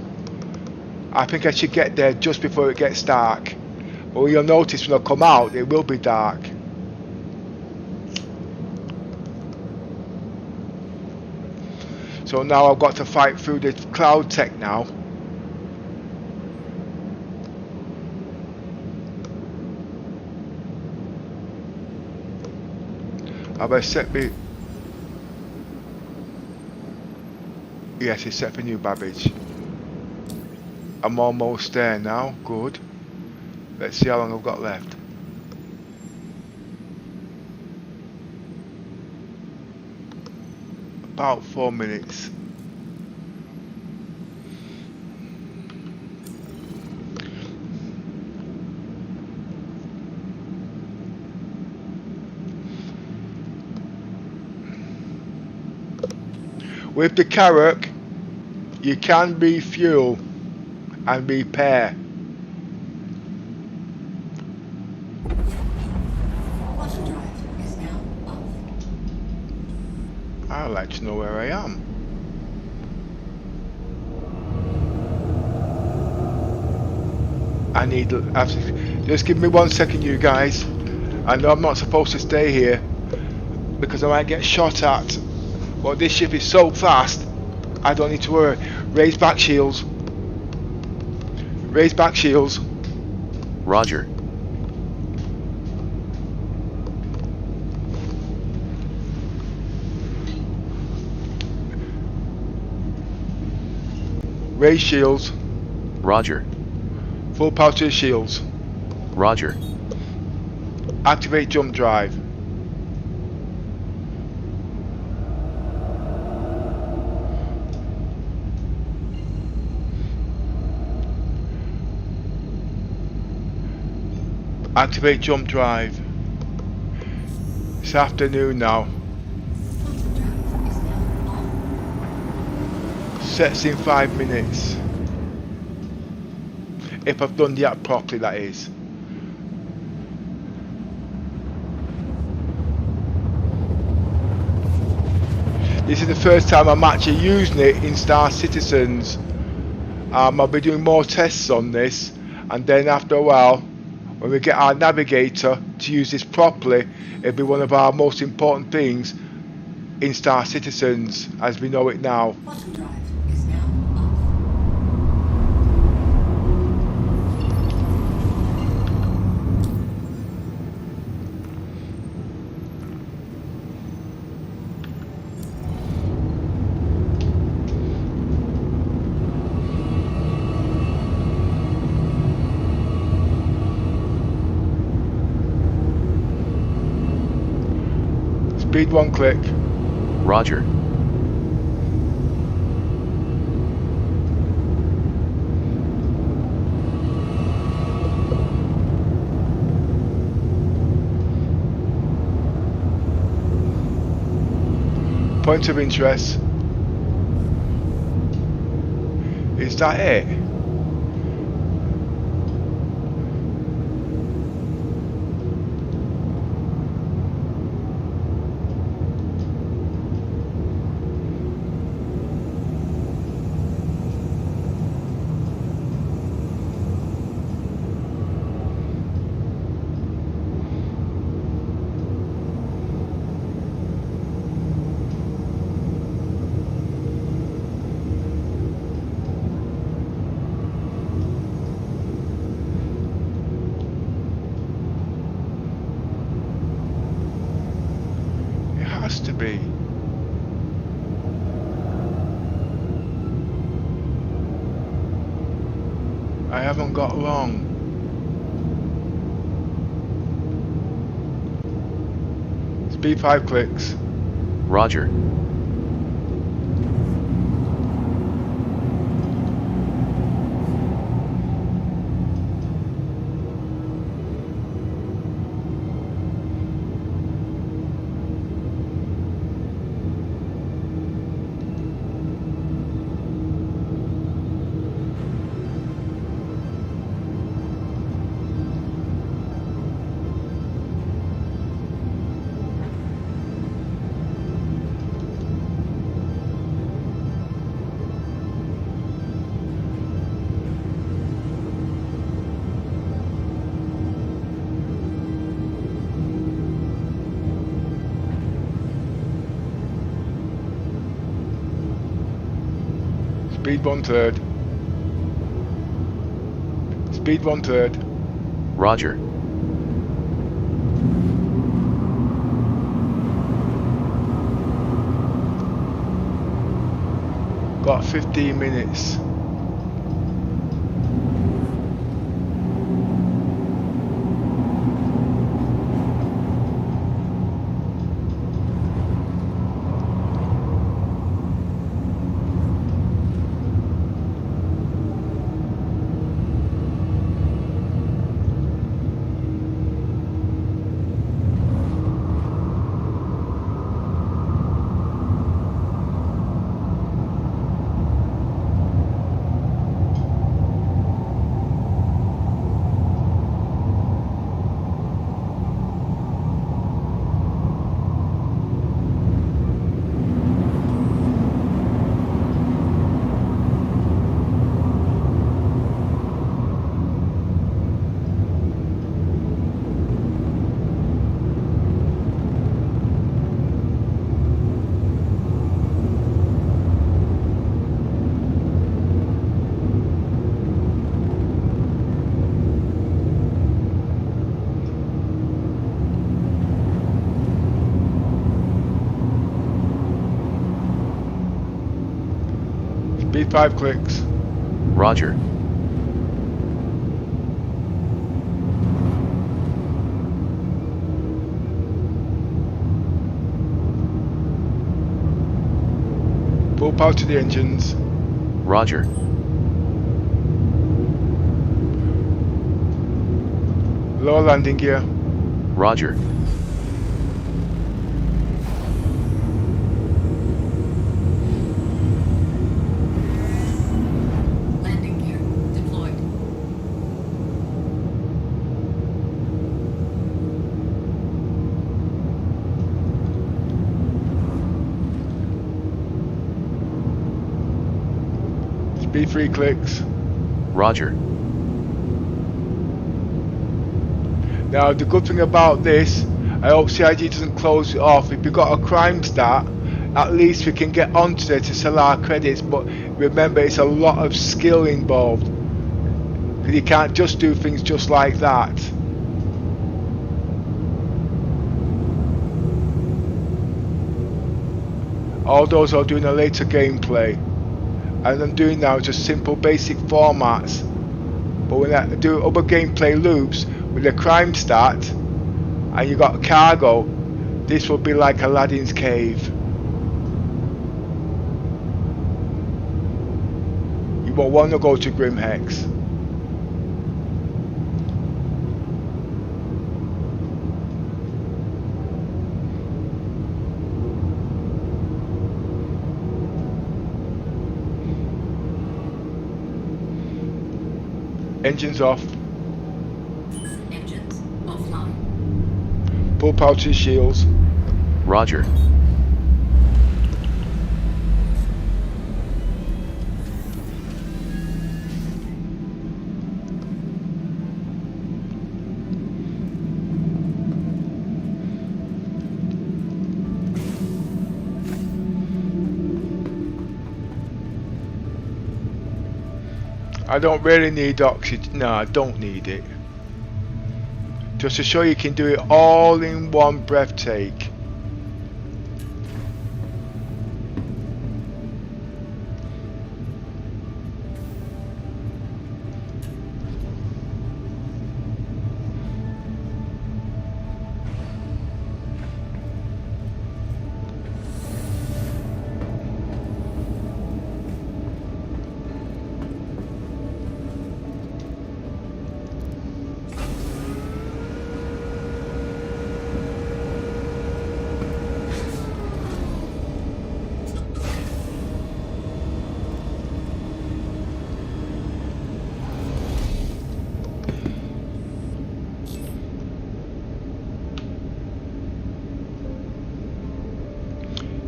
I think I should get there just before it gets dark. But you'll notice when I come out it will be dark. So now I've got to fight through the cloud tech now. Have I set me? Yes, it's set for New Babbage. I'm almost there now. Good. Let's see how long I've got left. About 4 minutes. With the Carrack, you can refuel and repair. Water drive is now off. I'd like to know where I am. Just give me 1 second, you guys. I know I'm not supposed to stay here because I might get shot at. But this ship is so fast, I don't need to worry. Raise back shields. Raise back shields. Roger. Raise shields. Roger. Full power to the shields. Roger. Activate jump drive. Activate jump drive. It's afternoon now. Quantum drive is now on. Sets in 5 minutes. If I've done the app properly, that is. This is the first time I'm actually using it in Star Citizens. I'll be doing more tests on this, and then after a while, when we get our navigator to use this properly, it'll be one of our most important things in Star Citizens as we know it now. Quantum drive is now off. Speed 1 click. Roger. Point of interest. Is that it? Has to be. I haven't got wrong. Speed 5 clicks. Roger. Speed 1/3. Speed 1/3. Roger. Got 15 minutes. Speed 5 clicks. Roger. power to the engines. Roger. Lower landing gear. Roger. Landing gear deployed. Speed 3 clicks. Roger. Now the good thing about this, I hope CIG doesn't close it off. If you've got a crime stat, at least we can get onto there to sell our credits, but remember it's a lot of skill involved. Because you can't just do things just like that. All those are doing a later gameplay. And I'm doing now just simple basic formats. But when I do other gameplay loops with a crime stat and you got cargo, this will be like Aladdin's cave. You won't want to go to Grim Hex. Engines off. Engines offline. Full power to the shields. Roger. I don't really need oxygen. No, I don't need it. Just to show you can do it all in one breath take.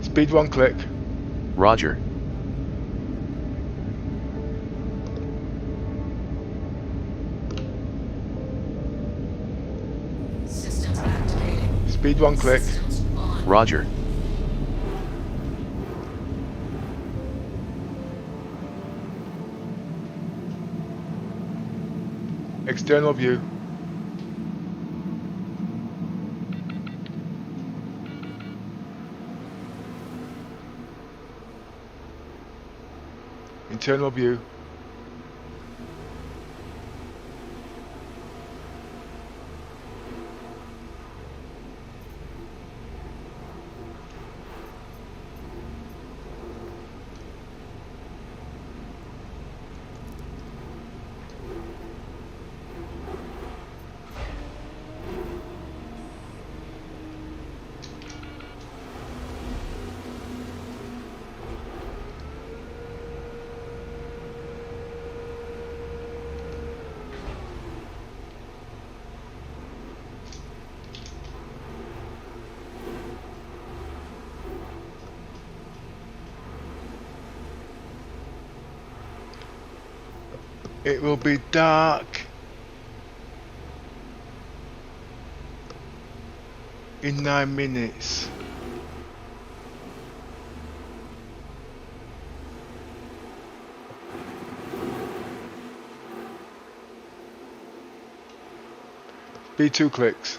Speed 1 click. Roger. Systems activating. Speed 1 click. Systems on. Roger. External view. Internal view. It will be dark in 9 minutes. B2 clicks.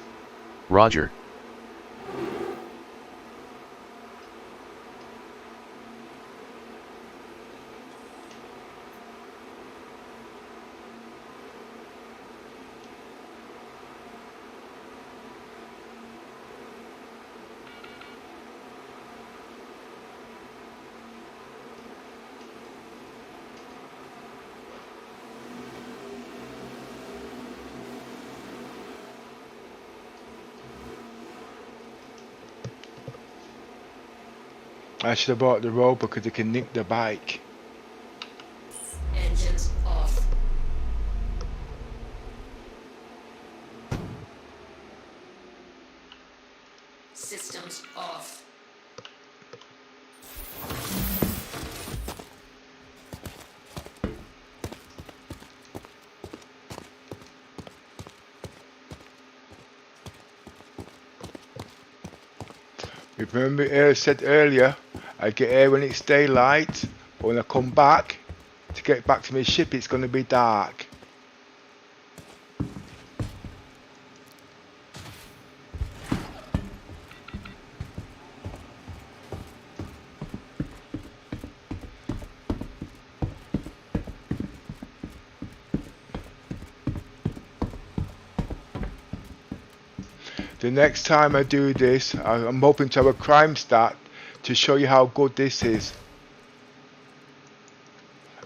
Roger. I should have bought the road because they can nick the bike. Engines off. Systems off. Remember I said earlier, I get here when it's daylight, but when I come back, to get back to my ship it's going to be dark. The next time I do this, I'm hoping to have a crime stat to show you how good this is.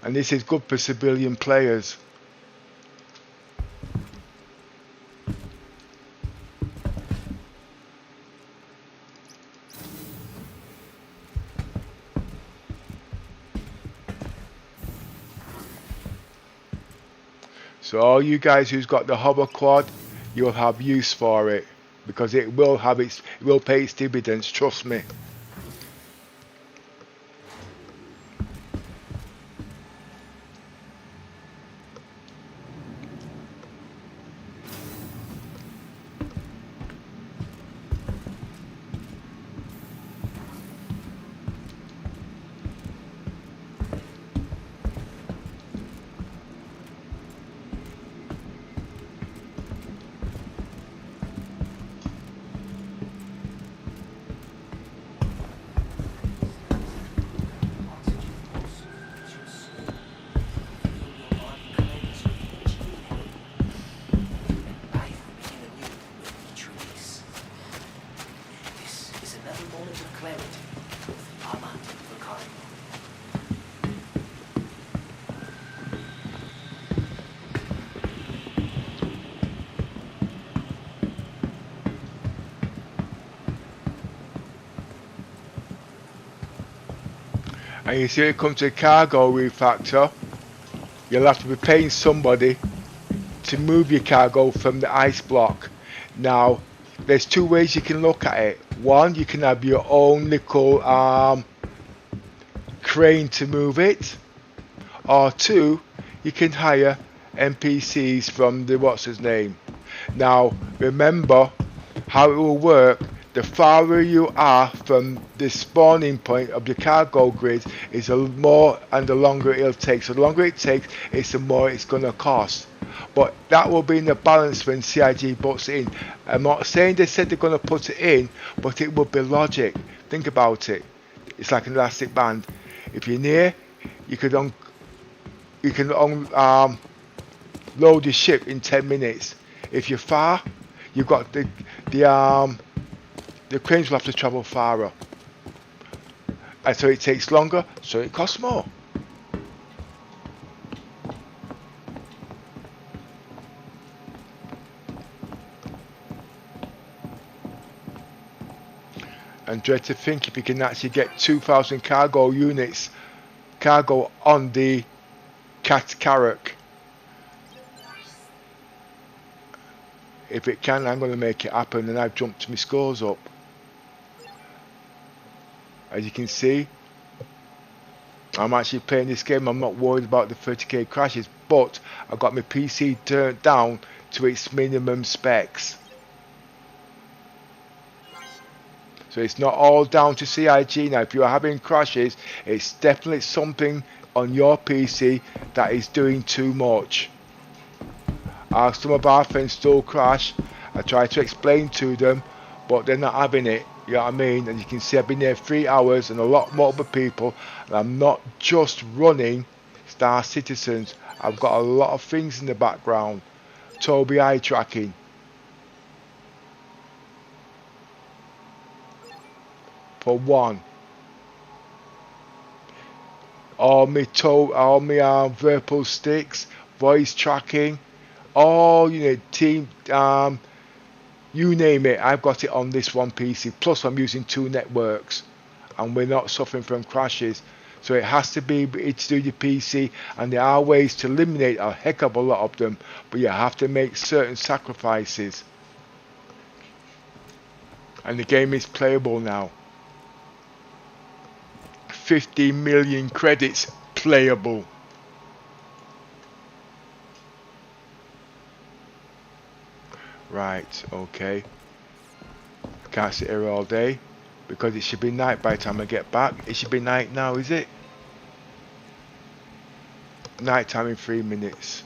And this is good for civilian players. So all you guys who's got the hover quad, you'll have use for it. Because it will pay its dividends, trust me. And you see, when it comes to cargo refactor, you'll have to be paying somebody to move your cargo from the ice block. Now, there's two ways you can look at it. One, you can have your own little crane to move it, or two, you can hire NPCs from the what's his name. Now, remember how it will work. The farther you are from the spawning point of the cargo grid is the more and the longer it'll take. So the longer it takes, it's the more it's going to cost. But that will be in the balance when CIG puts it in. I'm not saying they said they're going to put it in, but it will be logic. Think about it. It's like an elastic band. If you're near, you can load your ship in 10 minutes. If you're far, you've got the cranes will have to travel farther, and so it takes longer, so it costs more. And dread to think if you can actually get 2,000 cargo units, cargo on the Carrack. If it can, I'm going to make it happen, and I've jumped my scores up. As you can see, I'm actually playing this game. I'm not worried about the 30k crashes, but I've got my PC turned down to its minimum specs. So it's not all down to CIG now. If you're having crashes, it's definitely something on your PC that is doing too much. Some of our friends still crash. I try to explain to them, but they're not having it. You know what I mean? And you can see I've been there 3 hours and a lot more other people. And I'm not just running Star Citizens. I've got a lot of things in the background. Tobii eye tracking. For one. All my Virpil sticks, voice tracking. All you know, team, you name it, I've got it on this one PC. Plus I'm using 2 networks. and we're not suffering from crashes. So it has to be to do your PC, and there are ways to eliminate a heck of a lot of them, but you have to make certain sacrifices. And the game is playable now. 50 million credits playable. Right, okay. I can't sit here all day because it should be night by the time I get back. It should be night now, is it? Night time in 3 minutes.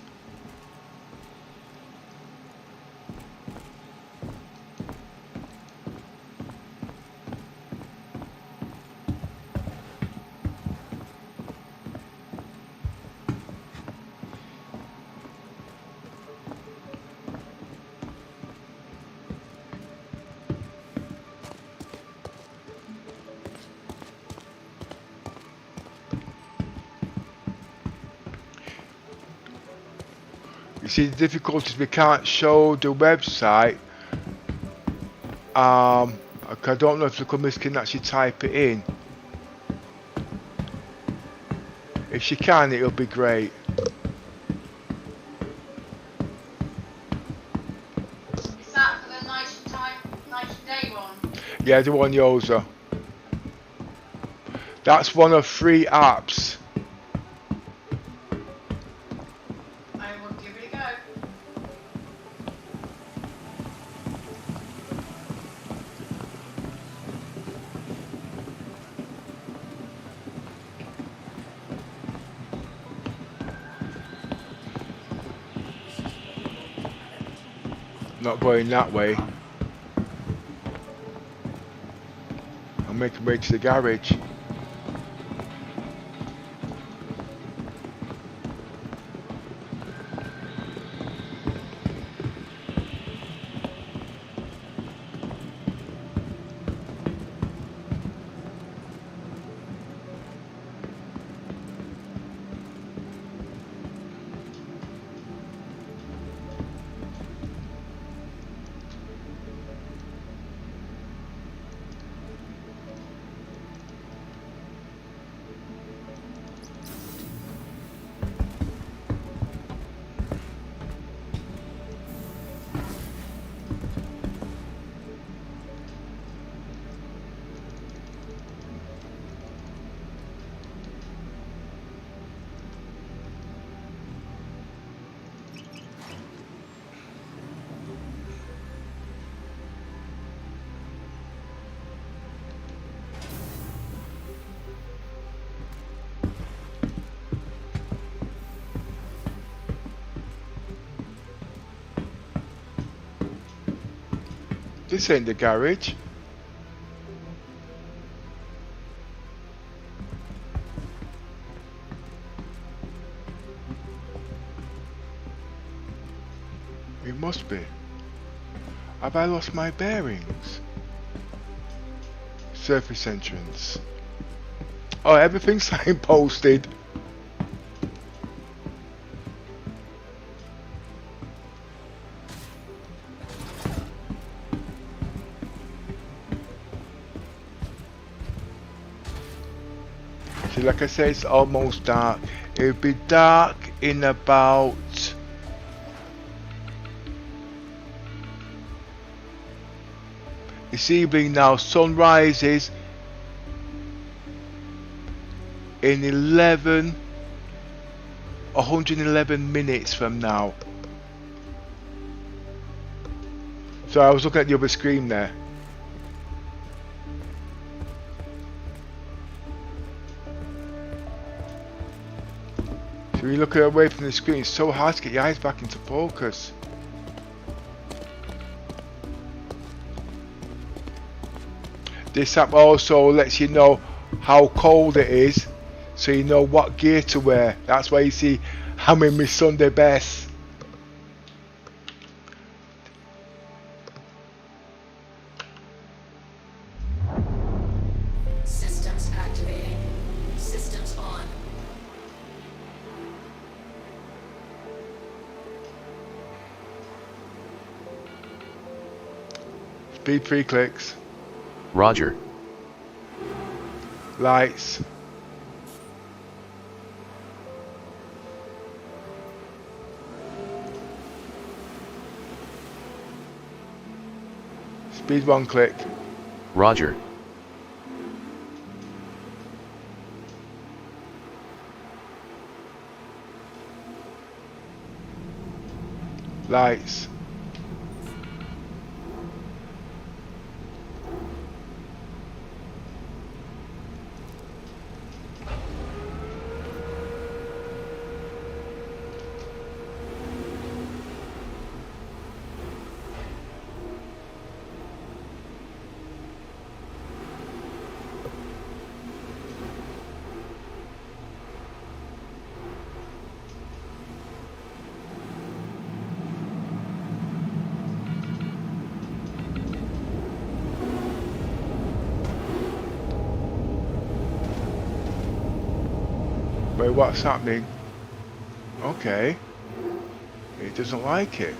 You see the difficulties, we can't show the website. I don't know if the companies can actually type it in. If she can, it'll be great. Is that for the night day one? Yeah, the one Yosa. That's one of 3 apps. I will give it a go. Not going that way. I'm making my way to the garage. This ain't the garage. It must be. Have I lost my bearings? Surface entrance. Oh, everything's signposted. See, like I say, it's almost dark. It'll be dark in about... It's evening now. Sun rises in 111 minutes from now. So I was looking at the other screen there. So you look away from the screen, it's so hard to get your eyes back into focus. This app also lets you know how cold it is, so you know what gear to wear. That's why you see I'm in my Sunday best. Systems activating. Systems on. Speed 3 clicks. Roger. Lights. Speed 1 click. Roger. Lights. Wait, what's happening? Okay. It doesn't like it.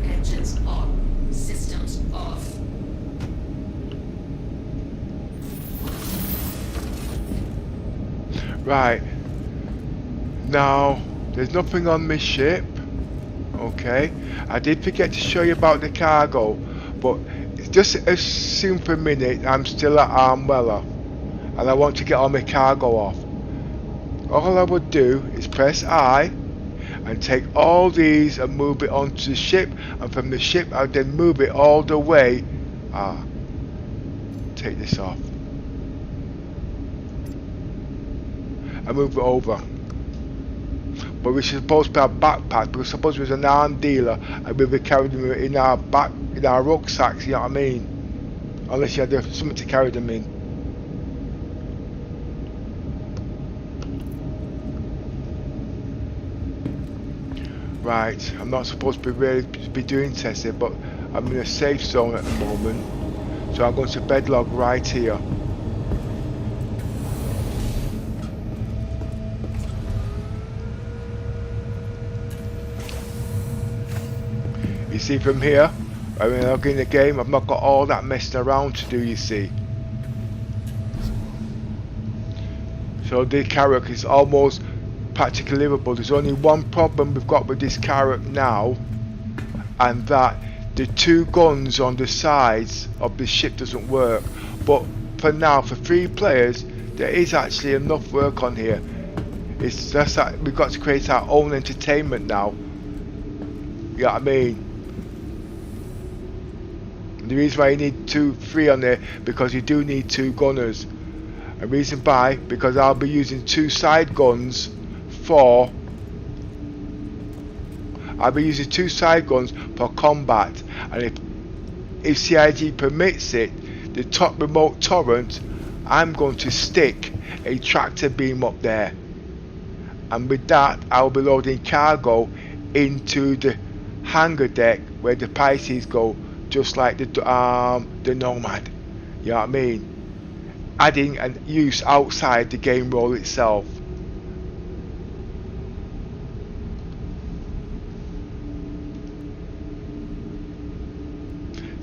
Engines on. Systems off. Right. Now, there's nothing on this ship. Okay. I did forget to show you about the cargo, but just assume for a minute I'm still at Armwella and I want to get all my cargo off. All I would do is press I and take all these and move it onto the ship, and from the ship I'll then move it all the way. Take this off and move it over. But we should supposed to have backpacks, because suppose there's an armed dealer and we'll be carrying them in our rucksacks, you know what I mean? Unless you had something to carry them in. Right, I'm not supposed to be doing testing, but I'm in a safe zone at the moment. So I'm going to bedlog right here. You see from here, when I log in the game, I've not got all that messing around to do, you see. So the carrack is almost practically livable. There's only one problem we've got with this carrack now, and that the 2 guns on the sides of the ship doesn't work. But for now, for 3 players, there is actually enough work on here. It's just that we've got to create our own entertainment now. You know what I mean? The reason why you need 3 on there, because you do need 2 gunners. A reason why, because I'll be using 2 side guns for combat, and if CIG permits it, the top remote turret, I'm going to stick a tractor beam up there, and with that I'll be loading cargo into the hangar deck where the Pisces go, just like the Nomad. You know what I mean? Adding and use outside the game role itself.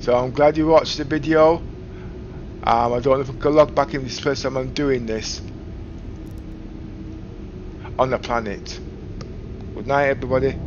So I'm glad you watched the video. I don't know if I can log back in. This first time I'm doing this on the planet. Good night, everybody.